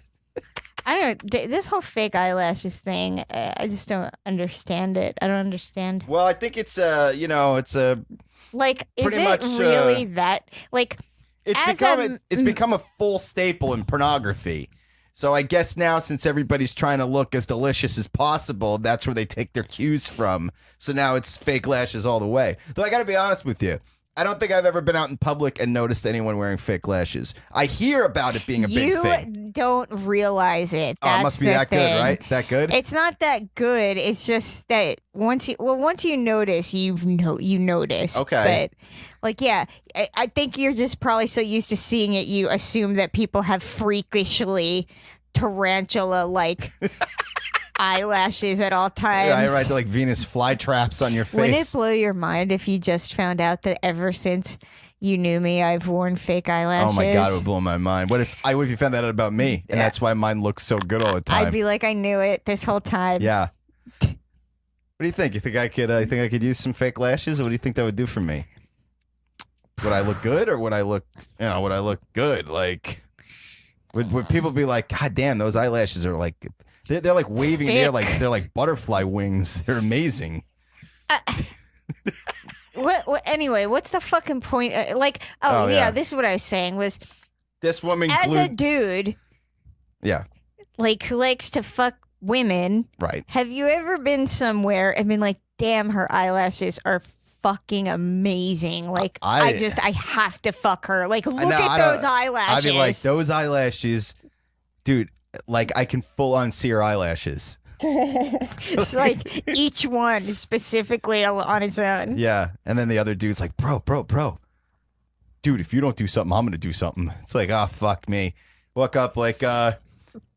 I don't. This whole fake eyelashes thing. I just don't understand it. I don't understand. Well, I think it's it's a like. Is pretty it much, really that like? It's become a full staple in pornography. So I guess now, since everybody's trying to look as delicious as possible, that's where they take their cues from. So now it's fake lashes all the way. Though I got to be honest with you, I don't think I've ever been out in public and noticed anyone wearing fake lashes. I hear about it being a big thing. You don't realize it. Oh, it must be that good, right? It's that good? It's not that good. It's just that once you notice, you notice. Okay. But like, yeah, I think you're just probably so used to seeing it, you assume that people have freakishly tarantula-like eyelashes at all times. Yeah, right. They're like Venus flytraps on your face. Wouldn't it blow your mind if you just found out that ever since you knew me, I've worn fake eyelashes? Oh my God, it would blow my mind. What if you found that out about me? And that's why mine looks so good all the time. I'd be like, I knew it this whole time. Yeah. What do you think? You think I could use some fake lashes? What do you think that would do for me? Would I look good, or would I look good? Like, would people be like, God damn, those eyelashes are like, they're like waving in the air, they're like butterfly wings. They're amazing. What? Anyway, what's the fucking point? This is what I was saying was, this woman as a dude, like who likes to fuck women, right? Have you ever been somewhere and been like, damn, her eyelashes are fucking amazing. Like, I have to fuck her. Like, look at those eyelashes. I'd be like, those eyelashes, dude, like I can full on see her eyelashes. It's like each one specifically on its own. Yeah. And then the other dude's like, bro. Dude, if you don't do something, I'm going to do something. It's like, oh, fuck me. Look up like, I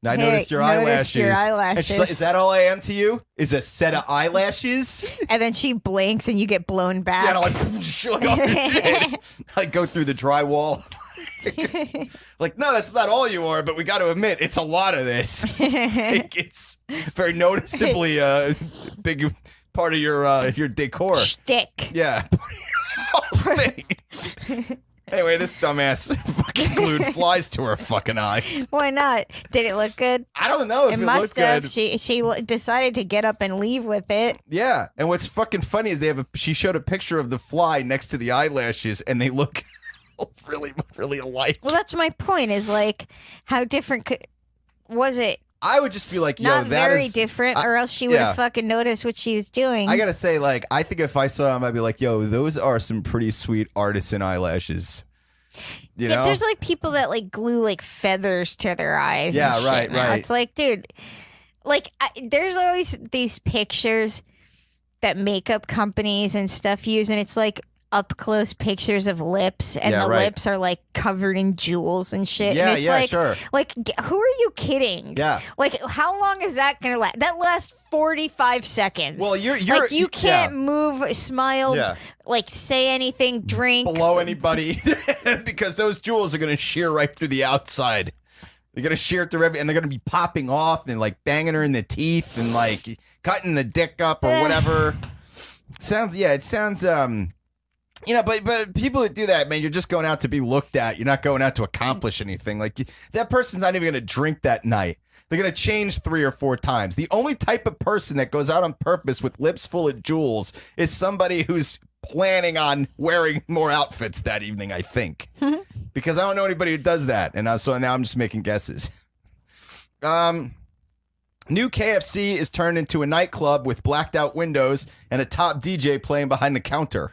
noticed your eyelashes. And she's like, is that all I am to you? Is a set of eyelashes? And then she blinks and you get blown back. Yeah, like go through the drywall. Like, no, that's not all you are, but we got to admit, it's a lot of this. Like, it's very noticeably a big part of your decor. Shtick. Yeah. Whole thing. Anyway, this dumbass fucking glued flies to her fucking eyes. Why not? Did it look good? I don't know if it must looked have. good. She decided to get up and leave with it. Yeah, and what's fucking funny is she showed a picture of the fly next to the eyelashes, and they look really, really alike. Well, that's my point. Is like, how different was it? I would just be like, yo, not that very is different, or else she would have fucking noticed what she was doing. I gotta say, like, I think if I saw him, I'd be like, yo, those are some pretty sweet artisan eyelashes. You know? There's like people that like glue like feathers to their eyes. Yeah, and shit right, now. right. It's like, dude, like there's always these pictures that makeup companies and stuff use, and it's like up close pictures of lips, and the lips are like covered in jewels and shit. Yeah, and it's yeah, like, sure. Like, who are you kidding? Yeah. Like, how long is that gonna last? That lasts 45 seconds. Well, you're like, you can't move, smile, like say anything, drink, below anybody, because those jewels are gonna shear right through the outside. They're gonna shear through and they're gonna be popping off and like banging her in the teeth and like cutting the dick up or whatever. It sounds. You know, but people who do that, man, you're just going out to be looked at. You're not going out to accomplish anything. Like, that person's not even going to drink that night. They're going to change 3 or 4 times. The only type of person that goes out on purpose with lips full of jewels is somebody who's planning on wearing more outfits that evening, I think. Because I don't know anybody who does that. And so now I'm just making guesses. New KFC is turned into a nightclub with blacked out windows and a top DJ playing behind the counter.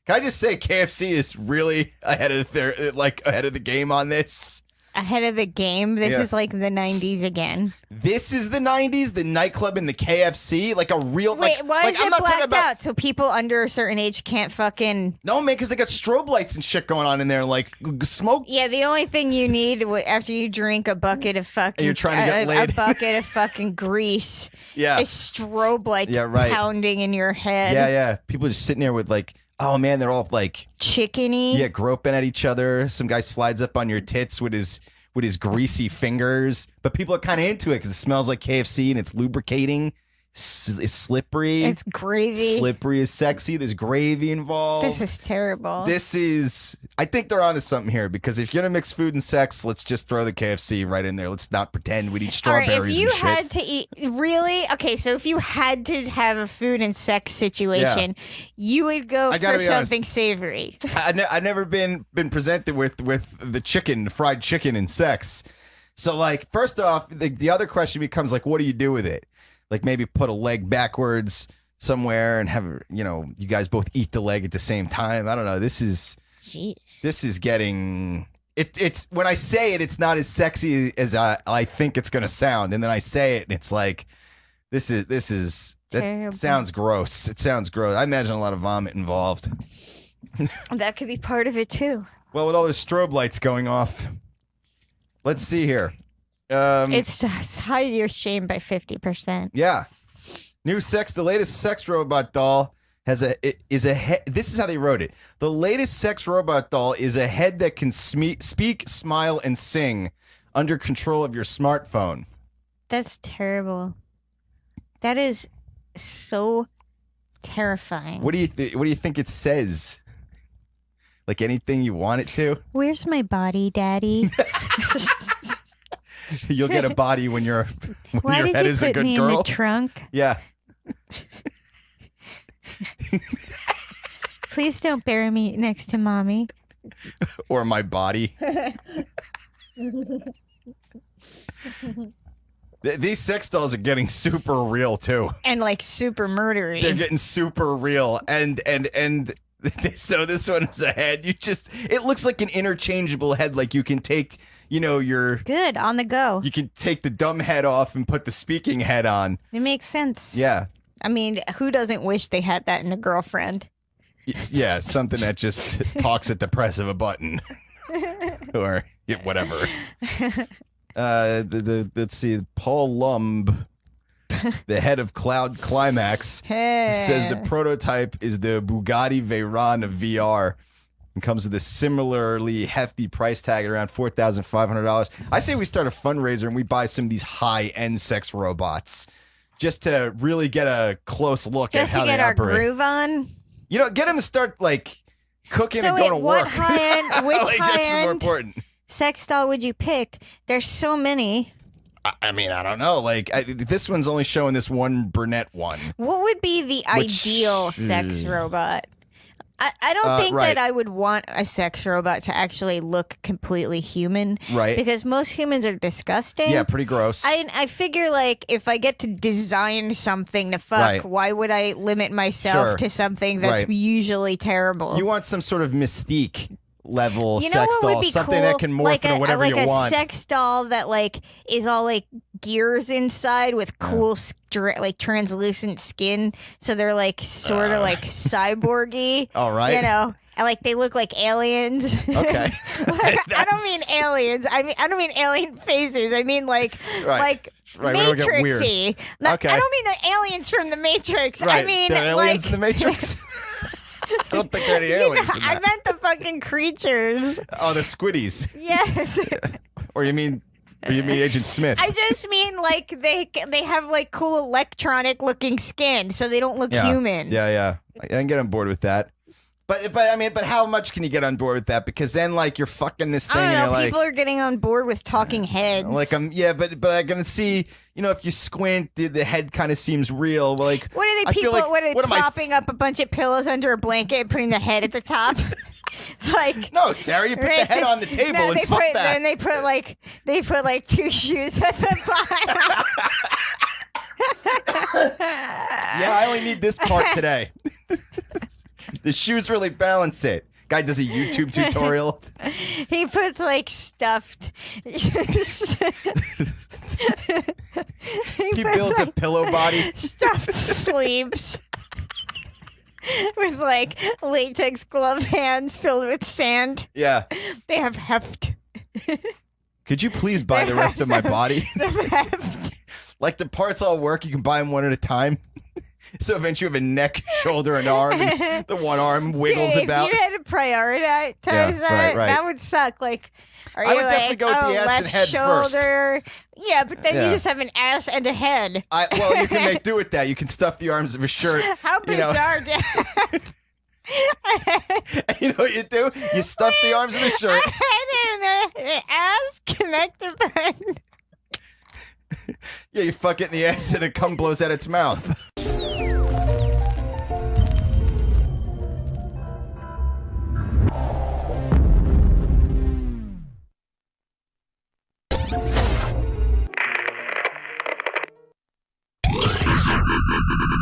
Can I just say KFC is really ahead of the game on this? Ahead of the game. This is like the 90s again. This is the 90s, the nightclub in the KFC, like a real. Wait, why like, is it blacked out? So people under a certain age can't fucking. No, man, because they got strobe lights and shit going on in there, like smoke. Yeah, the only thing you need after you drink a bucket of fucking. You're trying to get laid. A bucket of fucking grease. Yeah. Is strobe lights pounding in your head. Yeah. People just sitting there with like. Oh man, they're all like chickeny. Yeah, groping at each other. Some guy slides up on your tits with his greasy fingers. But people are kind of into it because it smells like KFC and it's lubricating. It's slippery. It's gravy. Slippery is sexy. There's gravy involved. This is terrible. I think they're onto something here because if you're gonna mix food and sex, let's just throw the KFC right in there. Let's not pretend we'd eat strawberries All right, if you and shit. had to eat, really? Okay, so if you had to have a food and sex situation, you would go for something savory. I've never been presented with the fried chicken and sex. So like, first off, the other question becomes like, what do you do with it? Like maybe put a leg backwards somewhere and have, you guys both eat the leg at the same time. I don't know. This is getting it's when I say it, it's not as sexy as I think it's going to sound. And then I say it and it's like, that sounds gross. It sounds gross. I imagine a lot of vomit involved. That could be part of it too. Well, with all those strobe lights going off, let's see here. It's hide your shame by 50%. Yeah. The latest sex robot doll is a head. This is how they wrote it. The latest sex robot doll is a head that can speak, smile, and sing under control of your smartphone. That's terrible. That is so terrifying. What do you think it says? Like anything you want it to? Where's my body, Daddy? You'll get a body when your head is a good girl. Why did you put me in the trunk? Yeah. Please don't bury me next to Mommy. Or my body. These sex dolls are getting super real too. And like super murdery. They're getting super real. And so this one is a head. It looks like an interchangeable head. Like you can take, your good on the go. You can take the dumb head off and put the speaking head on. It makes sense. Yeah. I mean, who doesn't wish they had that in a girlfriend? Yeah, something that just talks at the press of a button. Or whatever. Let's see. Paul Lumb, the head of Cloud Climax, says the prototype is the Bugatti Veyron of VR. And comes with a similarly hefty price tag at around $4,500. I say we start a fundraiser and we buy some of these high-end sex robots just to really get a close look at how they operate. Just to get our groove on? Get them to start, like, cooking and going to work. Which high-end that's more important. Sex doll would you pick? There's so many. I mean, I don't know. Like, this one's only showing this one brunette one. What would be the ideal sex robot? I don't think that I would want a sex robot to actually look completely human. Right. Because most humans are disgusting. Yeah, pretty gross. I figure, like, if I get to design something to fuck, why would I limit myself to something that's usually terrible? You want some sort of mystique level sex doll, something that can morph into whatever you want. Like a sex doll that like is all like gears inside with cool like translucent skin, so they're like sort of like cyborgy. All right, and like they look like aliens. Okay, I don't mean aliens. I don't mean alien faces. I mean like Matrixy. Okay. I don't mean the aliens from the Matrix. Right. I mean the aliens in the Matrix. I don't think they're any aliens. I meant the fucking creatures. Oh, the squiddies. Yes. Or you mean Agent Smith? I just mean like they have like cool electronic looking skin, so they don't look human. Yeah. I can get on board with that. But how much can you get on board with that? Because then like you're fucking this thing. I don't know. And you're people are getting on board with talking heads. Like but I can see. If you squint, the head kind of seems real. Like what are they? People? What are they propping up a bunch of pillows under a blanket and putting the head at the top? Like No, Sarah, you put the head on the table and they fuck put, that. Then they put like 2 shoes at the bottom. Yeah, I only need this part today. The shoes really balance it. Guy does a YouTube tutorial. He puts like stuffed. He builds a pillow body. Stuffed sleeves. With like latex glove hands filled with sand. Yeah. They have heft. Could you please buy the rest of my body? Some heft. Like the parts all work, you can buy them one at a time. So eventually you have a neck, shoulder, and arm. And the one arm wiggles Dude, about. If you had to prioritize that, right. that would suck. Like, are I you would like, definitely go with the ass and left head first. shoulder? Yeah, but then Yeah. you just have an ass and a head. Well, you can make do with that. You can stuff the arms of a shirt. How you know. bizarre, Dad. You know what you do? You stuff the arms of the shirt. A head and an ass connected button. Yeah, you fuck it in the ass and it cum blows out its mouth.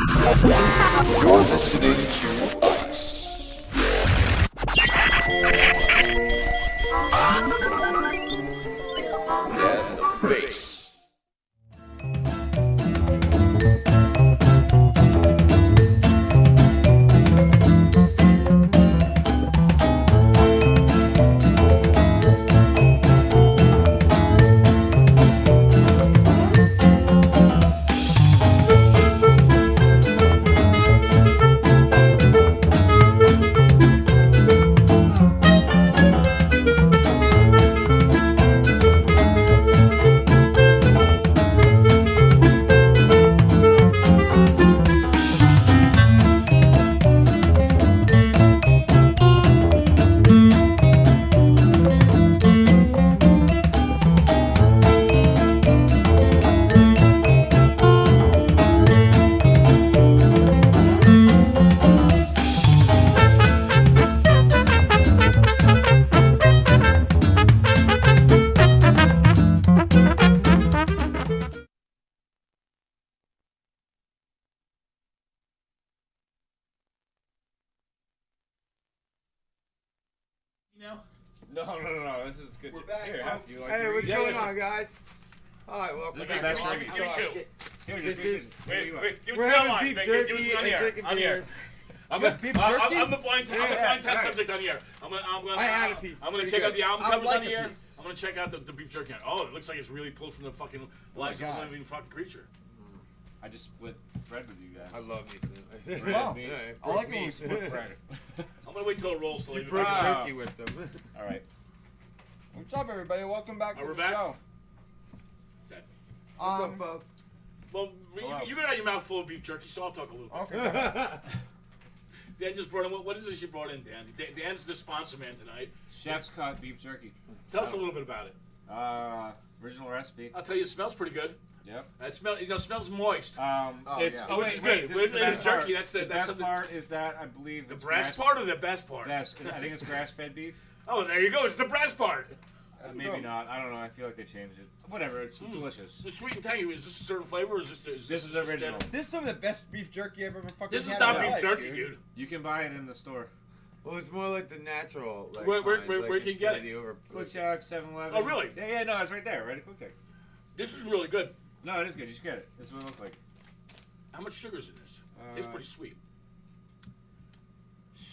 You're listening to us. And the face. No. This is good. We're back, Here, folks. you like Hey, to what's read? going on, guys? Hi, welcome Look back. at that to jerky. Awesome Give me Talk. two. Here, just Bitches. Wait, give it We're to having Caroline. beef Give jerky it on and here. drinking On here. beers. I'm You got beef jerky? I'm the blind test alright. subject on here. I'm gonna. I had a piece. I'm gonna Pretty check out good. the album I would covers like on a here. piece. I'm gonna check out the beef jerky. Oh, it looks like it's really pulled from the fucking lives of a God. living fucking creature. I just split bread with you guys. I love me some. Wow. me. I like when we split bread. I'm gonna wait till it rolls to You leave it. broke back. jerky with them. All right. What's up, everybody? Welcome back to We're the back? show. What's up, folks? Well, Hello. you got your mouth full of beef jerky, so I'll talk a little bit. Okay. Dan just brought in. What is this you brought in, Dan? Dan's the sponsor man tonight. Chef's cut beef jerky. Tell us a little bit about it. Original recipe. I'll tell you, it smells pretty good. Yep. It smells moist. It's yeah. Oh, which is wait, good. this is the With best jerky, part. that's the best something. part is that I believe The it's breast part or the best part? Best. I think it's grass-fed beef. Oh, there you go. It's the breast part. Maybe not. I don't know. I feel like they changed it. Whatever. It's delicious. The sweet and tangy. Is this a certain flavor? Or is this? This is original. This is some of the best beef jerky I've ever fucking This is had not in my beef life, jerky, dude. You can buy it in the store. Well, it's more like the natural. Like, Where kind, can like you instead get of it? the over- Quick Check, 7-Eleven. Oh, really? Yeah, no, it's right there. Right at Quick Check. This is really good. No, it is good. You should get it. This is what it looks like. How much sugar's in this? Tastes pretty sweet.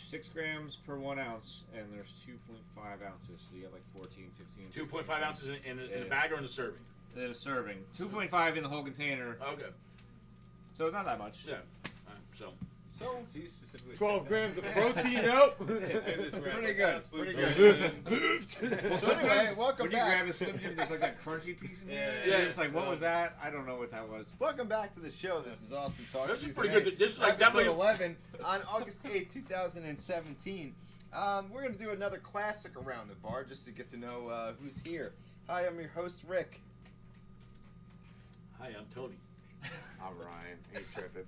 6 grams per 1 ounce, and there's 2.5 ounces, so you get like 14, 15. 2.5 ounces in a bag or in a serving? In a serving. 2.5 in the whole container. Okay. So it's not that much. Yeah. So you specifically 12 grams of protein, nope. Pretty good. Pretty good. Well, So anyway, welcome when you back. grab a Slim Jim, there's like that crunchy piece in there. Yeah. It's like, what was that? I don't know what that was. Welcome back to the show. This is Awesome Talk. This is Season pretty good. 8, This is like episode definitely 11 on August 8th, 2017. We're going to do another classic around the bar just to get to know who's here. Hi, I'm your host, Rick. Hi, I'm Tony. I'm Ryan. Ain't tripping.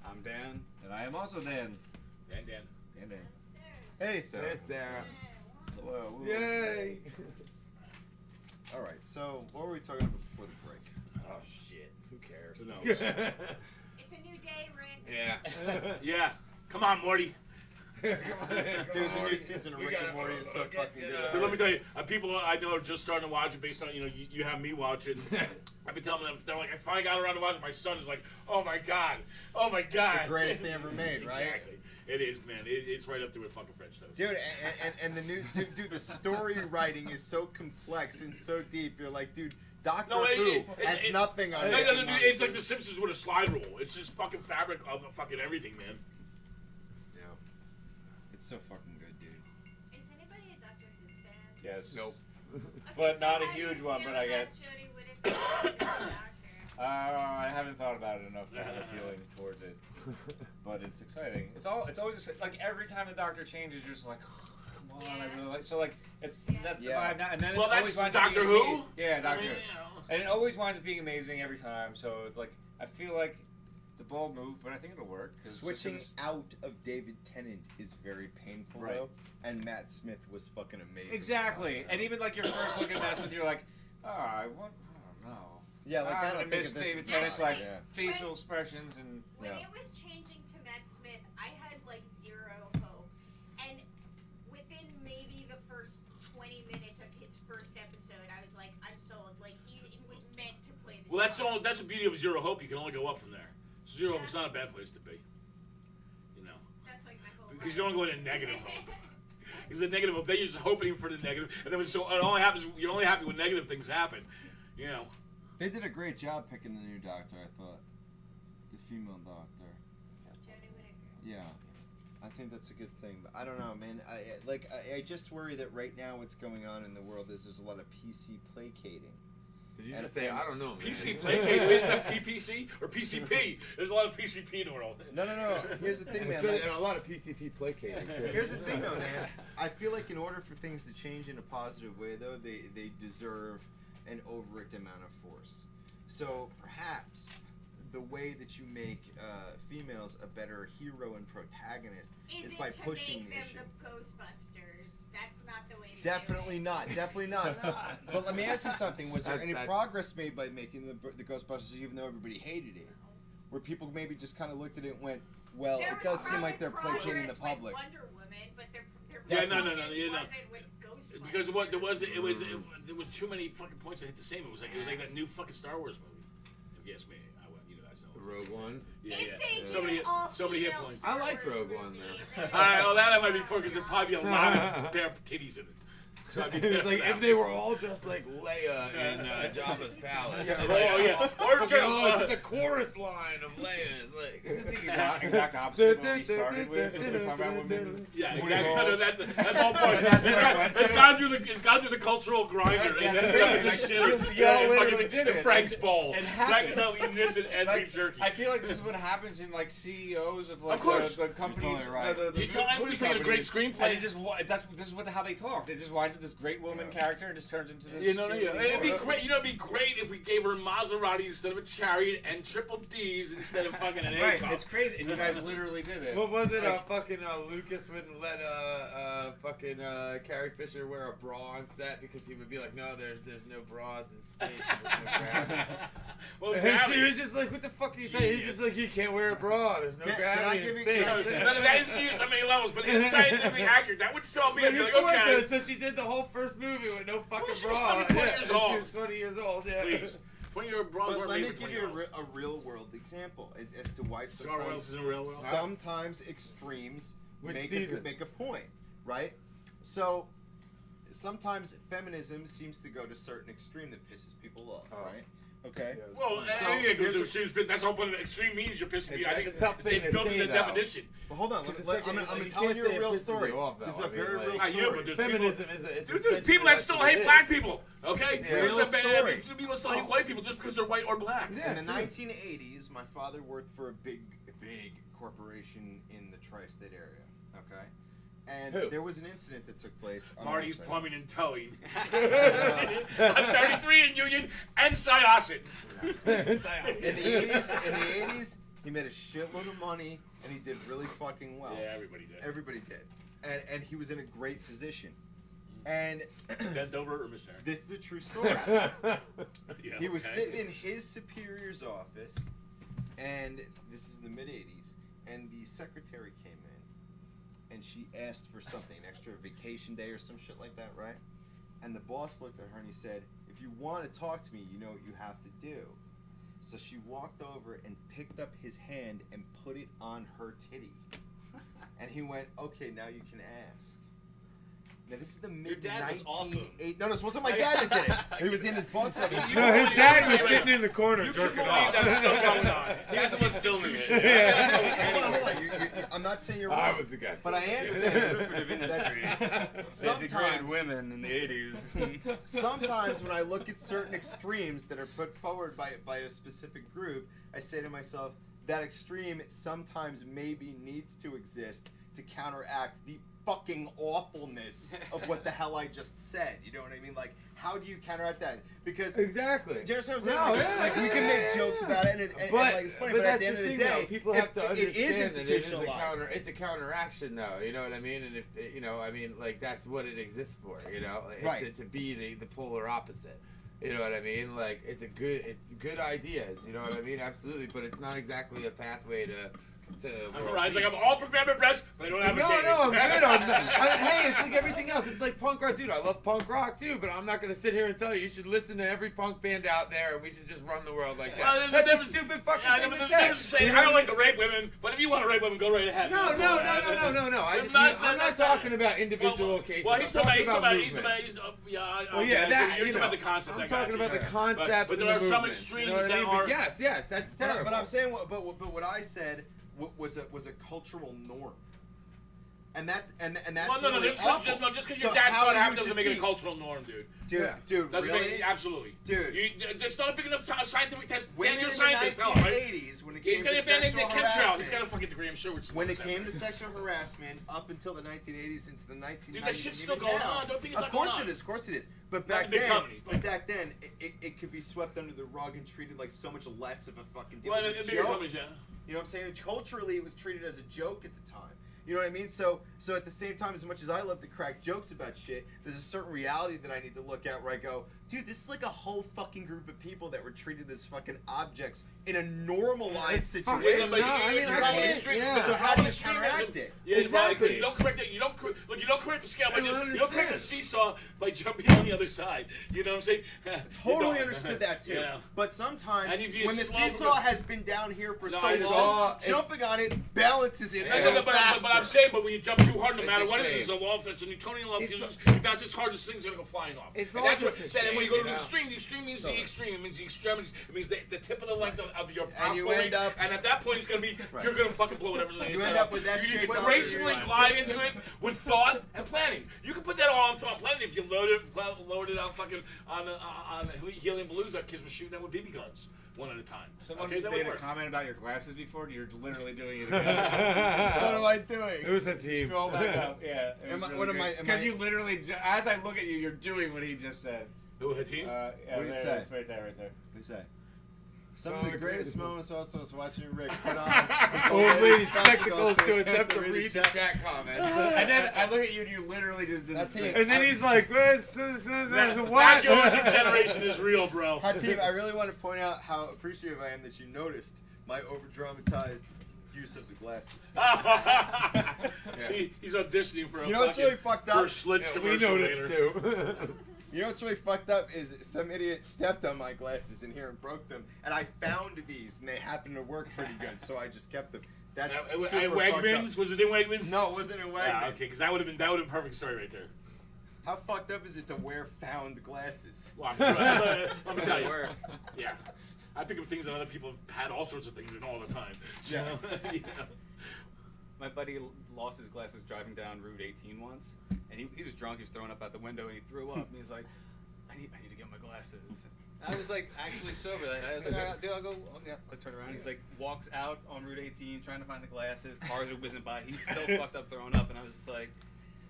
I'm Dan, and I am also Dan. Dan. Dan. Hey, Sarah. Hey, Sarah. Whoa, whoa. Yay! All right, so what were we talking about before the break? Oh shit! Who cares? Who knows? It's a new day, Rick. Yeah. Yeah. Come on, Morty. Dude, the new season of Rick and Morty is so fucking good. But let me tell you, people I know are just starting to watch it based on, you have me watch it. I've been telling them, they're like, I finally got around to watching it. My son is like, oh my God. It's the greatest thing ever made, right? Exactly. It is, man. It's right up there with fucking French toast. Dude, and the new dude, the story writing is so complex and so deep. You're like, dude, Doctor Who has nothing on it. No, it's like The Simpsons with a slide rule. It's just fucking fabric of fucking everything, man. Yeah. It's so fucking good, dude. Is anybody a Doctor Who fan? Yes. Nope. But not a huge one, but I get. Jodie Whittaker as the Doctor? I haven't thought about it enough to have a feeling towards it, but it's exciting. It's always like every time the Doctor changes, you're just like, oh, come on, I really like. So like that's the vibe now. And then Well, it that's always winds up Doctor being Who? Yeah, Doctor Who. And it always winds up being amazing every time. So it's like I feel like it's a bold move, but I think it'll work. Switching out of David Tennant is very painful, though. And Matt Smith was fucking amazing. Exactly. And even like your first look at Matt Smith, you're like, oh, I don't know. Yeah, like I don't think miss of this David as Tennant's like facial expressions and. When it was changing to Matt Smith, I had like zero hope. And within maybe the first 20 minutes of his first episode, I was like, I'm sold. Like he was meant to play this. Well, that's the beauty of Zero Hope. You can only go up from there. Zero Hope's not a bad place to be. You know. That's like my whole. Because you don't go into negative hope. Because the negative hope, they just hoping for the negative, and then it only happens. You're only happy when negative things happen. You know. They did a great job picking the new Doctor, I thought. The female Doctor. Jodie Whittaker. Yeah. I think that's a good thing. But I don't know, man. I just worry that right now what's going on in the world is there's a lot of PC placating. Did you just say, I don't know, man? PC placating? Wait, is that PPC or PCP? There's a lot of PCP in the world. No. Here's the thing, man. And a lot of PCP placating, too. Here's the thing, though, man. I feel like in order for things to change in a positive way, though, they deserve an overt amount of force. So perhaps the way that you make females a better hero and protagonist is by pushing the issue. The Ghostbusters. That's not the way to Definitely do it. not. Definitely not. But let me ask you something. Was there any progress made by making the Ghostbusters, even though everybody hated it? Where people maybe just kind of looked at it and went, well, it does seem like they're placating the public. Wonder Woman, but they're Yeah, no. wasn't with Ghostbusters. Because there was too many fucking points that hit the same. It was like that new fucking Star Wars movie. If you ask me, you guys know. Rogue One. Yeah. So many hit points. I liked Rogue One though. All right, well that I might be focused. There'd probably be a lot of bare titties in it. So I'd be it was like if they were all just like Leia in Jabba's palace. Or just the chorus line of Leia's like. Exact opposite of what we started with. We're talking about women. Yeah, exactly. No, that's all part. It's gone through the cultural grinder and ended up in this shit. And Frank's ball. Frank is now eating this and beef jerky. I feel like this is what happens in like CEOs of like the companies. Right. I'm just thinking a great screenplay. This is how they talk. They just wind up this great woman character and just turns into this. It'd be great. It'd be great if we gave her a Maserati instead of a Chariot and triple D's instead of fucking an A-cup. It's crazy, and you guys literally did it. What was it? Fucking Lucas wouldn't let fucking Carrie Fisher wear a bra on set because he would be like, no, there's no bras in space. There's no gravity. And she was just like, what the fuck are you saying? He's just like, you can't wear a bra. There's no gravity in space. That is genius on many levels, but it's scientifically accurate. That would still be like, okay. So she did the whole first movie with no fucking She bra. was 20 years old. She was 20 years old, yeah. Please. 20-year bras But are let made me for give 20 you years. a real world example as to why Sometimes sometimes extremes Which make a point, right? So sometimes feminism seems to go to a certain extreme that pisses people off, right? Okay. Well, So anything that goes to here's a- extremes, but that's all. But extreme means you're pissing me. I think It's a tough thing it's to built say, into the though. definition. Well, hold on. I'm you telling can't you a say it real pisses story. you off, though. This is a I mean, very like- real Not you, story. but there's Feminism people, is there's people that still hate black people. Okay, Yeah, there's real the story. There's people that still hate white people just because they're white or black. In the 1980s, my father worked for a big corporation in the tri-state area. Okay. And there was an incident that took place. Marty's Plumbing and Towing. I'm 33 in Union and Syosset. In the 80s, he made a shitload of money and he did really fucking well. Yeah, everybody did. Everybody did. and he was in a great position. And bent over or missionary? This is a true story. Yeah, he was sitting in his superior's office, and this is the mid-'80s, and the secretary came in, and she asked for something, an extra vacation day or some shit like that, right? And the boss looked at her and he said, if you want to talk to me, you know what you have to do. So she walked over and picked up his hand and put it on her titty. And he went, okay, now you can ask. Now this is the mid 1980s. No, this wasn't my dad that did it. He was in his boss office. No, his dad was sitting in the corner You jerking can off. believe that's still going on. That's what's filming it. Hold on. I'm not saying you're wrong. I was the guy. But I am saying Lucrative industry. They sometimes degrade women in the 80s. sometimes when I look at certain extremes that are put forward by a specific group, I say to myself, that extreme sometimes maybe needs to exist to counteract the fucking awfulness of what the hell I just said. You know what I mean? Like, how do you counteract that? Because exactly. Do you understand what I'm saying? Like we can make jokes about it, and like it's funny, but at the end of the day, people have to understand it is that institutionalized. it's a counteraction, though. You know what I mean? And if you know, I mean, like that's what it exists for. You know, right? To be the polar opposite. You know what I mean? Like it's good ideas. You know what I mean? Absolutely, but it's not exactly a pathway to. Right, like I'm all for grabbing breasts, but I don't have a dick. No, I'm good on that. Hey, it's like everything else. It's like punk rock, dude. I love punk rock too, but I'm not gonna sit here and tell you should listen to every punk band out there, and we should just run the world like that. Well, That's a stupid fucking thing to say. I don't like to rape women, but if you want to rape women, go right ahead. No. I'm not talking about individual cases. Well, he's I'm talking about the concept. I'm talking about the concepts. But there are some extremes that are. Yes, that's terrible. But I'm saying, but what I said was a cultural norm, and that's well, really awful. Just because your dad saw it happen doesn't make it a cultural norm, dude. Dude, really? Absolutely, dude. It's not a big enough scientific test. When You're in a scientist, the 1980s, when it came to sexual harassment, he's got a fucking degree. I'm sure it's when it came to sexual harassment up until the 1980s into the 1990s. Dude, that shit's still going on. Don't think it's not going on. Of course it is. But back then, it could be swept under the rug and treated like so much less of a fucking deal. Well, it was a bigger joke. companies, yeah. You know what I'm saying? Culturally, it was treated as a joke at the time. You know what I mean? So at the same time, as much as I love to crack jokes about shit, there's a certain reality that I need to look at where I go, dude, this is like a whole fucking group of people that were treated as fucking objects in a normalized situation. So how do you counteract it? Yeah, exactly. You don't correct it. You don't correct the scale. You don't correct the seesaw by jumping on the other side. You know what I'm saying? Totally understood that too. Yeah. But sometimes when the seesaw has been down here for so long, jumping on it balances it. But I'm saying, but when you jump too hard, no matter what, it's a law. It's a Newtonian law. If that's as hard as things are gonna go flying off. It's and that's what. Then when you go to the extreme means the extreme. It means the extremities. It means the tip of the length of your possible range. And at that point, it's gonna be you're gonna fucking blow whatever's in your end up with that. You can gracefully glide into it with thought and planning. You can put that all on thought and planning if you load it on fucking on helium balloons that kids were shooting at with BB guns. One at a time. Someone that made would a work. comment about your glasses before. You're literally doing it again. What am I doing? It was a team. Scroll back up. Yeah. Because you literally, as I look at you, you're doing what he just said. Who, a team? What did he say? It's right there. What did he say? Some of the greatest moments also was watching Rick put on his old lady spectacles to attempt to read the chat comments. And then I look at you and you literally just did it. And then he's like, what? That your generation is real, bro. Hatim, I really want to point out how appreciative I am that you noticed my over-dramatized use of the glasses. He's auditioning for a You know what's really fucked up? For Schlitz commercial we noticed later. too. You know what's really fucked up is some idiot stepped on my glasses in here and broke them, and I found these, and they happened to work pretty good, so I just kept them. That's super fucked Wegmans? up. Was it in Wegmans? No, it wasn't in Wegmans. Yeah, okay, because that would have been a perfect story right there. How fucked up is it to wear found glasses? Well, I'm sure. Let me tell you. Yeah, I pick up things that other people have had all sorts of things in all the time. So, Yeah. My buddy lost his glasses driving down Route 18 once, and he was drunk. He was throwing up out the window, and he threw up. And he's like, I need to get my glasses. And I was like, actually sober. I was like, all right, dude, I'll go. Oh, yeah. I turn around. He's like, walks out on Route 18 trying to find the glasses. Cars are whizzing by. He's still fucked up throwing up, and I was just like,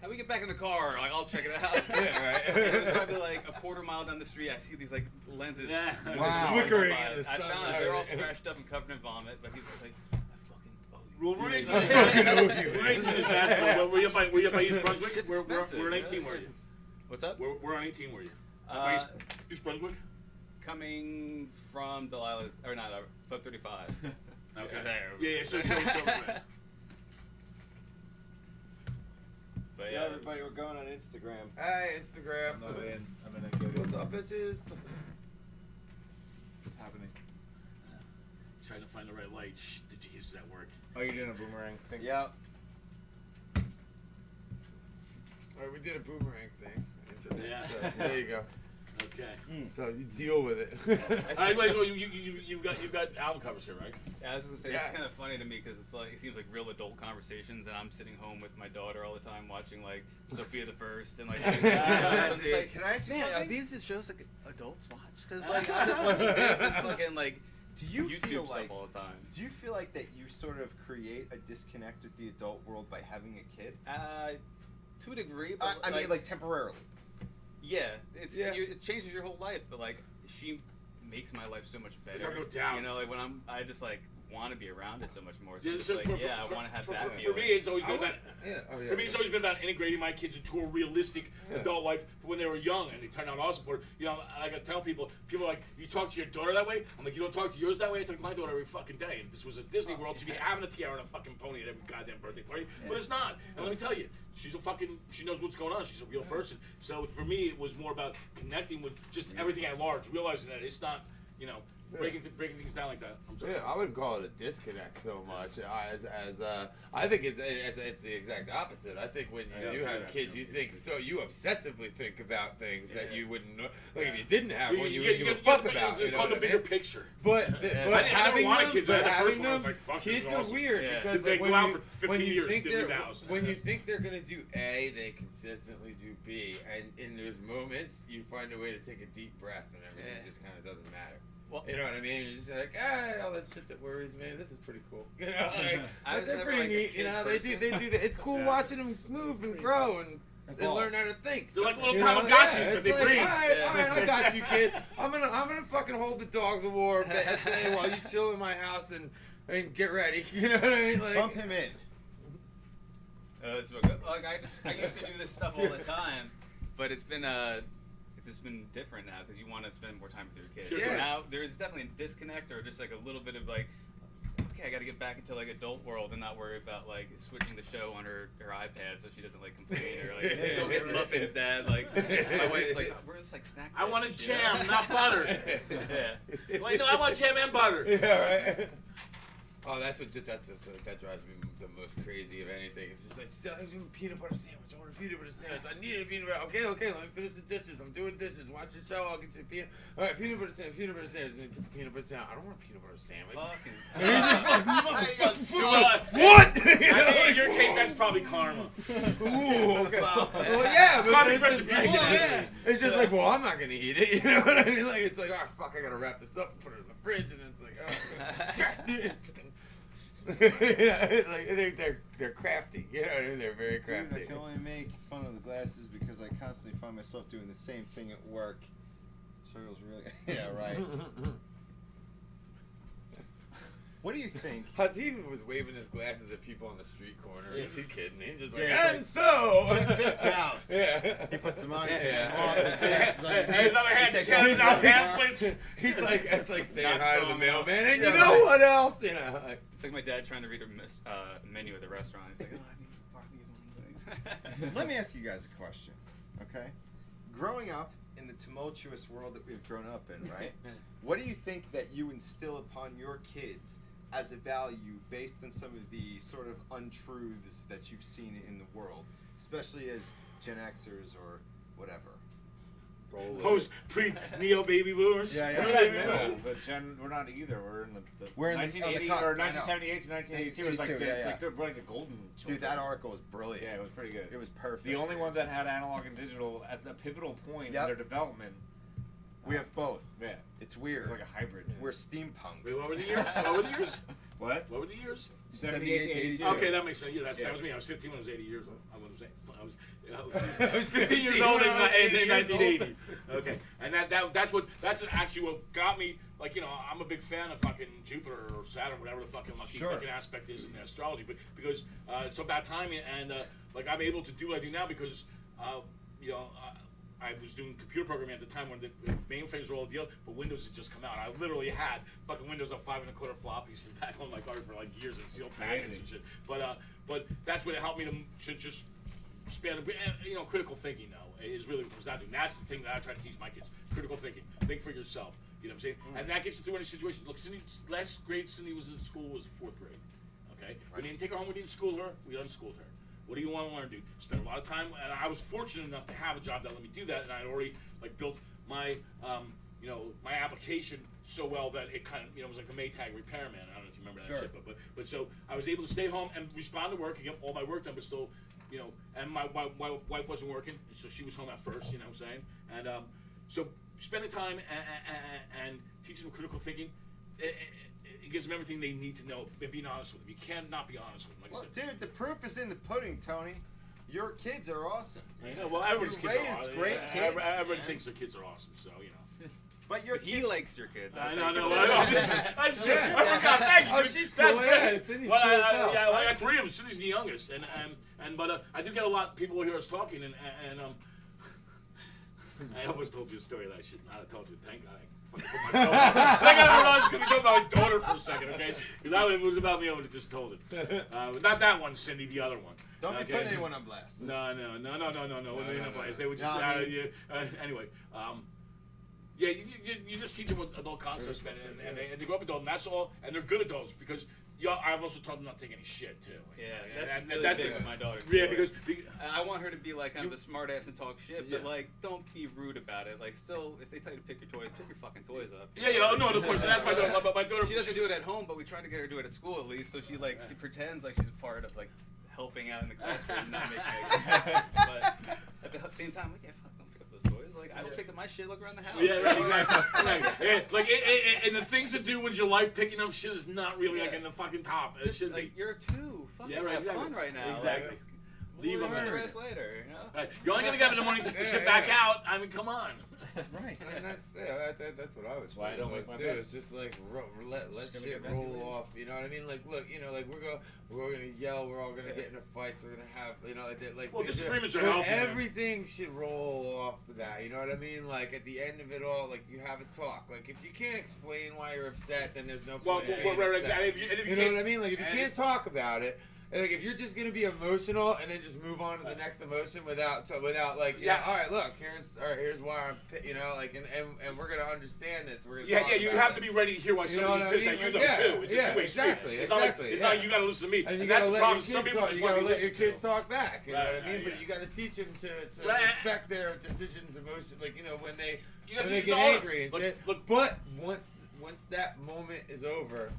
how we get back in the car? Like, I'll check it out. Yeah, right. And it was probably like a quarter mile down the street. I see these like lenses. Wow. Flickering in the I sun. found them. They're all scratched up and covered in vomit. But he was just like, Well, we're 18 I fucking owe you. We're 18 is natural. Were you up by East Brunswick? It's We're expensive, on yeah. 18, were you? What's up? We're on 18, were you? By East Brunswick? Coming from Delilah's, or not, Club 35. Okay. There. Yeah, so But Yeah, everybody, we're going on Instagram. Hey, Instagram. I'm in a good. What's up, bitches? What's happening? Trying to find the right light. Shh, the Jesus that work. Oh, you're doing a boomerang thing? Yeah. All right, we did a boomerang thing. Yeah. So, there you go. Okay. So you deal with it. All right, wait, you've got album covers here, right? Yeah, I was gonna say Yes. it's kind of funny to me because it's like it seems like real adult conversations, and I'm sitting home with my daughter all the time watching like Sophia the First and like. So I'm just like, Can I ask you man, something? are these the shows like adults watch? Because like I'm just watching this and fucking like Do you YouTube feel stuff like all the time. Do you feel like that you sort of create a disconnect with the adult world by having a kid? To a degree, but I mean, like temporarily. Yeah, it changes your whole life, but like she makes my life so much better. There's no doubt. You know, like when I just like want to be around it so much more. So Yeah, it's so like, I want to have that for feeling. me, it's always been about. For me, it's always been about integrating my kids into a realistic adult life for when they were young, and they turned out awesome for it. You know, like I tell people are like, you talk to your daughter that way? I'm like, you don't talk to yours that way? I talk to my daughter every fucking day. And if this was a Disney World, she'd be having a tiara and a fucking pony at every goddamn birthday party. But it's not. And let me tell you, she knows what's going on. She's a real person. So for me, it was more about connecting with just everything at large, realizing that it's not, you know, breaking things down like that. I'm sorry. Yeah, I wouldn't call it a disconnect so much. I think it's the exact opposite. I think when you do have kids, you think you obsessively think about things that you wouldn't know. Like if you didn't have one, you wouldn't give a fuck about. It's called the bigger picture. But having them, kids. but The first having one, I was them, like, fuck, kids this is are awesome. weird because They like, go out for 15 years, think they leave the house. when you think they're gonna do A, they consistently do B, and in those moments, you find a way to take a deep breath, and everything just kind of doesn't matter. Well, you know what I mean? You're just like, all that shit that worries me. This is pretty cool. You know, like, they're pretty neat. You know, they do that. It's cool watching them move and grow and learn how to think. They're like little Tamagotchis, but they breathe. All right, I got you, kid. I'm gonna fucking hold the dogs of war at bay while you chill in my house and get ready. You know what I mean? Like, Bump him in. Like I used to do this stuff all the time, but it's just been different now because you want to spend more time with your kids. Sure. So Yeah. now there's definitely a disconnect or just like a little bit of like, okay, I got to get back into like adult world and not worry about like switching the show on her iPad so she doesn't like complain or like go get muffins, Dad. Like my wife's like, where's like snack? I want a shit?" jam, not butter. Yeah. Like, no, I want jam and butter. Yeah, right. Oh, that drives me the most crazy of anything. It's just like, I want a peanut butter sandwich. I want a peanut butter sandwich. I need a peanut butter. Okay, let me finish the dishes. I'm doing dishes. Watch your show. I'll get you a peanut. All right, peanut butter sandwich. Peanut butter sandwich. Then get the peanut butter sandwich. I don't want a peanut butter sandwich. And he's just like, what? I think in your case, that's probably karma. Ooh, okay. Well, yeah, but Karmic it's just, retribution. it's just like, well, I'm not gonna eat it. You know what I mean? Like, it's like, oh fuck, I gotta wrap this up and put it in the fridge, and it's like, oh. Yeah, like they're crafty. You know what I mean? They're very crafty. Dude, I can only make fun of the glasses because I constantly find myself doing the same thing at work. Struggles really. Yeah, right. What do you think? Hatim was waving his glasses at people on the street corner. Is he kidding? He's just like, Yeah, and so. Check this out. Yeah. He puts them on. Yeah. Takes them off. His glasses on. And his other hand, He takes just handing off out his pamphlets. He's like, it's like saying Not hi to the strong mailman, and Yeah, you know right. what else? You know. Like, It's like my dad trying to read a menu at the restaurant. He's like, oh, I need to buy these ones. Let me ask you guys a question, okay? Growing up in the tumultuous world that we've grown up in, right? What do you think that you instill upon your kids as a value based on some of the sort of untruths that you've seen in the world, especially as Gen Xers or whatever? Post pre-neo baby boomers. Yeah, We're yeah. not middle, but we're not either. We're in the We're in the- 1980 on the or cusp, I know. 1978 to 1982. It was like, 82, yeah, yeah. like they're like a golden children. Dude, that article was brilliant. Yeah, it was pretty good. It was perfect. The only ones that had analog and digital at the pivotal point Yep. in their development. We have both. Yeah. It's weird. It's like a hybrid. We're steampunk. Wait, what were the years? What were the years? What? What were the years? 78 to 82. Okay, that makes sense. Yeah, that was me. I was 15 when I was 80 years old. I was 15 years old in 1980. Okay, and that's actually what got me. Like, you know, I'm a big fan of fucking Jupiter or Saturn, whatever the fucking lucky fucking aspect is in astrology. But because it's about timing, and like I'm able to do what I do now because you know. I was doing computer programming at the time when the mainframes were all deal, but Windows had just come out. I literally had fucking Windows on 5 1/4 floppies back on my card for like years and sealed packages and shit. But that's what helped me to just span. You know, critical thinking though is really what it comes down to. And that's the thing that I try to teach my kids: critical thinking. Think for yourself. You know what I'm saying? And that gets you through any situation. Look, last grade Cindy was in school was 4th grade. Okay, we didn't take her home. We didn't school her. We unschooled her. What do you want to learn, dude? Spend a lot of time, and I was fortunate enough to have a job that let me do that, and I had already like built my, you know, my application so well that it kind of, you know, was like a Maytag repairman. I don't know if you remember that shit, but so I was able to stay home and respond to work and get all my work done, but still, you know, and my wife wasn't working, and so she was home at first, you know what I'm saying? And so spending time and teaching them critical thinking. It gives them everything they need to know and being honest with them. You can't not be honest with them. Like I said. Dude, the proof is in the pudding, Tony. Your kids are awesome. I know. Well, everybody's kids are awesome. Great kids. Everybody thinks their kids are awesome, so, you know. But he likes your kids. I know. I forgot. Thank you. Oh, she's That's cool. great. Yeah, Cindy's well, cool as hell. I got 3 of them. Cindy's the youngest, but I do get a lot of people who hear us talking, and I almost told you a story that I should not have told you. Thank God. I got I was going to go about my daughter for a second, okay? Because if it was about me, I would have just told it. Not that one, Cindy, the other one. Don't be putting anyone on blast. No. They would just anyway. Yeah, you just teach them adult concepts, man, and they grow up adult, and that's all, and they're good adults because. I've also taught them not to take any shit too. Yeah, that's big with my daughter. Yeah, because I want her to be like kind of a smart ass and talk shit, but like don't be rude about it. Like still, if they tell you to pick your toys, pick your fucking toys up. No, of course, and that's my daughter. My daughter. She doesn't do it at home, but we try to get her to do it at school at least, so she like she pretends like she's a part of like helping out in the classroom, not making it. But at the same time, like don't pick up those toys. Like I will pick up my shit, look around the house. Yeah, right, exactly. Like and the things to do with your life, picking up shit is not really like in the fucking top. Just like you're 2, fucking have fun right now. Exactly. Like, leave them the rest later. You know? Right. You're only gonna give them the money to take shit back out. I mean, come on. Right. And that's what I would say. Why I don't make my bed. It's just like let shit roll off. You know what I mean? Like look, you know, like we're gonna yell. We're all gonna get into fights. We're gonna have, you know, like. Well, disagreements are healthy. Everything should roll off the bat. You know what I mean? Like at the end of it all, like you have a talk. Like if you can't explain why you're upset, then there's no point. You know what I mean? Like if you can't talk about it. Like if you're just gonna be emotional and then just move on to the next emotion without like all right, look, here's why I'm, you know, like and we're gonna understand this. We're gonna talk you about have to be ready to hear why somebody's pissed at you though too. It's a two-way street. It's not you gotta listen to me. And you that's gotta the problem. Some people just want to let your listen kid talk back. You know what I mean? But you gotta teach them to respect their decisions, emotions. Like you know when they get angry and shit. But once that moment is over.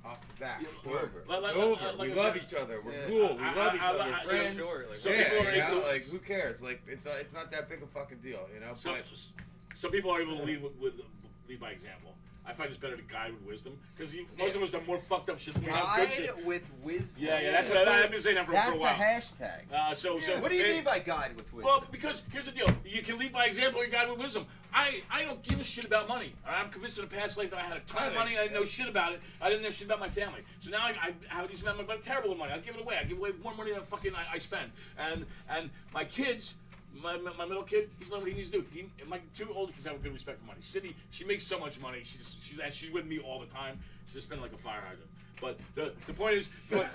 Off the bat, it's over. It's over. We love each other. We're cool. We love each other. We're friends. Some people are able to, like who cares? Like it's not that big a fucking deal, you know. Some people are able to lead by example. I find it's better to guide with wisdom because most of us are more fucked up shit. Guide with wisdom. Yeah, that's what I've been saying that for a while. That's a hashtag. So what do you mean by guide with wisdom? Well, because here's the deal: you can lead by example or guide with wisdom. I don't give a shit about money. I'm convinced in a past life that I had a ton of money. I didn't know shit about it. I didn't know shit about my family. So now I have a decent amount of money, but terrible with money. I give it away. I give away more money than fucking I spend. And my kids. My middle kid, he's learning what he needs to do. My 2 older kids have a good respect for money. Cindy, she makes so much money. She's with me all the time. She's just spending like a fire hydrant. But the point is, but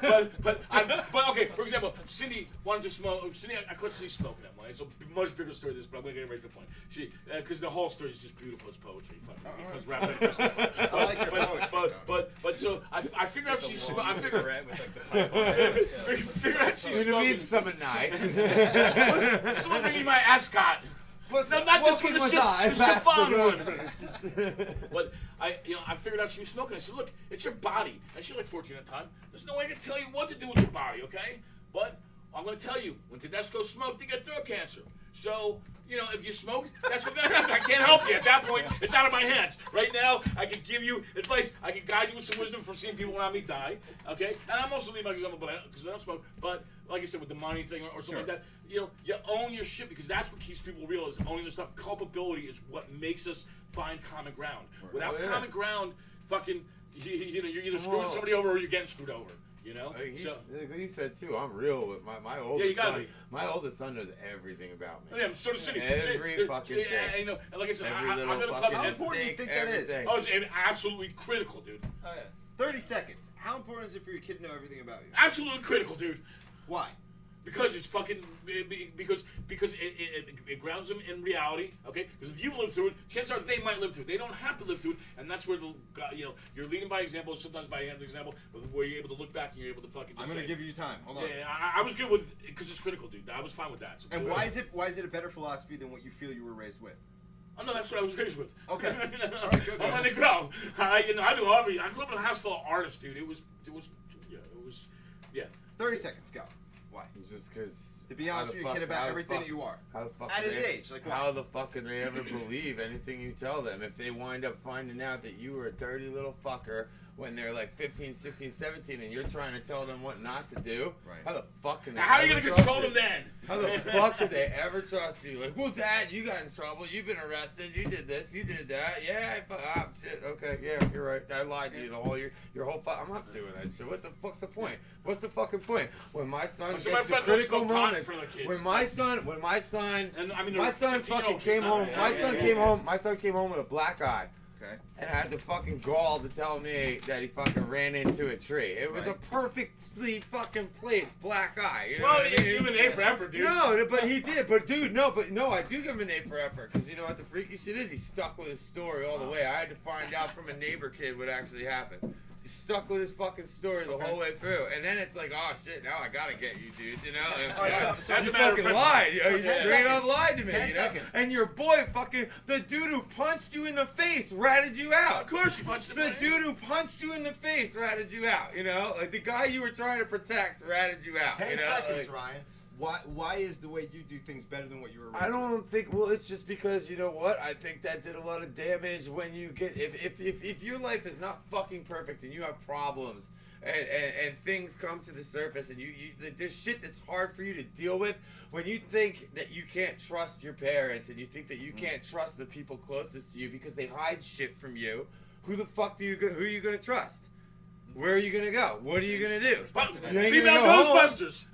okay. For example, Cindy wanted to smoke. Cindy, I caught Cindy smoking that morning. It's a much bigger story than this, but I'm gonna get right to the point. She, because the whole story is just beautiful. It's poetry. It comes wrapped up in Christmas. I like your poetry. But so I figured out she's smoking. I figured out she's It smoking. means something nice. Someone bring me my ascot. No, not this one. The chiffon one. But I figured out she was smoking. I said, look, it's your body. And she was like 14 at the time. There's no way I can tell you what to do with your body, okay? But I'm going to tell you, when Tedesco smoked, he got throat cancer. So, You know, if you smoke, that's what I can't help you. At that point, it's out of my hands. Right now, I can give you advice. I can guide you with some wisdom from seeing people around me die. Okay? And I'm also leading by example, because I don't smoke. But like I said, with the money thing or something like that, you know, you own your shit because that's what keeps people real is owning their stuff. Culpability is what makes us find common ground. Without common ground, fucking, you know, you're either screwing somebody over or you're getting screwed over. You know, like you said too. I'm real with my oldest son. My oldest son knows everything about me. Yeah, so does Cindy. Every fucking thing. You know, and like I said, Every I'm little gonna fucking How important do you think that is? Oh, it's absolutely critical, dude. Oh yeah. 30 seconds. How important is it for your kid to know everything about you? Absolutely critical, dude. Why? Because it's fucking because it grounds them in reality, okay? Because if you've lived through it, chances are they might live through it. They don't have to live through it, and that's where you're leading by example, sometimes by example, where you're able to look back and you're able to fucking. Just I'm gonna give you time. Hold on. Yeah, I was good with because it's critical, dude. I was fine with that. So and why is it a better philosophy than what you feel you were raised with? Oh no, that's what I was raised with. Okay. All right, good. I'm letting it go. I grew up in a house full of artists, dude. It was 30 seconds. Go. Why? Just because. To be honest with your kid about everything that you are. How the fuck at his age, like how the fuck can they ever believe anything you tell them if they wind up finding out that you were a dirty little fucker when they're like 15, 16, 17 and you're trying to tell them what not to do? Right. How the fuck can they How are you gonna control them then? How the fuck could they ever trust you? Like, well, Dad, you got in trouble. You've been arrested. You did this. You did that. Yeah, shit. Okay, yeah, you're right. I lied to you the whole year. Your whole I'm not doing that shit. What the fuck's the point? What's the fucking point? When my son gets to critical moments, when my son fucking came home, my son came home with a black eye. Okay. And I had the fucking gall to tell me that he fucking ran into a tree. It was a perfectly fucking placed black eye. You know what I mean? You give him an A for effort, dude. No, but he did. But dude, no, I do give him an A for effort because you know what the freaky shit is? He stuck with his story all the way. I had to find out from a neighbor kid what actually happened. He stuck with his fucking story the whole way through, and then it's like, oh shit, now I gotta get you, dude. You know, so you fucking lied. You know, you straight up lied to me. 10 you know, seconds. and your boy fucking the dude who punched you in the face ratted you out. Of course, he punched the dude who punched you in the face ratted you out. You know, like the guy you were trying to protect ratted you out. 10 you know? seconds, like, Ryan. Why is the way you do things better than what you were raised I don't think. Well, it's just because you know what? I think that did a lot of damage when you get if your life is not fucking perfect and you have problems and things come to the surface and you there's shit that's hard for you to deal with when you think that you can't trust your parents and you think that you can't trust the people closest to you because they hide shit from you. Who the fuck who are you gonna trust? Where are you gonna go? What are you gonna do? Female Ghostbusters.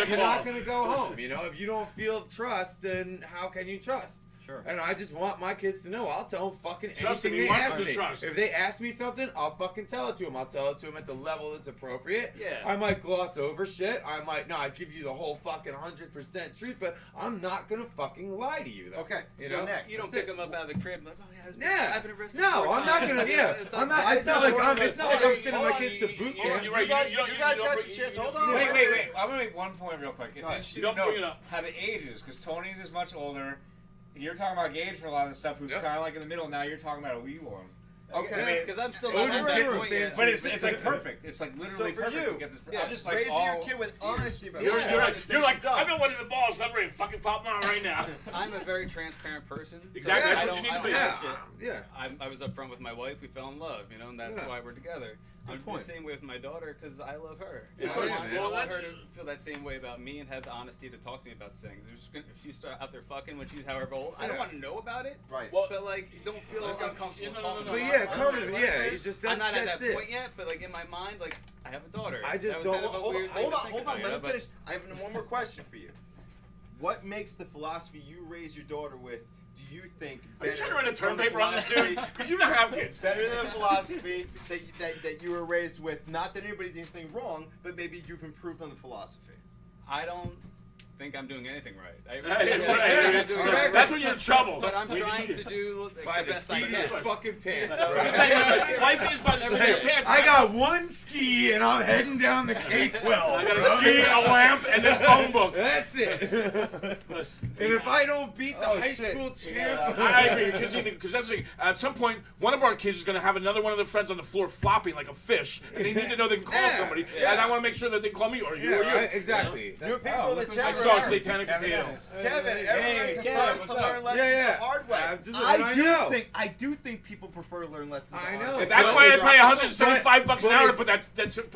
You're not gonna go home. You know, if you don't feel trust, then how can you trust? Sure. And I just want my kids to know. I'll tell them fucking Trust anything him, they he ask wants me. to trust. If they ask me something, I'll fucking tell it to them. I'll tell it to them at the level that's appropriate. Yeah. I might gloss over shit. I give you the whole fucking 100% truth, but I'm not gonna fucking lie to you. Though. Okay. You so know? next. You don't pick them up out of the crib and like, oh Yeah. I've been arrested. No, I'm not gonna. Yeah, I'm not. It's not like I'm sending my kids to boot camp. You're right. You guys got your chance. Hold on. Wait. I'm gonna make one point real quick. It's interesting don't to bring it know up. how the ages, because Tony's is much older. You're talking about Gage for a lot of the stuff, who's kind of like in the middle. Now you're talking about a wee one. Okay. Because I'm still not at that point yet. But it's like perfect. It's like literally for perfect you, to get this. yeah, I'm just like raising your kid with honesty about You're right. You're like, done. I've been one of the balls. I'm ready to fucking pop mine right now. I'm a very transparent person. Exactly. So That's what you need to be. Yeah. I was upfront with my wife. We fell in love, you know, and that's why we're together. I'm the same way with my daughter because I love her. Of I course. want her to feel that same way about me and have the honesty to talk to me about things. If she's out there fucking when she's however old, I don't want to know about it. Right. But like, you don't feel uncomfortable talking about But it. yeah, comfortable. Yeah, it's just I'm not at that's that it. point yet, but like in my mind, like I have a daughter. I just That was don't- kind of a Hold weird thing to think on. about, Let me but- finish. I have one more question for you. What makes the philosophy you raise your daughter with, do you think, Are you better trying to run a term than the paper on this philosophy- dude? Because you don't have kids. Better than the philosophy that you were raised with? Not that anybody did anything wrong, but maybe you've improved on the philosophy. I don't think I'm doing anything right. That's when you're in trouble. But I'm trying to do By the the best I seat of can. your fucking pants. Just like, life is by the seat of your pants. I got one ski and I'm heading down the K-12. I got a ski, a lamp, and this phone book. That's it. And if I don't beat the high school champ, I agree, because that's the thing. At some point, one of our kids is going to have another one of their friends on the floor flopping like a fish, and they need to know they can call somebody. And I want to make sure that they call me or you or you. Exactly. New people in the chat room. saw Satanic Potato. Kevin, everyone prefers to learn lessons the hard way. I do think people prefer to learn lessons the hard way. That's why I pay $175 an hour to put that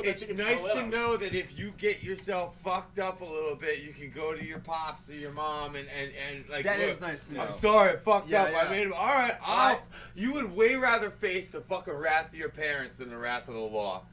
It's nice to know that if you get yourself fucked up a little bit, you can go to your pops or your mom and like. That is nice to know. I'm sorry, I fucked up. Yeah. I made him. All right, you would way rather face the fucking wrath of your parents than the wrath of the law.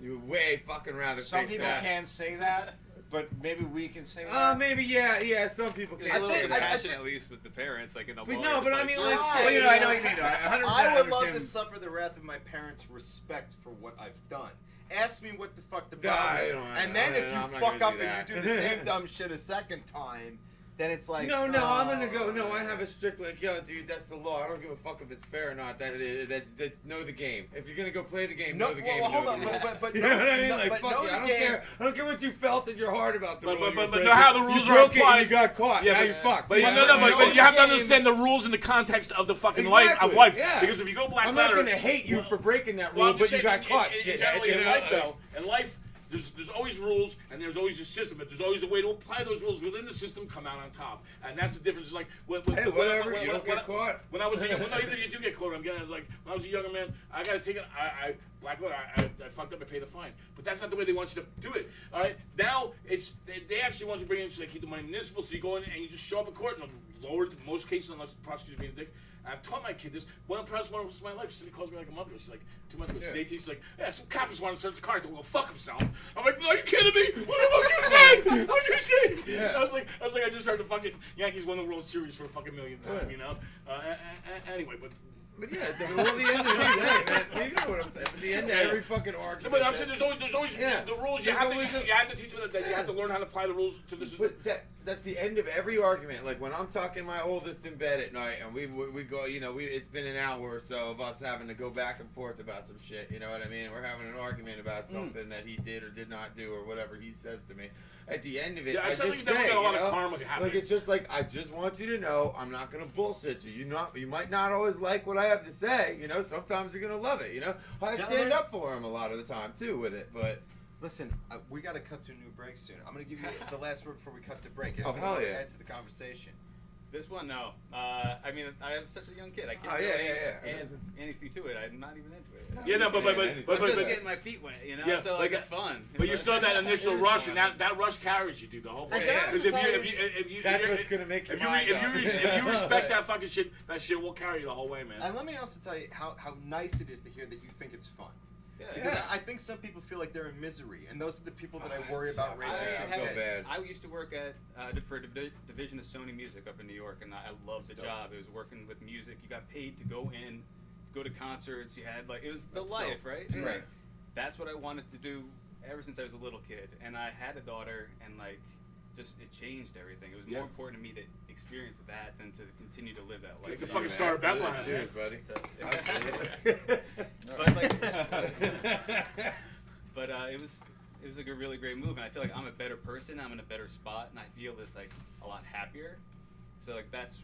You would way fucking rather Some face people that. can't say that, but maybe we can say that. Maybe yeah. Some people can. It's a little bit of passion at least with the parents, like in the law. But I mean, like, I know what you mean. I would love to suffer the wrath of my parents' respect for what I've done. Ask me what the fuck the problem is, and then if you fuck up and you do the same dumb shit a second time, then it's like no, I'm gonna go. No, I have a strict like, yo, dude, that's the law. I don't give a fuck if it's fair or not. That's know the game. If you're gonna go play the game, know the game. Well, hold on, but you know what I mean? Like, fuck you. I don't care. I don't care what you felt in your heart about the rule. But know how the rules are applied. You got caught. Yeah, now you fucked. But you have to understand the rules in the context of the fucking life. Yeah. Because if you go black I'm letter, not gonna hate you for breaking that rule, but you got caught. Exactly. In life, there's always rules and there's always a system, but there's always a way to apply those rules within the system, come out on top, and that's the difference. Like whatever, you don't get caught. When I was even if you do get caught, I'm getting like when I was a younger man, I gotta take it. I black letter. I fucked up. I pay the fine, but that's not the way they want you to do it. All right, now it's they actually want you to bring in so they keep the money municipal. So you go in and you just show up in court and lower it in most cases unless the prosecutor's being a dick. I've taught my kid this. One of the proudest moments of my life, she calls me like a mother. She's like, 2 months ago, she's 18. She's like, yeah, some cop just wanted to search the car. I told him, go fuck himself. I'm like, are you kidding me? What the fuck you saying? What'd you say? Yeah. I was like, I just heard the fucking Yankees won the World Series for a fucking millionth time, you know? Anyway, But yeah, at the end of the day, man, you know what I'm saying. At the end of every fucking argument. But I'm saying there's always the rules. You have to teach them that you have to learn how to apply the rules to the system. But that's the end of every argument. Like when I'm talking my oldest in bed at night, and we go, you know, it's been an hour or so of us having to go back and forth about some shit. You know what I mean? We're having an argument about something that he did or did not do or whatever he says to me. At the end of it, I just say, like it's just like I just want you to know I'm not gonna bullshit you. You might not always like what I have to say. You know, sometimes you're gonna love it. You know, I stand up for him a lot of the time too with it. But listen, we got to cut to a new break soon. I'm gonna give you the last word before we cut to break. Oh hell yeah! Add to the conversation. This one, no. I mean, I have such a young kid. I can't add anything to it. I'm not even into it. Yeah, no, but I'm just getting my feet wet, you know. Yeah, so like it's fun. But you still have that initial rush, and that rush carries you, dude, the whole thing. Because that's what's gonna make you. If you respect that fucking shit, that shit will carry you the whole way, man. And let me also tell you how nice it is to hear that you think it's fun. Because I think some people feel like they're in misery, and those are the people that I worry about raising kids. I used to work for a division of Sony Music up in New York, and I loved the job. It was working with music. You got paid to go to concerts. You had it was the life, right? Right. That's what I wanted to do ever since I was a little kid, and I had a daughter, and it changed everything. It was more important to me to experience that than to continue to live that life. The fucking Star of Bethlehem. Cheers, buddy. But it was like a really great move, and I feel like I'm a better person. I'm in a better spot, and I feel this a lot happier. So that's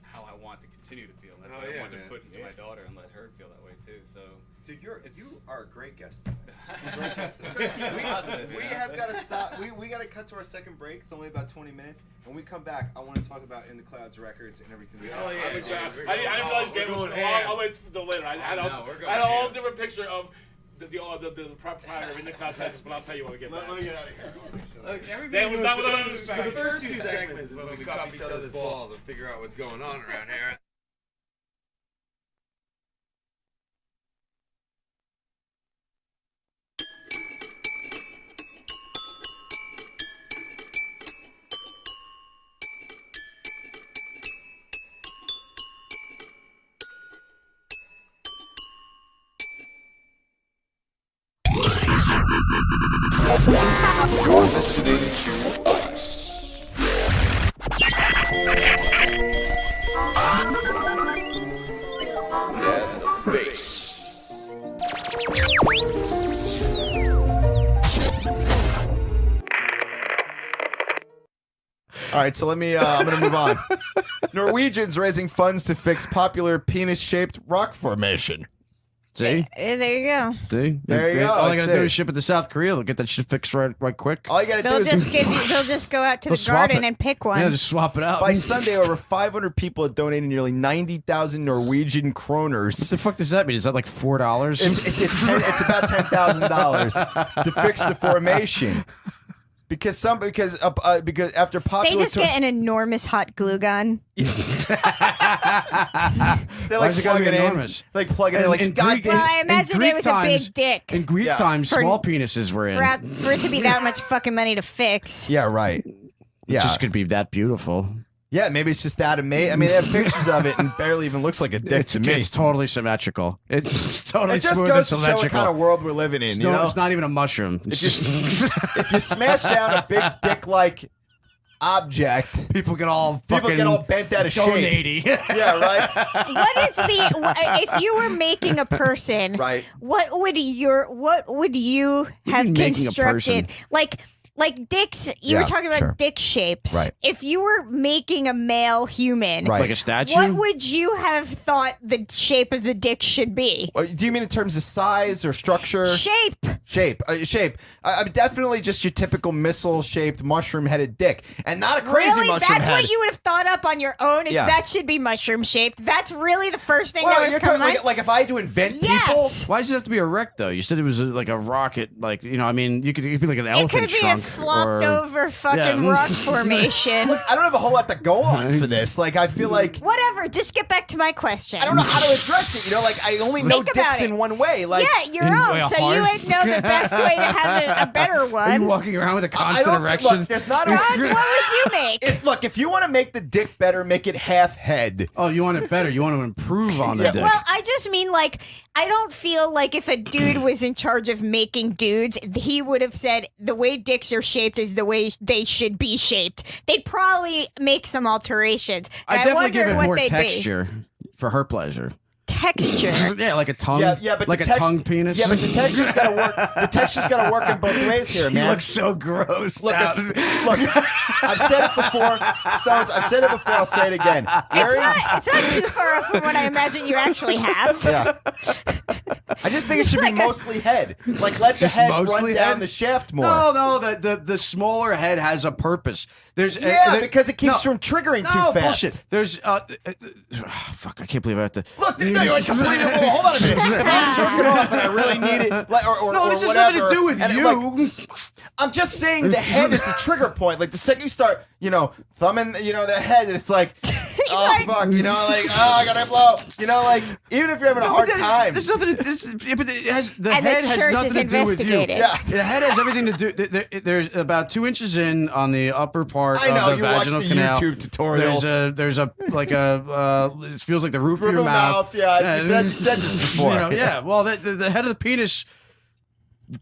how I want to continue to feel. That's what I want to put into my daughter and let her feel that way too. So. Dude, you are a great guest tonight. We have got to stop. We got to cut to our second break. It's only about 20 minutes. When we come back, I want to talk about In the Clouds records and everything. I didn't realize Game was. I'll wait until later. I had a whole different picture of the proprietor of In the Clouds records, but I'll tell you when we get back. Let me get out of here. Look, Dan was not with us. The first 2 segments is when we cup each other's balls and figure out what's going on around here. You're listening to us. And the bass. All right, so I'm gonna move on. Norwegians raising funds to fix popular penis-shaped rock formation. See? There you go. See? There you go. All I gotta That's do it. is ship it to South Korea. They'll get that shit fixed right quick. All you gotta do They'll is just they'll just go out to They'll the swap garden it. and pick one. Yeah, just swap it out. by Sunday, over 500 people have donated nearly 90,000 Norwegian kroners. What the fuck does that mean? Is that like $4? It's about $10,000 to fix the formation. Because after popular They just get an enormous hot glue gun. they Why like is it gotta plug be it in, enormous? like plug it in, like God. Well, I imagine Greek it was a big dick. In Greek times, For- small penises were in. For it to be that much fucking money to fix. Yeah, right. Yeah, It just could be that beautiful. yeah. Maybe it's just that amazing. I mean, they have pictures of it and barely even looks like a dick to me. It's totally symmetrical. It's totally It just smooth goes and to show what symmetrical. kind of world we're living in. It's, You know, it's not even a mushroom. It's just if you smash down a big dick-like object, people get all bent out of donating. shape. Yeah, right. What is if you were making a person, Right. what would you have making a constructed? person? Like dicks, you were Yeah, talking about sure. dick shapes. Right. If you were making a male human, Right. Like a statue? what would you have thought the shape of the dick should be? Do you mean in terms of size or structure? Shape. Shape. I'm definitely just your typical missile-shaped, mushroom-headed dick, and not a crazy Really? mushroom That's head. what you would have thought up on your own? Is Yeah. that should be mushroom shaped? That's really the first thing that Well, would you're come to talking mind? like if I had to invent people. Yes. Why does it have to be erect though? You said it was like a rocket, like I mean, you could be like an It elephant could be a trunk flopped or over fucking Yeah. rock formation. Look, I don't have a whole lot to go on for this. Like, I feel like Whatever, just get back to my question. I don't know how to address it. You know, like I only know Think about dicks it. in one way. Like, yeah, your In own. way So hard. you would know the best way to have a better Are you one. walking around with a I constant don't erection? Look, there's not Raj, a. what would you make? If you want to make the dick better, make it half head. Oh, you want it better. You want to improve on the Yeah. dick. Well, I just mean like I don't feel like if a dude was in charge of making dudes, he would have said the way dicks are shaped is the way they should be shaped. They'd probably make some alterations. I And definitely give wondered it what more they'd texture for her pleasure. Be. Texture. Yeah, like a tongue. Yeah, but like the a tongue penis. Yeah, but the texture's got to work. The texture's got to work in both ways here, She man. looks so gross. Look, I've said it before, Stones. I've said it before. I'll say it again. It's not too far off from what I imagine you actually have. Yeah. I just think it should be mostly head. Like, let the Just head run mostly down head? the shaft more. No, the smaller head has a purpose. There's because it keeps from triggering too fast. Bullshit. There's fuck. I can't believe I have to. Look, no, you're completely. Hold on a minute. If I'm jerking off and I really need it, like, or No, or this has whatever, nothing to do with and it, you. like, I'm just saying the head is the trigger point. Like the second you start, thumbing, the head, it's like, oh fuck, I gotta blow. Like even if you're having a hard time. There's nothing. But it has the And head the has church nothing is to do with you. investigating. Yeah. The head has everything to do. There's about 2 inches in on the upper part I know, of you the watched vaginal the canal. YouTube tutorial. There's a like a it feels like the roof of Roof your of mouth. yeah, you said this before. Yeah. Well, the head of the penis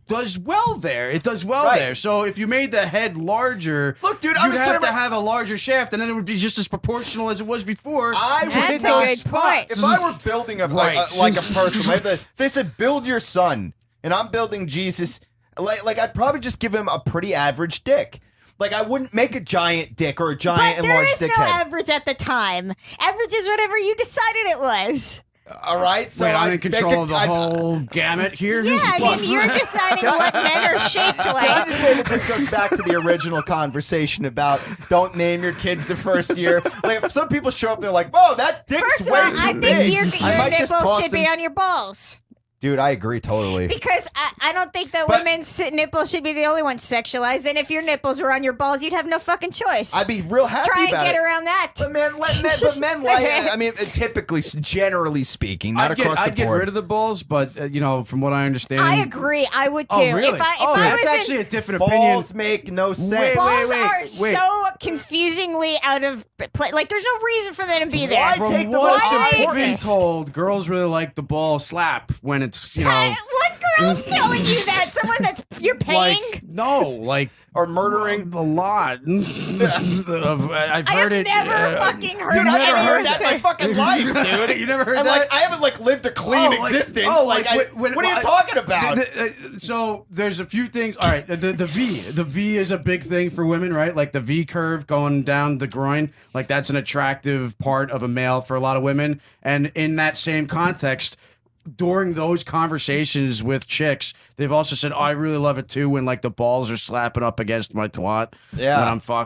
does well there. It does well Right. there. So if you made the head larger, Look, dude, you'd I'm just have talking to about- have a larger shaft, and then it would be just as proportional as it was before. I That's would a not good spot. point. If I were building Right. like a person, like they said, build your son, and I'm building Jesus. Like I'd probably just give him a pretty average dick. Like I wouldn't make a giant dick or a giant But and there large is no dick head. average at the time. Average is whatever you decided it was. All right, so Wait, I'm I'd in control make of the whole gamut here. Yeah, I mean, you're deciding what men are shaped Can I like. just say that this goes back to the original conversation about don't name your kids the first year? Like, if some people show up, they're like, "Whoa, that dick's First of way all, too I big." think your might just nipples toss should them- be on your balls. Dude, I agree totally. Because I don't think that But- women's nipples should be the only ones sexualized. And if your nipples were on your balls, you'd have no fucking choice. I'd be real happy Try and about get it. around that. But men like. I mean, typically, generally speaking, not across I'd the get board. rid of the balls, but from what I understand, I agree. I would too. Oh, really? If I that's was actually in, a different opinion. Balls make no sense. balls wait, are wait. so confusingly out of place. Like, there's no reason for them to be there. Why From take the what most Why do they I've been exist? told, girls really like the ball slap when it's What girl's telling you that? Someone that's you're paying? or murdering a lot. I've heard it. never fucking heard Dude, of I've never anyone heard that in my say- fucking life, dude. You never heard and that? I haven't lived a clean existence. What are you talking about? So there's a few things. All right, the V is a big thing for women, right? Like the V curve going down the groin, like that's an attractive part of a male for a lot of women. And in that same context, during those conversations with chicks, they've also said, "Oh, I really love it too when like the balls are slapping up against my twat Yeah.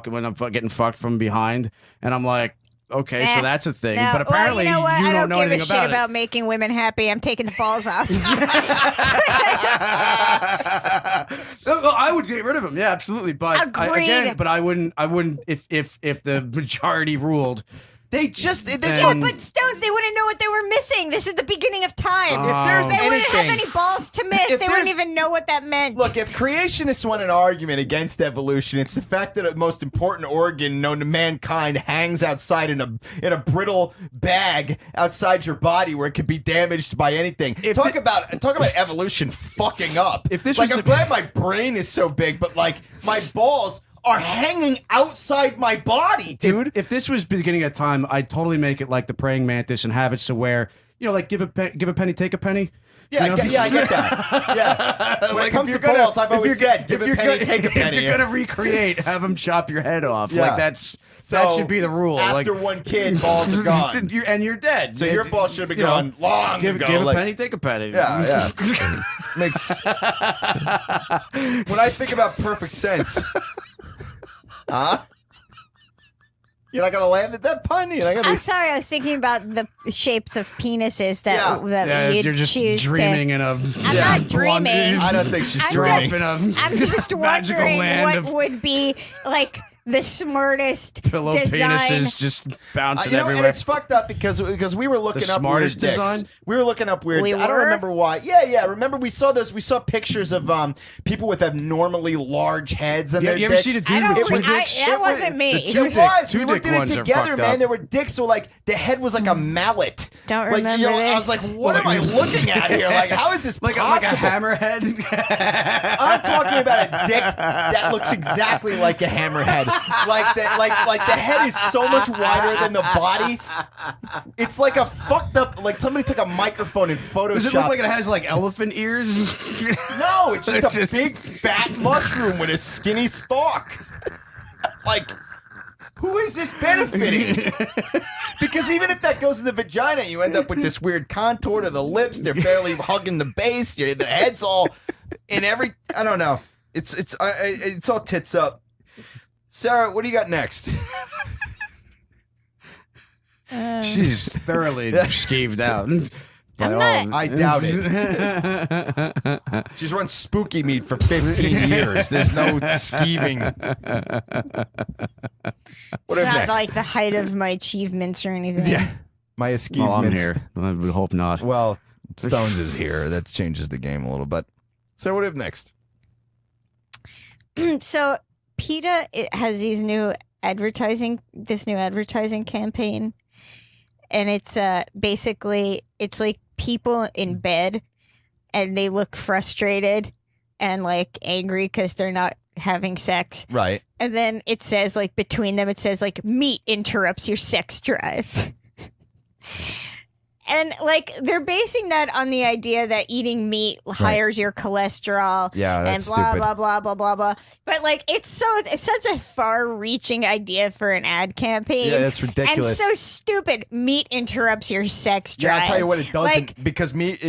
when I'm getting fucked from behind," and I'm like, "Okay, so that's a thing." No, But apparently, well, you know what? I don't don't know give a anything shit about about making women happy. I'm taking the balls off. No, I would get rid of them. Yeah, absolutely. But Agreed. I wouldn't if the majority ruled. They just Yeah, but Stones, they wouldn't know what they were missing. This is the beginning of time. If there's they wouldn't have anything- any balls to miss. If They wouldn't there's- even know what that meant. Look, if creationists want an argument against evolution, it's the fact that the most important organ known to mankind hangs outside in a brittle bag outside your body where it could be damaged by anything. Talk about evolution fucking up. If this like, was I'm glad my brain is so big, but like my balls are hanging outside my body, dude. If this was beginning of time, I'd totally make it like the praying mantis and have it so where, like give a penny, take a penny. Yeah, You know? I get that. Yeah. When Like, it comes if to you're gonna- balls, I've if always you're said, give if a you're penny, gonna- take a penny. If you're gonna recreate, have them chop your head off. Yeah. Like that So, should be the rule. After like, one kid, balls are gone. and you're dead. So your balls should have been gone long give, ago. Give a like- penny, take a penny. Yeah. Makes. When I think about perfect sense, huh? You're not gonna laugh at that pun. You're not gonna. I'm sorry, I was thinking about the shapes of penises that you'd you're just choose dreaming to. in a. I'm not dreaming. I don't think she's I'm dreaming. I'm just magical wondering land what of- would be like the smartest Pillow design. penises just bouncing You know, and everywhere. it's fucked up because we were looking The up weird smartest dicks. design? We were looking up weird. We I don't were? remember why. Yeah. Remember we saw those. We saw pictures of people with abnormally large heads and Yeah, their you ever dicks. seen a dude I don't. with two I, dicks? that wasn't me. The two It was. two We looked dick at it ones are together, fucked man. up. There were dicks. So like the head was like a mallet. Don't Like, remember I was this. like, what am I looking at here? Like, how is this like possible? a hammerhead. I'm talking about a dick that looks exactly like a hammerhead. Like the head is so much wider than the body. It's like a fucked up. Like somebody took a microphone and photoshopped. Does it look like it has like elephant ears? No, it's just a big fat mushroom with a skinny stalk. Like, who is this benefiting? Because even if that goes in the vagina, you end up with this weird contour to the lips. They're barely hugging the base. The head's all in every. I don't know. It's all tits up. Sarah, what do you got next? She's thoroughly skeeved out. I doubt it. She's run spooky meat for 15 years. There's no skeeving. What It's if not next? like the height of my achievements or anything. Yeah. My achievements. I'm here. I would hope not. Well, Stones is here. That changes the game a little bit. So what if next? So PETA has this new advertising campaign, and it's basically it's like people in bed, and they look frustrated and like angry because they're not having sex. Right. And then it says like between them, it says like meat interrupts your sex drive. And like they're basing that on the idea that eating meat higher your cholesterol. Yeah, that's and blah stupid. blah blah blah blah blah. But like it's such a far-reaching idea for an ad campaign. Yeah, that's ridiculous. And so stupid. Meat interrupts your sex Yeah, drive. I'll tell you what, it doesn't Like, because meat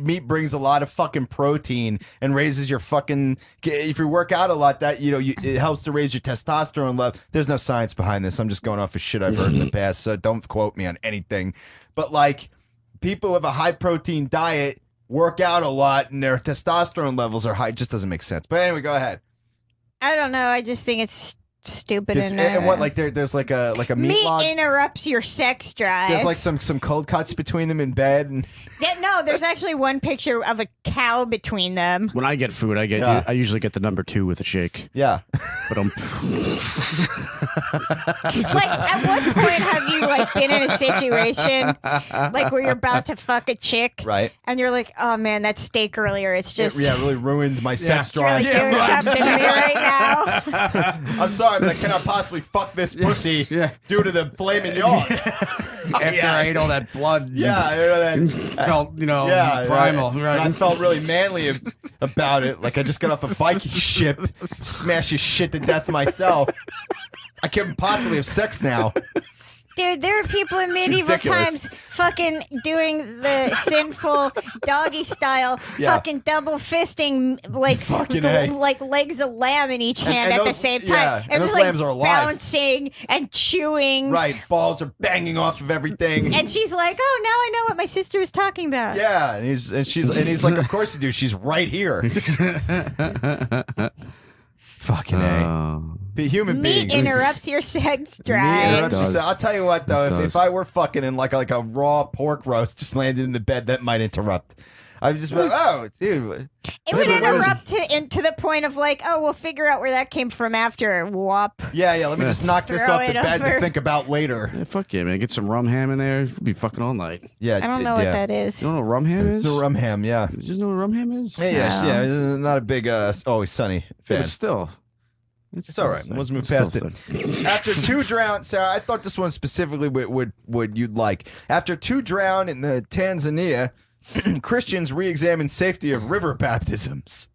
meat brings a lot of fucking protein and raises your fucking. If you work out a lot, that it helps to raise your testosterone level. There's no science behind this. I'm just going off of shit I've heard in the past, so don't quote me on anything. But like, people with a high protein diet work out a lot and their testosterone levels are high. It just doesn't make sense. But anyway, go ahead. I don't know. I just think it's stupid. And what like there's like a meat meat log. interrupts your sex drive. There's like some cold cuts between them in bed and. No, there's actually one picture of a cow between them. When I get food, Yeah. I usually get the number 2 with a shake. Yeah. But It's like, at what point have you like been in a situation like where you're about to fuck a chick, Right. and you're like, oh man, that steak earlier, it's just It really ruined my sex it's really drive. doing something to me right now. I'm sorry, but I cannot possibly fuck this pussy due to the filet mignon. after I ate all that blood, Yeah, I know that. felt primal. And Right? I felt really manly about it. Like I just got off a Viking ship, smashed his shit to death myself. I couldn't possibly have sex now. Dude, there are people in medieval ridiculous. times fucking doing the sinful doggy style, Yeah. fucking double fisting like Fucking A. like legs of lamb in each And- hand and at the those- same time. yeah, and It was those like lambs are alive. bouncing and chewing. Right, balls are banging off of everything. And she's like, "Oh, now I know what my sister was talking about." Yeah, and he's like, of course you do. She's right here. Fucking A. Be human Meat beings. interrupts your sex Meat drive. interrupts your sex. I'll tell you what though, It if I were fucking in like a raw pork roast just landed in the bed, that might interrupt. I'd just be like, oh, dude. It would interrupt to the point of like, oh, we'll figure out where that came from after. Whop. Yeah, let me just knock this Throw off the it bed over. to think about later. Yeah, fuck yeah, man. Get some rum ham in there. It'll be fucking all night. Yeah, I don't know what that is. You don't know what rum ham is? The rum ham, yeah. You just know what rum ham is? Yeah, not a big Always Sunny fan. But still. It's all right. Let's move past it. After 2 drown, Sarah, I thought this one specifically would you'd like. After 2 drown in the Tanzania, Christians re-examine safety of river baptisms.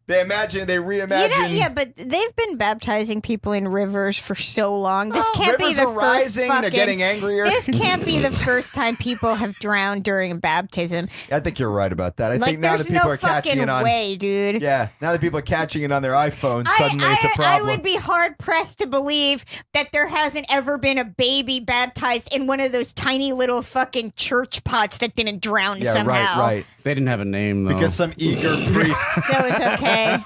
They reimagine. Yeah, but they've been baptizing people in rivers for so long. This can't be rivers the are first rising. They're fucking, getting angrier. This can't be the first time people have drowned during baptism. I think you're right about that. I Like, think now that there's people no are catching fucking it on. way, dude. Yeah, now that people are catching it on their iPhones, suddenly it's a problem. I would be hard pressed to believe that there hasn't ever been a baby baptized in one of those tiny little fucking church pots that didn't drown somehow. right. They didn't have a name, though. Because some eager priest So it's okay.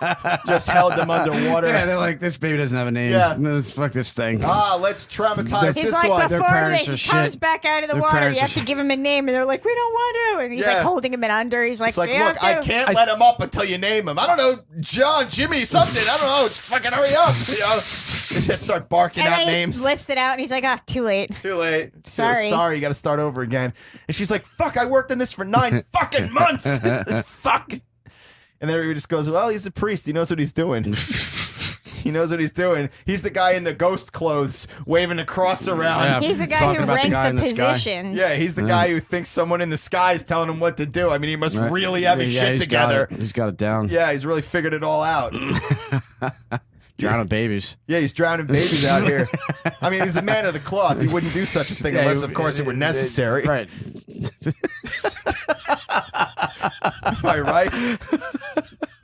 just held them underwater. Yeah, they're like, this baby doesn't have a name. Yeah. Let's fuck this thing. Let's traumatize He's this like, one. Their before parents he are comes shit. back out of the Their water, parents you are have to give him a name, and they're like, we don't want to. And he's Yeah. like holding him in under. He's like, It's like, "We look, have I to." can't let him up until you name him. I don't know, John, Jimmy, something. I don't know. Just fucking hurry up. You know, just start barking And out then he names. lifts it out, and he's like, too late. Too late. Sorry. Sorry, you got to start over again. And she's like, fuck, I worked on this for 9 fucking months. Fuck. And then he just goes, well, he's a priest. He knows what he's doing. He knows what he's doing. He's the guy in the ghost clothes waving a cross around. Yeah, He's the guy talking who about the ranked guy the in the sky. positions. Yeah, he's the guy who thinks someone in the sky is telling him what to do. I mean, he must Right. really have his shit he's together. got it. He's got it down. Yeah, he's really figured it all out. Drowning babies. Yeah, he's drowning babies out here. I mean, he's a man of the cloth. He wouldn't do such a thing Yeah, unless, he- of course, it were necessary. Right. Am I right?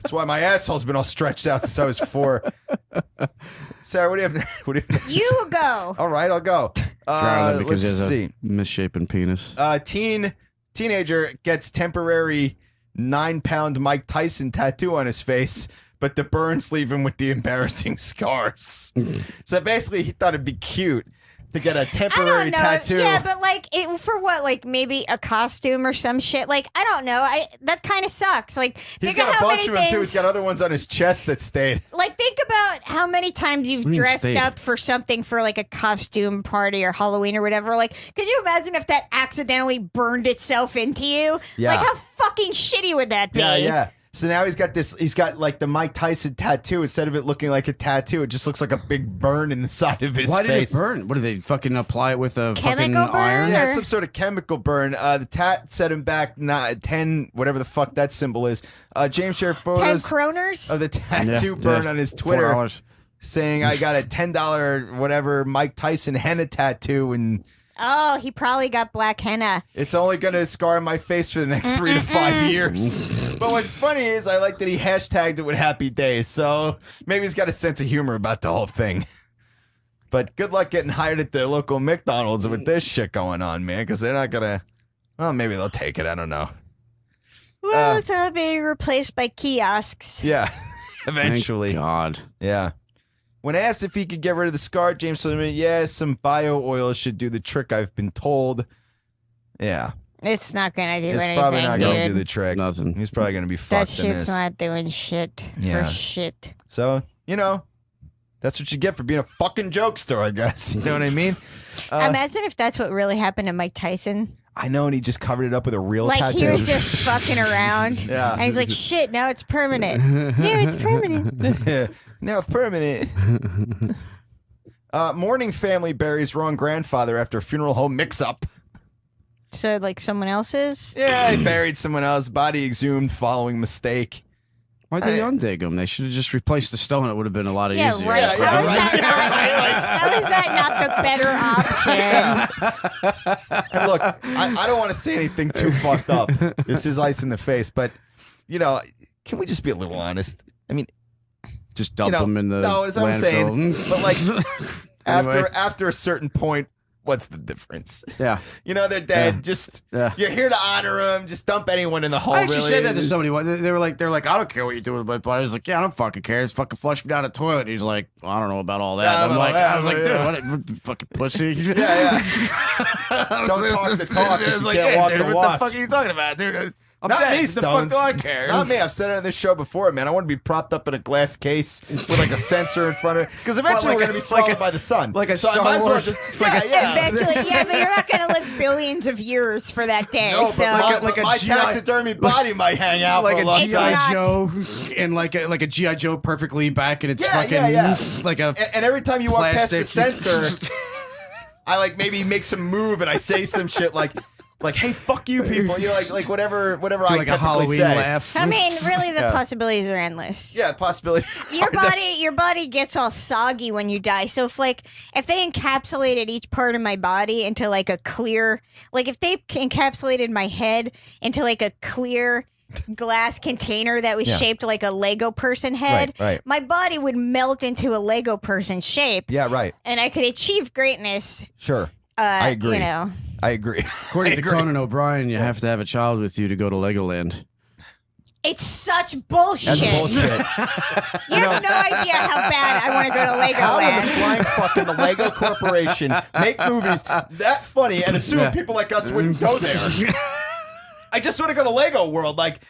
That's why my asshole's been all stretched out since I was 4. Sarah, what do you have? What do you have? You go. All right, I'll go. Drowning because let's there's see. a misshapen penis. Teenager gets temporary 9-pound Mike Tyson tattoo on his face, but the burns leave him with the embarrassing scars. So basically, he thought it'd be cute to get a temporary tattoo. Yeah, but like, for what? Like maybe a costume or some shit. Like I don't know. That kind of sucks. Like He's think got of a how bunch many of them too. things- He's got other ones on his chest that stayed. Like, think about how many times you've What do you mean dressed stayed? up for something for like a costume party or Halloween or whatever. Like, could you imagine if that accidentally burned itself into you? Yeah. Like, how fucking shitty would that be? Yeah. So now he's got like the Mike Tyson tattoo. Instead of it looking like a tattoo, it just looks like a big burn in the side of his Why face. did it burn? What do they fucking apply it with a Chemical fucking burn? iron? Yeah, some sort of chemical burn. The tat set him back 10, whatever the fuck that symbol is. James shared 10 photos kroners? of the tattoo burn on his Twitter, $4. saying, I got a $10 whatever Mike Tyson henna tattoo, and Oh, he probably got black henna. it's only going to scar my face for the next 3 to 5 years. But what's funny is I like that he hashtagged it with happy days, so maybe he's got a sense of humor about the whole thing. But good luck getting hired at the local McDonald's with this shit going on, man, because they're not going to, well, maybe they'll take it. I don't know. Well, it's all being replaced by kiosks. Yeah, eventually. Thank God. Yeah. When asked if he could get rid of the scar, James told me, yeah, some bio oil should do the trick, I've been told. Yeah. It's not gonna do It's anything, probably not going to dude. do the trick. Nothing. He's probably going to be That fucked in shit's this. not doing shit Yeah. for shit. So, you know, that's what you get for being a fucking jokester, I guess. You know what I mean? Imagine if that's what really happened to Mike Tyson. I know, and he just covered it up with a real Like tattoo. he was just fucking around. Yeah. And he's like, shit, now it's permanent. Yeah, it's permanent. Now it's permanent. Mourning family buries wrong grandfather after funeral home mix-up. So like someone else's? Yeah, he buried someone else. Body exhumed following mistake. Why'd they undig them? They should have just replaced the stone. It would have been a lot easier. Right. How is that not the better option? And look, I don't want to say anything too fucked up. This is ice in the face, but can we just be a little honest? I mean, just dump them in the no, that's what I'm saying. But like, Anyway. after a certain point, what's the difference? Yeah. They're dead. Yeah. Just Yeah. you're here to honor them. Just dump anyone in the hole. I actually really. said that to somebody. They're like, I don't care what you do with my body. I was like, yeah, I don't fucking care. Just fucking flush me down the toilet. He's like, well, I don't know about all that. Yeah, I was like, dude, what the fucking pussy? Yeah. Don't talk the talk if you can't walk the what walk. the fuck are you talking about, dude? I'm Not dead. me, What the fuck Stones. do I care? Not me. I've said it on this show before, man. I want to be propped up in a glass case with like a sensor in front of it, because eventually we're going to be swallowed by the sun. Like a so Star I might as well Wars. just, Eventually, but you're not going to live billions of years for that day. No, so but my taxidermy body might hang out like for a a long GI time. Joe, and like a GI Joe perfectly back, and it's Yeah, fucking yeah. like a. And every time you walk past the plastic. sensor, I like maybe make some move and I say some shit like, hey, fuck you, people. Like whatever I like a typically Halloween say. laugh. I mean, really, the Yeah. possibilities are endless. Yeah, possibility. Your body gets all soggy when you die. So if they encapsulated each part of my body into like a clear, like if they encapsulated my head into like a clear glass container that was Yeah. shaped like a Lego person head, Right. my body would melt into a Lego person shape. Yeah, right. And I could achieve greatness. Sure. I agree. I agree. According to I agree. Conan O'Brien, you have to have a child with you to go to Legoland. It's such bullshit. That's bullshit. You have no idea how bad I want to go to How would the Legoland. flying fucking the Lego Corporation make movies that funny and assume people like us wouldn't go there? I just want to go to Lego World. Like,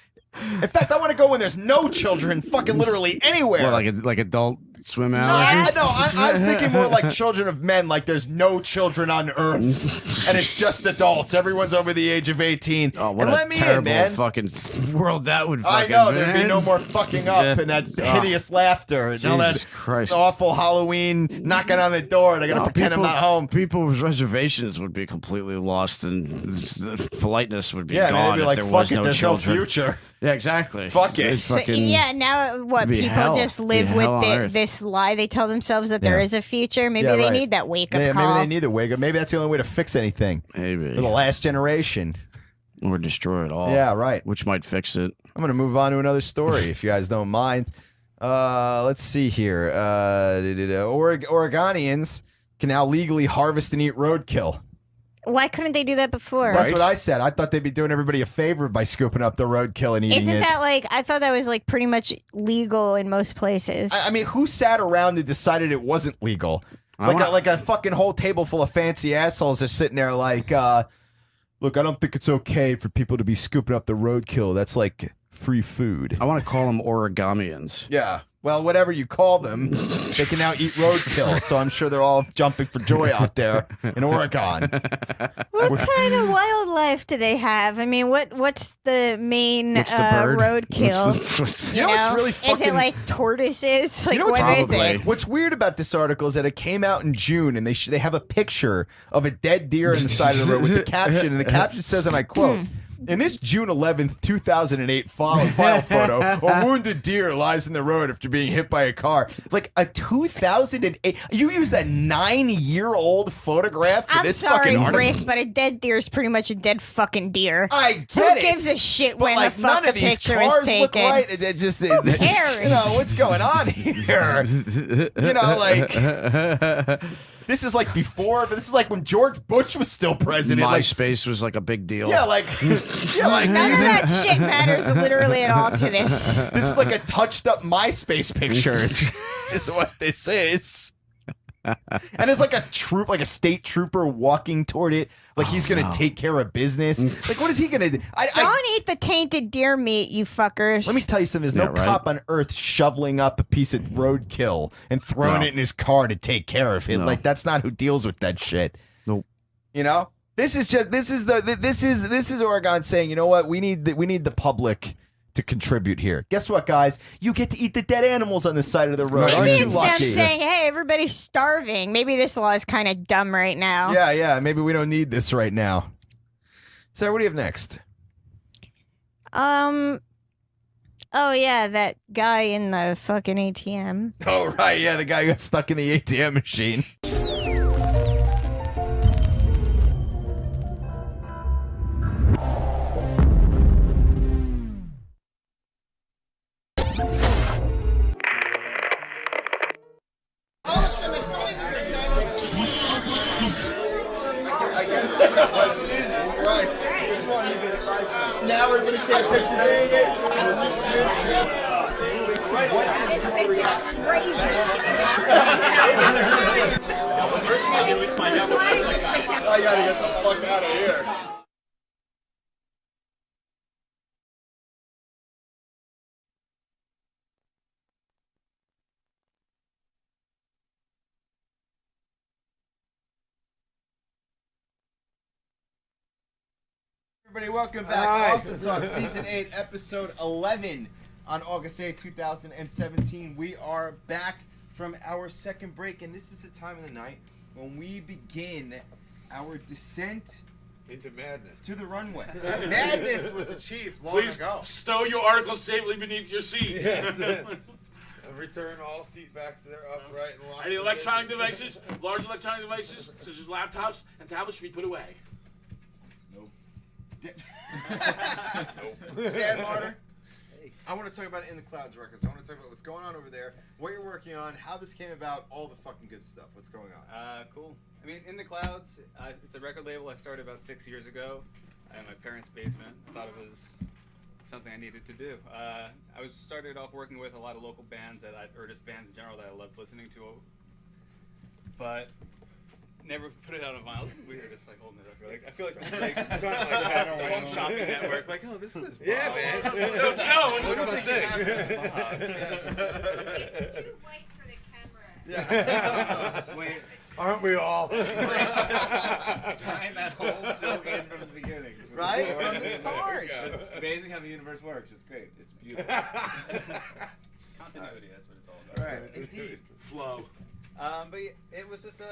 in fact, I want to go when there's no children fucking literally anywhere. Well, like adult swim No, hours. I was thinking more like children of men, like there's no children on Earth, and it's just adults. Everyone's over the age of 18. Oh, what and a let me terrible in, man. fucking world that would I fucking know, there'd be man. no more fucking up and that hideous laughter and all that Jesus Christ. awful Halloween knocking on the door and I gotta pretend I'm not home. People's reservations would be completely lost, and the politeness would be Yeah, gone man, they'd be if like, there fuck was it, no there's children. no future. Yeah, exactly. Fuck it. It's So, fucking- yeah, now what? It'd be People hell. just It'd be live hell on with earth. this lie they tell themselves that there Yeah. is a future. Maybe Yeah, they right. need that wake up Yeah, call. maybe they need a wake up. Maybe that's the only way to fix anything. Maybe. For the last generation. Or destroy it all. Yeah, right. Which might fix it. I'm gonna move on to another story if you guys don't mind. Let's see here. Oregonians can now legally harvest and eat roadkill. Why couldn't they do that before? That's what I said. I thought they'd be doing everybody a favor by scooping up the roadkill and eating Isn't it. that like? I thought that was like pretty much legal in most places. I mean, who sat around and decided it wasn't legal? Like a fucking whole table full of fancy assholes are sitting there like, look, I don't think it's okay for people to be scooping up the roadkill. That's like free food. I want to call them origamians. Yeah. Well, whatever you call them, they can now eat roadkill. So I'm sure they're all jumping for joy out there in Oregon. What kind of wildlife do they have? I mean, what's the main What's the bird? roadkill? You know what's really Is fucking- it like tortoises? Like, You know what's what is it? What's weird about this article is that it came out in June, and they have a picture of a dead deer on the side of the road with the caption, and the caption says, and I quote. In this June 11th, 2008 file photo, a wounded deer lies in the road after being hit by a car. Like a 2008, you used a 9-year-old photograph for I'm this sorry, fucking article? Rick, but a dead deer is pretty much a dead fucking deer. I Who get it. gives a shit But when like the fuck none the of these picture cars is look taken? right. It just, Who cares? You know what's going on here? You know, like this is like before, but this is like when George Bush was still president. Like, MySpace was like a big deal. yeah, like None of that shit matters literally at all to this. This is like a touched up MySpace picture. Is what this is. And it's like a state trooper walking toward it, like he's gonna take care of business. Like, what is he gonna do? Don't eat the tainted deer meat, you fuckers. Let me tell you something. There's no cop on earth shoveling up a piece of roadkill and throwing it in his car to take care of it. No. Like, that's not who deals with that shit. Nope. You know, this is Oregon saying, you know what, we need the public to contribute here. Guess what, guys? You get to eat the dead animals on the side of the road. Maybe Aren't it's you them lucky? saying, "Hey, everybody's starving." Maybe this law is kind of dumb right now. Yeah. Maybe we don't need this right now. Sarah, what do you have next? Oh yeah, that guy in the fucking ATM. Oh right, yeah, the guy who got stuck in the ATM machine. Awesome, it's I guess that's easy, right? Which one you gonna try? Now everybody takes pictures of it. What is I gotta get the fuck out of here. Everybody, welcome back. Hi. Awesome Talk, Season 8, Episode 11 on August 8th, 2017. We are back from our second break, and this is the time of the night when we begin our descent into madness to the runway. Madness was achieved long Please ago. stow your articles safely beneath your seat. Yes. Return all seat backs to their upright and locked. Any electronic devices, large electronic devices, such as laptops and tablets, should be put away. Dan Marter, I want to talk about In the Clouds records. I want to talk about what's going on over there, what you're working on, how this came about, all the fucking good stuff. What's going on? Cool. I mean, In the Clouds, it's a record label I started about 6 years ago in my parents' basement. I thought it was something I needed to do. I started off working with a lot of local bands or just bands in general that I loved listening to, but never put it out on vinyl. This is weird, just like holding it up. I feel like it's like the home shopping network. Like, oh, this is Bob. Yeah, man. So Joe, what do you think? It's too white for the camera. Yeah. Wait, Aren't we all? tying that whole joke in from the beginning. Right? From the start. It's amazing how the universe works. It's great. It's beautiful. Continuity, that's what it's all about. Right. Indeed. flow. But yeah, it was just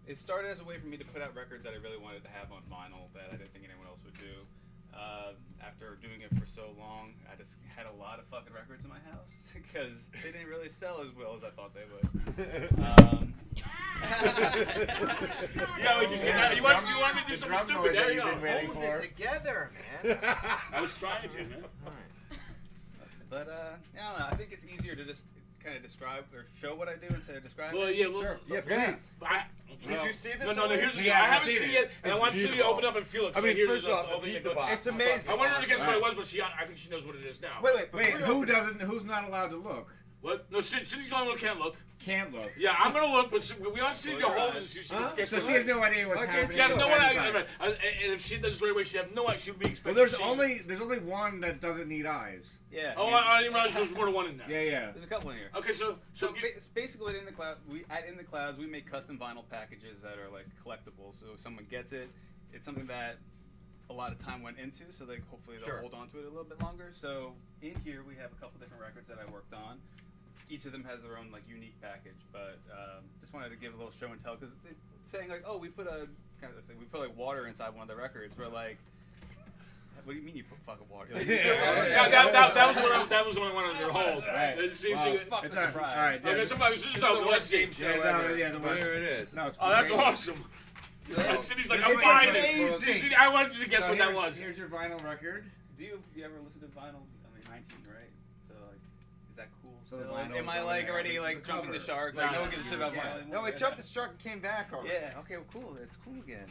it started as a way for me to put out records that I really wanted to have on vinyl that I didn't think anyone else would do. After doing it for so long, I just had a lot of fucking records in my house because they didn't really sell as well as I thought they would. You wanted me to do something stupid. There you go. Hold it together, man. I was trying to, man. But I don't know. I think it's easier to just kind of describe or show what I do instead of describe. Well, it. yeah, well, Sure. Yeah, please. Did you see this? No, here's the thing. Yeah, I I've haven't seen seen it. it, and I want Cindy to open up and feel it. I mean, here first there's off, all a the pizza info. box. It's amazing. I wanted her to guess what it was, but I think she knows what it is now. Wait. Wait, who's not allowed to look? What? No, Cindy's the only one who can't look. Can't look. Yeah, I'm gonna look, but we want Cindy to hold it and see if she can guess So what she it has is. no idea what's happening. She has no Right. idea. And if she does it right away, she have no idea. She would be expecting. Well, to there's only one that doesn't need eyes. Yeah. Oh, I didn't realize there was more than one in there. Yeah. There's a couple in here. Okay, so Basically, In the Clouds, we make custom vinyl packages that are like collectibles. So if someone gets it, it's something that a lot of time went into. So they hopefully they'll hold on to it a little bit longer. So in here we have a couple different records that I worked on. Each of them has their own like unique package, but just wanted to give a little show and tell because saying like, oh, we put like water inside one of the records. We're like, what do you mean you put fucking water? Like, that was what I wanted to hold. Right. Fuck the surprise. All right. Okay, somebody was just the worst game show ever. Yeah, the worst. There it is. No, it's Oh, that's great. awesome. Cindy's like, It's I'm buying amazing. it. See, I wanted you to guess So what that here's- was. Here's your vinyl record. Do you ever listen to vinyl? I mean, 19, right? So like, is that cool? So the still? vinyl Am I is like on already there. like This is the jumping the cover. shark? No, Like no, no one gives a shit about yeah. vinyl anymore? No, it jumped the shark and came back already. Yeah. Okay. Well, cool. It's cool again.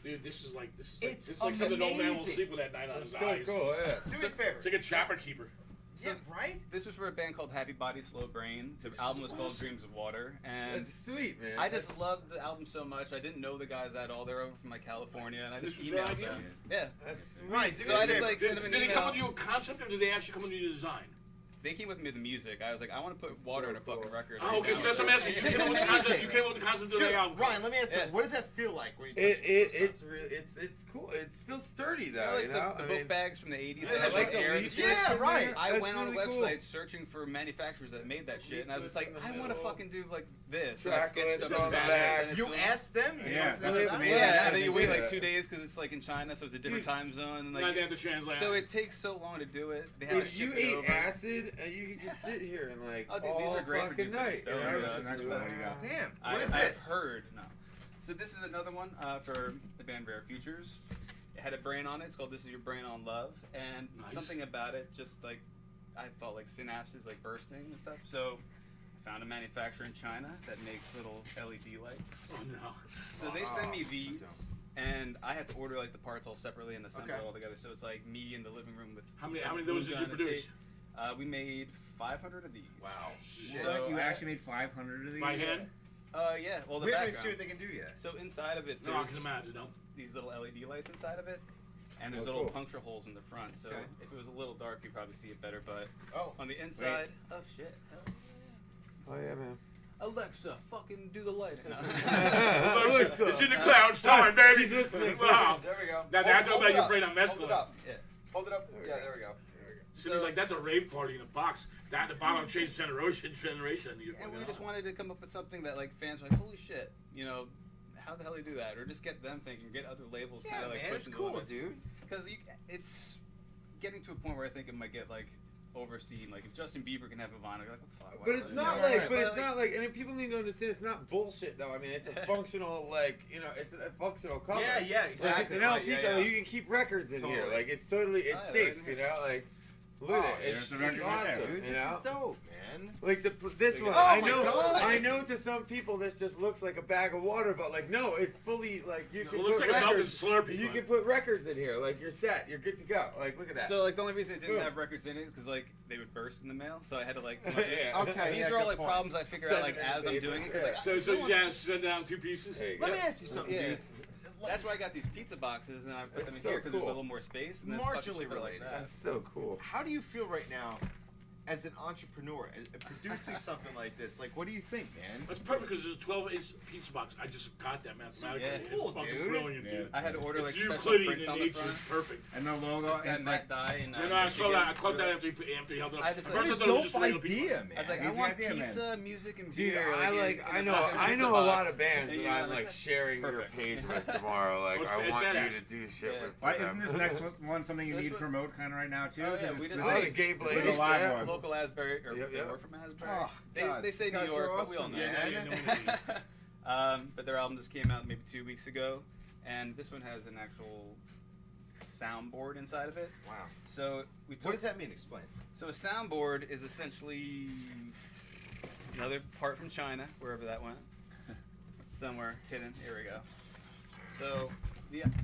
Dude, this is like It's like something no man will amazing. sleep with at night on his So eyes. cool, yeah. Do me a favor. It's like a trapper keeper. Yeah, right? This was for a band called Happy Body Slow Brain. The album was called Dreams of Water, and That's sweet, man. I just loved the album so much. I didn't know the guys at all. They're over from like California, and I This just was your emailed idea? them. Yeah. That's Right. So I just like Did sent them an they email. come with you a concept or did they actually come with you a design? they came with me the music. I was like, I want to put water in a fucking record. Oh, okay, so that's what I'm asking. You came up with the concept. You came up with the concept of the album. Ryan, let me ask you, what does that feel like when you touch It's cool. It feels sturdy though. Like the book bags from the 80s. Yeah, That had like the air. leaf. Yeah, right. I went on a really website cool. searching for manufacturers that made that shit, and I was just like, I want to middle. fucking do like this. Track And I sketched list up on the the back. banners. You asked them? You Yeah, told them that's about amazing. it? Yeah, and then they you wait do like that. 2 days because it's like in China, so it's a different time zone. And Now like, they have to translate. so it takes so long to do it. They have to If ship you it ate over. acid, you could just sit here and like Oh, dude, all these are great for fucking dudes like night. Stone, you know? you know, That's the next one. What do you got? Damn. What is I've this? heard. No. So this is another one for the band Rare Futures. It had a brain on it. It's called "This Is Your Brain on Love," and Nice. something about it just like I felt like synapses like bursting and stuff. So I found a manufacturer in China that makes little LED lights. Oh no. So they send me Oh, these, and I have to order like the parts all separately and assemble Okay. it all together. So it's like me in the living room with How many of those did you produce? We made 500 of these. Wow. So you actually made 500 of these? By hand? Yeah. Well, the We haven't background. seen what they can do yet. So inside of it, No, I there's can imagine. No. these little LED lights inside of it, and there's Oh, little cool. puncture holes in the front. So Okay. if it was a little dark, you'd probably see it better. But Oh. on the inside, oh shit, hell yeah. Oh yeah, man. Alexa, fucking do the lighting. No. Alexa, it's in the clouds, time, baby. She's listening. Wow. There we go. Now, Hold- that's hold about it your up. brain on Hold it up. Yeah. Hold it up. Yeah, there we go. So he's like, that's a rave party in a box. That at the bottom changed generation. You And we fucking just know. wanted to come up with something that like fans were like, holy shit, you know, how the hell do you do that? Or just get them thinking, get other labels Yeah, to like man, push it's into cool, limits. dude. Because it's getting to a point where I think it might get like overseen. Like if Justin Bieber can have a vinyl, you're like, what the fuck? Why But would it's I- not Yeah, like, right. but it's not like, and people need to understand it's not bullshit though. I mean, it's a functional, like, you know, it's a functional cover. Yeah, yeah, Like, exactly. it's an Right, LP yeah, though. yeah. You can keep records in here. Totally. Like, it's totally, it's Oh, yeah, safe. right You here. know, like, look at Oh, it. there's It's, the record it's right there. awesome. Dude, You this know? is dope, man. Like this one, Oh I my know. God. I know to some people this just looks like a bag of water, but like no, it's fully like you No, can it looks put like a melted records. Slurpee. You man. can put records in here. Like you're set. You're good to go. Like look at that. So like the only reason it didn't Boom. have records in it is because like they would burst in the mail, so I had to like. Come up with- Yeah. Okay, These yeah, are all good like point. problems I figure out like Send it in as I'm paper. doing it. Cause, like, So no you one's- just send down 2 pieces. There you Let go. me ask you something, Yeah. dude. That's why I got these pizza boxes and I put them That's in so here because there's a cool. little more space. And then fucking Marginally shit like related. that. That's so cool. How do you feel right now as an entrepreneur, producing something like this? Like, what do you think, man? That's perfect because it's a 12-inch pizza box. I just got that mathematically. Yeah. It's Cool, fucking dude. brilliant, Yeah. dude. I had to order like It's special Euclidean prints in on the nature. front. It's perfect. And the logo This guy is Matt like, Dye and No, I saw that. I caught that after he held it up. I just At first I What a thought it was just dope regular pizza. idea, man. I was like, I Here's the want idea, man. pizza, music, and Dude, beer. I in- like. in I the know. fucking I pizza know a lot box. of bands And that you're I'm like that's sharing your perfect. page with tomorrow. Like It's- I it's want you badass. to do shit Yeah. with. why them. isn't this next one something you So this need to one- promote kind of right now too? Oh, yeah, 'Cause we it's just- the Oh, big- the gay it's blades, the live yeah. one. Local Asbury, or Yep, they yep. were from Asbury. Oh, God, they say these New guys York, are but we all awesome, know. man. But their album just came out maybe 2 weeks ago, and this one has an actual soundboard inside of it. Wow. So we took, What does that mean? Explain. So a soundboard is essentially another part from China, wherever that went. Somewhere hidden. Here we go. So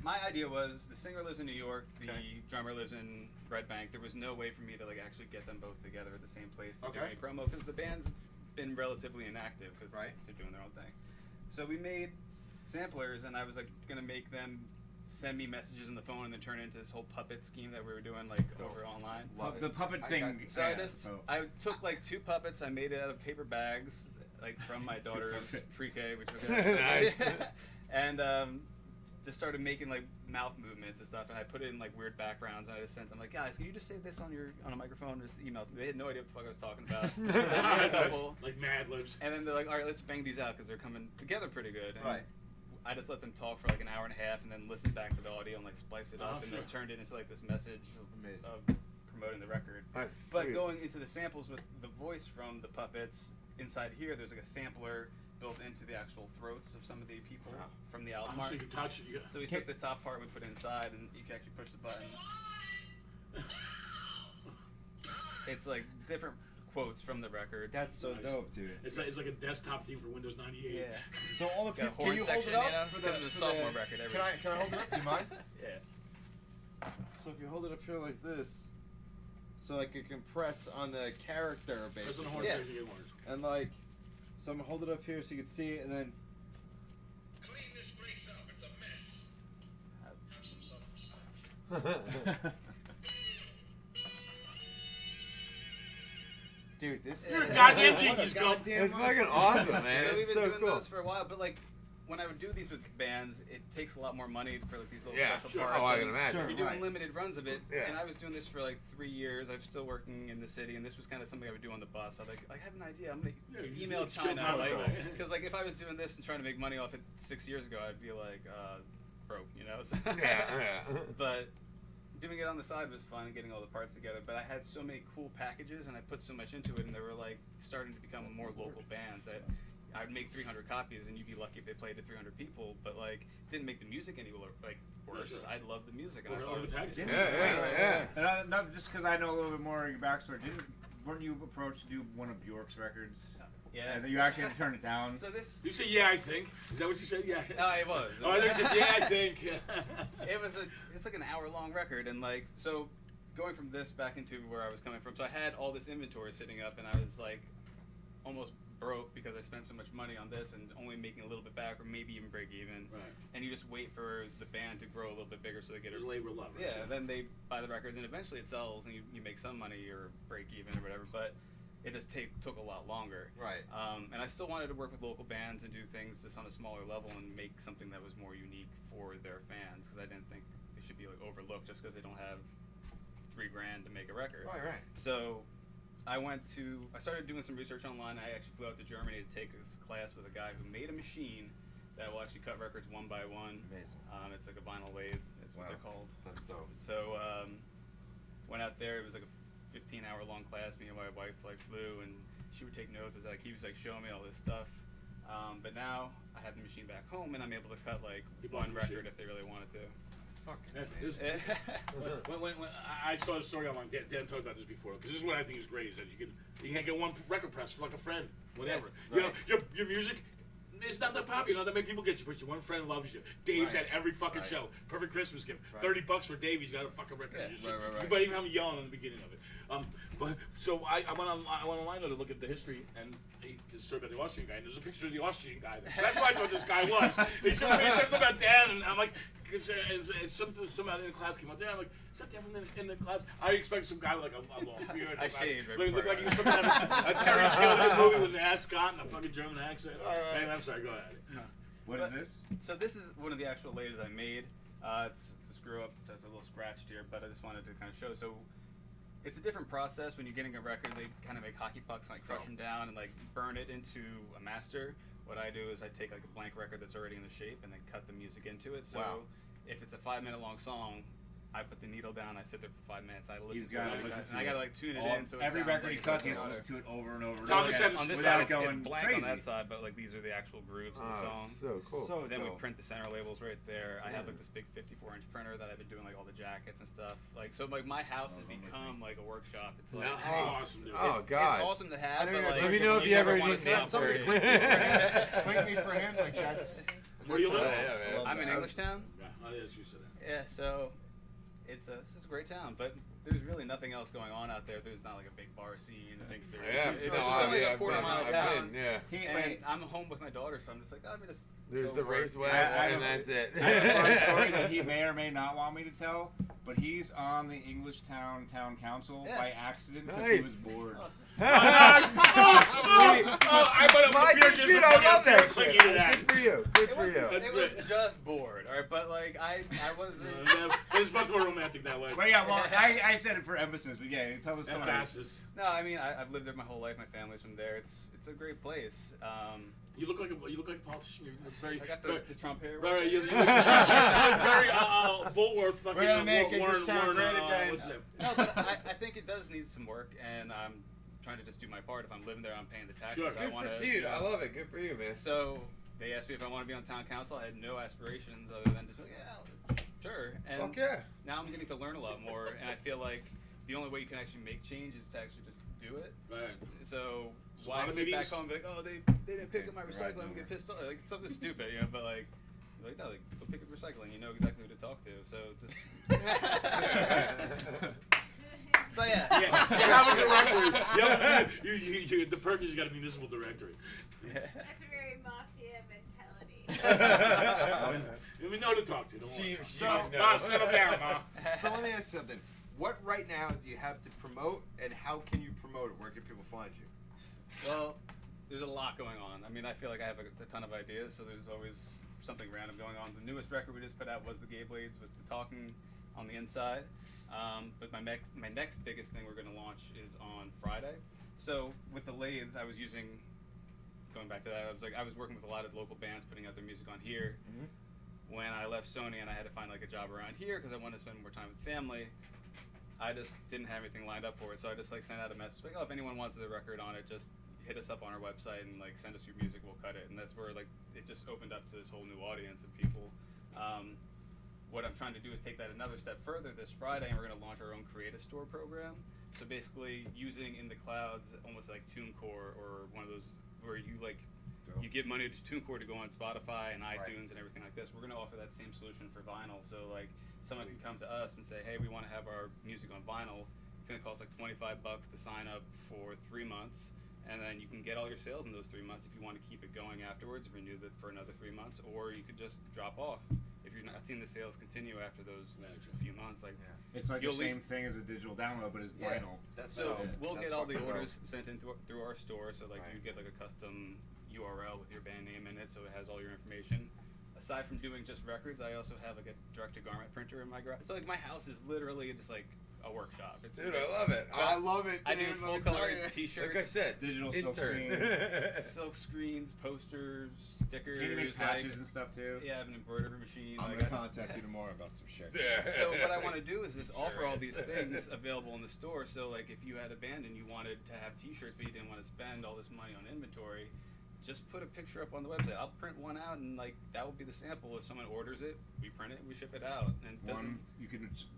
my idea was the singer lives in New York, the drummer lives in Red Bank. There was no way for me to like actually get them both together at the same place to do Okay. any promo because the band's been relatively inactive because Right. they're doing their own thing. So we made samplers, and I was like gonna make them send me messages on the phone and then turn it into this whole puppet scheme that we were doing like over online. Love The it. puppet I thing. got- So yeah, I took like 2 puppets. I made it out of paper bags, like from my daughter's pre-K, which was Nice. and just started making like mouth movements and stuff. And I put it in like weird backgrounds. And I just sent them like, guys, can you just say this on a microphone? Just email it. They had no idea what the fuck I was talking about. I made a couple, Like Mad Libs. and then they're like, all right, let's bang these out because they're coming together pretty good. And Right. I just let them talk for like an hour and a half, and then listen back to the audio and like splice it up, and then turned it into like this message of promoting the record. That's But sweet. going into the samples with the voice from the puppets inside here, there's like a sampler built into the actual throats of some of the people from the album So art. you can touch it. So we took the top part, we put it inside, and if you actually push the button, it's like different quotes from the record. That's so Nice. dope, dude. It's like a desktop theme for Windows 98. Yeah. So all the Got a people, horn can you hold section, it up you know? for This the is a for sophomore the- record, Can I hold it up? Do you mind? Yeah. So if you hold it up here like this, so like it can press on the character Press on basically. the horn section, you get horns. And like, so I'm gonna hold it up here so you can see it, and then. Dude, this You're a goddamn genius, Go. It's fucking awesome, man. So we've It's been so doing cool. those for a while, but like when I would do these with bands, it takes a lot more money for like these little Yeah, special sure. parts. Oh, I and can imagine. You're doing Right. limited runs of it, Yeah. and I was doing this for like 3 years. I'm still working in the city, and this was kind of something I would do on the bus. I have an idea. I'm gonna email China, because like if I was doing this and trying to make money off it 6 years ago, I'd be like broke, you know. So Yeah. But doing it on the side was fun, getting all the parts together. But I had so many cool packages, and I put so much into it, and they were like starting to become more local bands that I'd make 300 copies, and you'd be lucky if they played to 300 people. But like, didn't make the music any like worse. Sure. I loved the music, and Or I thought the it was packaging. Yeah. And not just because I know a little bit more of your backstory. Weren't you approached to do one of Bjork's records? Yeah. And you actually had to turn it down. So this. You say yeah, I think. Is that what you said? Yeah. No, it was. Oh, I thought you said yeah, I think. It's like an hour-long record, and like so, going from this back into where I was coming from. So I had all this inventory sitting up, and I was like, almost broke because I spent so much money on this and only making a little bit back, or maybe even break even. Right. And you just wait for the band to grow a little bit bigger so they get There's labor leverage. Yeah, then they buy the records, and eventually it sells, and you make some money or break even or whatever. But it just took a lot longer. Right. And I still wanted to work with local bands and do things just on a smaller level and make something that was more unique for their fans, because I didn't think they should be like overlooked just because they don't have $3,000 to make a record. Right. So I started doing some research online. I actually flew out to Germany to take this class with a guy who made a machine that will actually cut records one by one. Amazing. It's like a vinyl lathe. That's what they're called. That's dope. So went out there. It was like a 15-hour long class. Me and my wife like flew, and she would take notes as like he was like showing me all this stuff. But now I have the machine back home, and I'm able to cut like one record if they really wanted to. When I saw the story online, Dan talked about this before, because this is what I think is great, is that you can get one record press for like a friend, whatever. Yeah, right. You know, your music, it's not that popular, not that many people get you, but your one friend loves you. Dave's at every fucking show. Perfect Christmas gift. $30 for Dave, he's got a fucking record. Right. You might even have him yelling in the beginning of it. But so I went online to look at the history, and he story about the Austrian guy, and there's a picture of the Austrian guy there. So that's what I thought this guy was. He said something about Dan, and I'm like, because somebody in the clouds came out there, I'm like, is that Dan from in the clouds? I expected some guy with like a long beard. I shaved right Looked before like he was some kind of a Terry Gilliam movie with an ascot and a fucking German accent. Man, I'm sorry, go ahead. What is this? So this is one of the actual lathes I made. It's a screw up, so it's a little scratched here, but I just wanted to kind of show. So it's a different process. When you're getting a record, they kind of make hockey pucks, like crush them down and like burn it into a master. What I do is I take like a blank record that's already in the shape and then cut the music into it. So if it's a 5-minute long song, I put the needle down, I sit there for 5 minutes, I listen to it, and I gotta like tune it in so it every sounds record like he cuts, he it's listens to it over and over and on over this again side, without it's going blank crazy. on that side, but like these are the actual grooves of the song. So cool. So Then we dope. print the center labels right there. I have like this big 54-inch printer that I've been doing like all the jackets and stuff. Like so, like my house has become like a workshop. It's like Awesome, dude. Oh it's God. awesome to have. I don't But, know, like, Let me know if you ever wanna need sell that. for Somebody it. click me for him. Like that's. Where do you live? I love I'm in that. Englishtown. Yeah, oh, yes, you said that. Yeah, so it's a great town, but there's really nothing else going on out there. There's not like a big bar scene. I think it's only a quarter-mile town. And I'm home with my daughter, so I'm just like, I'm gonna. There's go the work. raceway, and that's it. I have a fun story that he may or may not want me to tell, but he's on the Englishtown Town Council by accident because he was bored. I went up to beer just dude, I love that shit. Good for you. Good for you. It was just bored, alright, but like I wasn't. It's much more romantic that way. Well, yeah, well, I said it for emphasis, but yeah, tell the story. Fastest. No, I mean I've lived there my whole life. My family's from there. It's a great place. You look like a politician. You're very. I got the Trump hair. Right. You look very Bulworth fucking. We're gonna make it Warren, this town great again. what's his name? No, but I think it does need some work, and I'm trying to just do my part. If I'm living there, I'm paying the taxes. Sure. I want to. Dude, I love it. Good for you, man. So they asked me if I want to be on town council. I had no aspirations other than just like, yeah, sure. And Fuck yeah. now I'm getting to learn a lot more, and I feel like the only way you can actually make change is to actually just do it. Right. So So why on the sit back meetings- home and be like, oh, they didn't pick up my recycling, and get pissed off, like something stupid, you know? But like, you're like no, like go pick up recycling. You know exactly who to talk to. So just. But yeah. You have a directory. You the Perkins, you got a municipal directory. That's a very mafia mentality. We know to talk to. Don't worry. So settle down, Ma. So let me ask something. what right now do you have to promote, and how can you promote it? Where can people find you? Well, there's a lot going on. I mean, I feel like I have a ton of ideas, so there's always something random going on. The newest record we just put out was the Gay Blades with the talking on the inside. But my next biggest thing we're going to launch is on Friday. So with the lathe, I was using, going back to that, I was working with a lot of local bands putting out their music on here. Mm-hmm. When I left Sony and I had to find like a job around here because I wanted to spend more time with family, I just didn't have anything lined up for it. So I just like sent out a message like, oh, if anyone wants the record on it, just hit us up on our website and like send us your music, we'll cut it. And that's where like it just opened up to this whole new audience of people. What I'm trying to do is take that another step further this Friday, and we're going to launch our own creative store program. So basically using In the Clouds almost like TuneCore or one of those where you like you give money to TuneCore to go on Spotify and iTunes and everything like this. We're going to offer that same solution for vinyl. So like someone can come to us and say, hey, we want to have our music on vinyl. It's going to cost like $25 to sign up for 3 months. And then you can get all your sales in those 3 months if you want to keep it going afterwards, renew it for another 3 months, or you could just drop off. If you're not seeing the sales continue after those few months, like it's like the same thing as a digital download, but it's vinyl. So we'll get all the orders sent in through our store. So like you get like a custom URL with your band name in it, so it has all your information. Aside from doing just records, I also have like a direct-to-garment printer in my garage. So like my house is literally just like a workshop. It's Dude, I love it. I love it. I do full color T-shirts. Like I said, digital silk screens, posters, stickers. Can you make patches and stuff too? Yeah, I have an embroidery machine. I'm gonna contact you tomorrow about some shit. So what I want to do is just offer all these things available in the store. So like if you had a band and you wanted to have T-shirts but you didn't want to spend all this money on inventory, just put a picture up on the website. I'll print one out, and like that will be the sample. If someone orders it, we print it, we ship it out. And it doesn't.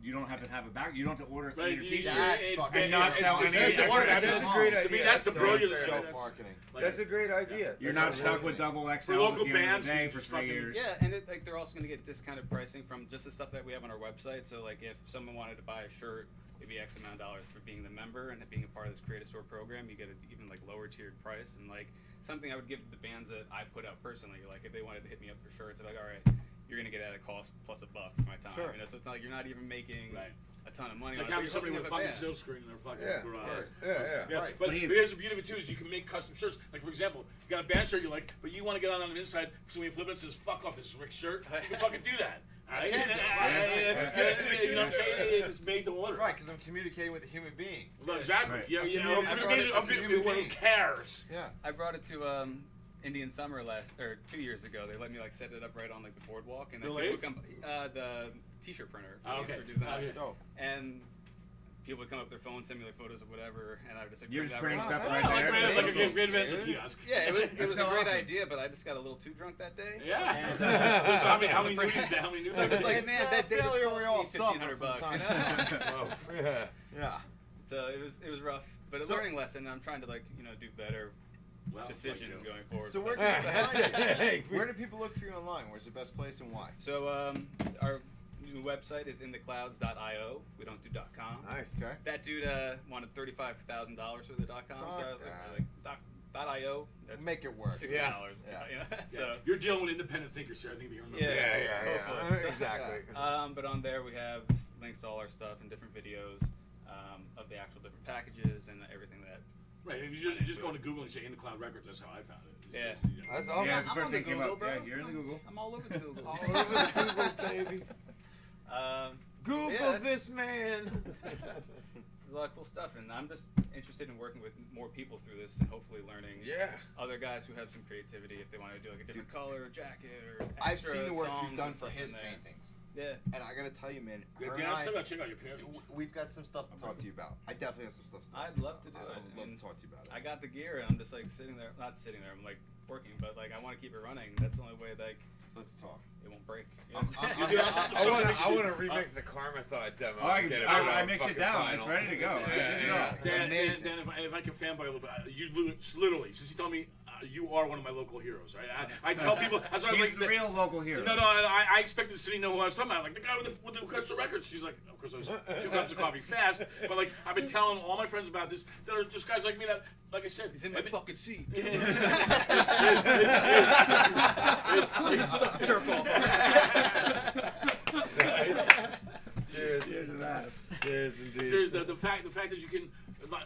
You don't have to have a bag. You don't have to order a Right, T-shirt and not sell any. That's a great idea. To me, that's the brilliant marketing. That's a great idea. You're not stuck with double XL For local at the end of bands, the day for 3 years. Yeah, and like they're also going to get discounted pricing from just the stuff that we have on our website. So like if someone wanted to buy a shirt, it'd be X amount of dollars for being the member and being a part of this creative store program. You get an even like lower tiered price, and like something I would give the bands that I put out personally. Like if they wanted to hit me up for shirts, I'm like, all right, you're gonna get at a cost plus $1 for my time. Sure. You know, so it's not like you're not even making a ton of money. It's like having somebody with a fucking silk screen in their fucking garage. Yeah. Right. But here's the beauty of it too: is you can make custom shirts. Like for example, you got a band shirt you like, but you want to get on the inside. So when you flip it, it says "fuck off." This is Rick's shirt. You can fucking do that. Right? You know what I'm saying? It's made to order. Right, because I'm communicating with a human being. Well, exactly. Right. I'm communicating with one who cares. Yeah. I brought it to Indian Summer 2 years ago. They let me like set it up right on like the boardwalk, and then people would come. The T-shirt printer. Okay. And people would come up with their phone, send me like photos of whatever, and I would just like You're print just printing out stuff right there. Like a great adventure kiosk. Yeah, it was a great idea, but I just got a little too drunk that day. Yeah. And, so how many nudies? How many nudies? So I was like, It's man, a that day just failure we all cost me $1,500. You know? Yeah. So it was rough, but a learning lesson. And I'm trying to like do better decisions going forward. So where do people look for you online? Where's the best place and why? So our new website is intheclouds.io. We don't do .com. Nice. Okay. That dude wanted $35,000 for the .com. So I was like .io. That's make it work. $60. Yeah. So you're dealing with independent thinkers here. I think you're yeah. Exactly. But on there we have links to all our stuff and different videos of the actual different packages and everything that. Right. If you just go to Google and say In the Cloud Records, that's how I found it. Yeah. That's awesome. Yeah, the first thing came Google, up. bro. Yeah, you're in the Google. I'm all over the Google. All over the Google, baby. Google this man. There's a lot of cool stuff, and I'm just interested in working with more people through this and hopefully learning other guys who have some creativity if they want to do like a different color jacket or I've extra seen the work songs you've done and for stuff his in there. paintings. Yeah. And I gotta tell you, man, I still gotta check out your paintings. we've got some stuff to talk to you about. I definitely have some stuff to talk I'd to you love to about. do it. I would love to talk to you about it. I got the gear, and I'm just like not sitting there. I'm like working, but like I want to keep it running. That's the only way like let's talk. It won't break. You I want to remix the Karma Side demo. I mix it down. It's ready to go. Dan, if I can fanboy a little bit, you literally, since you told me you are one of my local heroes, right? I tell people, as I was He's like, the real local hero. No, I expected the city to know who I was talking about. Like the guy with the cuts the records. She's like, of course, I was 2 cups of coffee fast, but like I've been telling all my friends about this. There are just guys like me that, like I said, he's in my fucking seat. Jerk off. Cheers to that. Cheers, indeed. Seriously, the fact that you can,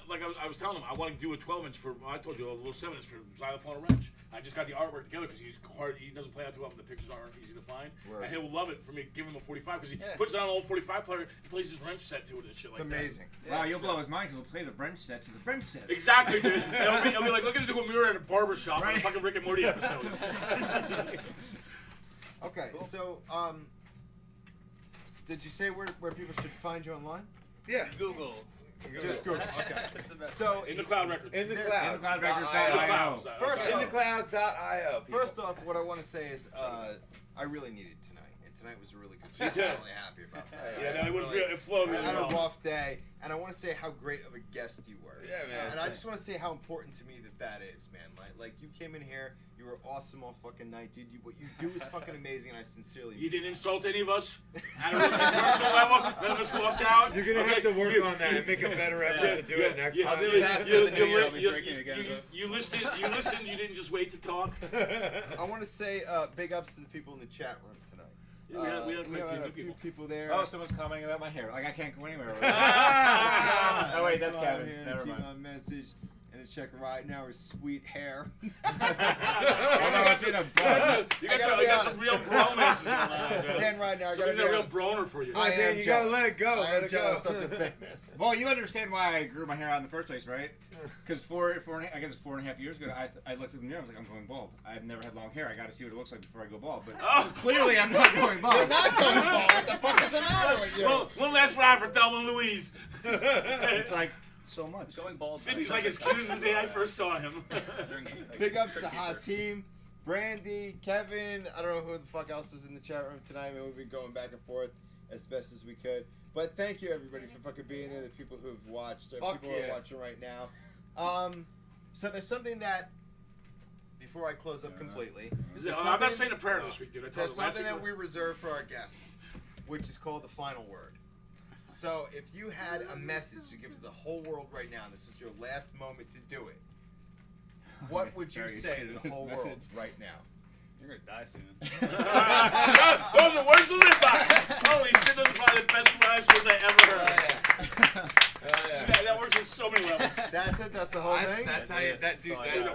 like I was telling him, I want to do a 12-inch for. I told you a little 7-inch for Xylophone and Wrench. I just got the artwork together because he's hard. He doesn't play out too often. The pictures aren't easy to find, and he'll love it for me. Give him a 45 because he puts it on an old 45 player. He plays his wrench set to it and shit like that. It's amazing. Wow, you'll blow his mind because we'll play the wrench set to the wrench set. Exactly, dude. I'll be like, look at it when we were at a barber shop on a fucking Rick and Morty episode. Okay, so did you say where people should find you online? Yeah. Google. Just Google. Okay. So in the cloud records. In the clouds. In the cloud records. InTheClouds.io. First off, what I want to say is I really needed tonight, and tonight was a really good show. Me too. I'm really happy about that. Yeah, no, it was real. It flowed really I had a well. rough day, and I want to say how great of a guest you were. Yeah, man. And I just want to say how important to me that is, man. Like you came in here, you were awesome all fucking night, dude. What you do is fucking amazing, and I sincerely. You didn't insult any of us at a personal level. None of us walked out. You're gonna have to work on that and make a better effort to do it next time. You listened. You didn't just wait to talk. I want to say big ups to the people in the chat room tonight. Yeah, we had a few people there. Oh, someone's commenting about my hair. Like I can't go anywhere. Oh wait, that's Kevin. Never mind. Keep my message. And check right now his sweet hair. Oh no, I've seen a buzz. You got some real bromance going on. Dan, right now, I got a real broner for you. Dan, you gotta let it go. I am jealous of the thickness. Well, you understand why I grew my hair out in the first place, right? Because 4.5 years ago, I looked in the mirror. I was like, I'm going bald. I've never had long hair. I got to see what it looks like before I go bald. But clearly, I'm not going bald. You're not going bald. What the fuck is the matter with you? One last round for Thelma and Louise. It's like so much. Going bald. Sydney's like as cute as the day I first saw him. Big ups to Hot Team, Brandy, Kevin. I don't know who the fuck else was in the chat room tonight. I mean, we've been going back and forth as best as we could. But thank you everybody for fucking being there. The people who've watched, people who are watching right now. So there's something that before I close up completely, I'm not saying a prayer this week, dude. There's something that we reserve for our guests, which is called the final word. So if you had a message to give to the whole world right now, and this was your last moment to do it, what would you say to the whole world right now? You're gonna die soon. Those are words to live by. Holy shit, those are probably the best rhymes I ever heard. That works on so many levels. That's it. That's the whole thing. That's how you.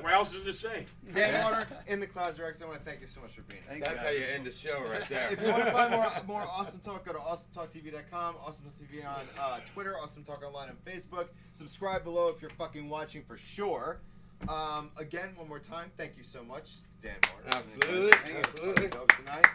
What else is to say? Dan Marter, in the Clouds Rex, I want to thank you so much for being here. That's how you end the show right there. If you want to find more Awesome Talk, go to awesometalktv.com, AwesomeTalkTV on Twitter, Awesome Talk Online on Facebook. Subscribe below if you're fucking watching for sure. Again, one more time, thank you so much, Dan Marter. Absolutely. Tonight.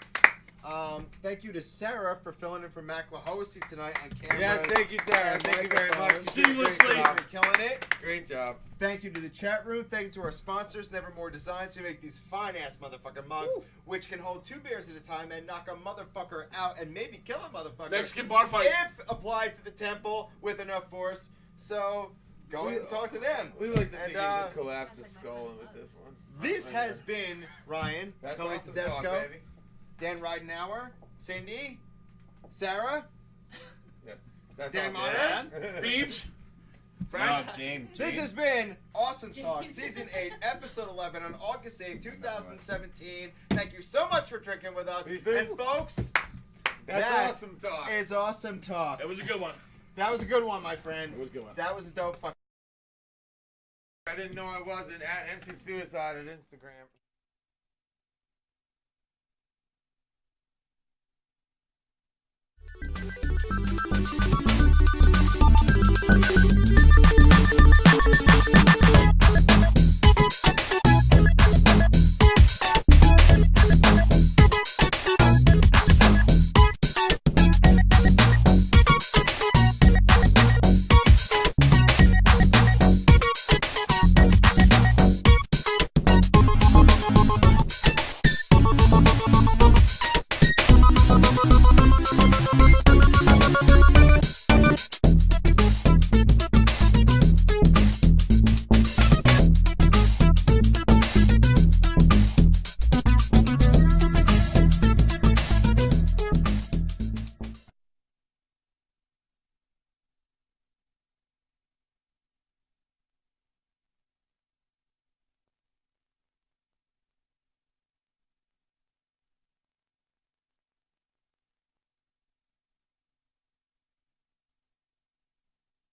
Thank you to Sarah for filling in for Mac Lahosi tonight on camera. Yes, thank you, Sarah. Thank you very much. Seamlessly. You're killing it. Great job. Thank you to the chat room. Thank you to our sponsors, Nevermore Designs, who make these fine-ass motherfucking mugs, which can hold 2 beers at a time and knock a motherfucker out and maybe kill a motherfucker. Mexican bar fight. If applied to the temple with enough force. So, go and talk to them. We like to think you could collapse the skull with this one. This has been Ryan. That's Tony Awesome Tedesco, Talk, baby. Dan Ridenauer, Cindy, Sarah, Yes. That's Dan awesome. Marter, Beebs. Frank. James. This has been Awesome Talk, Season 8, Episode 11 on August 8th, 2017. Thank you so much for drinking with us. And folks, that's Awesome Talk. Is Awesome Talk. That was a good one. That was a good one, my friend. It was a good one. That was a dope fucking. I didn't know I wasn't at MC Suicide on Instagram.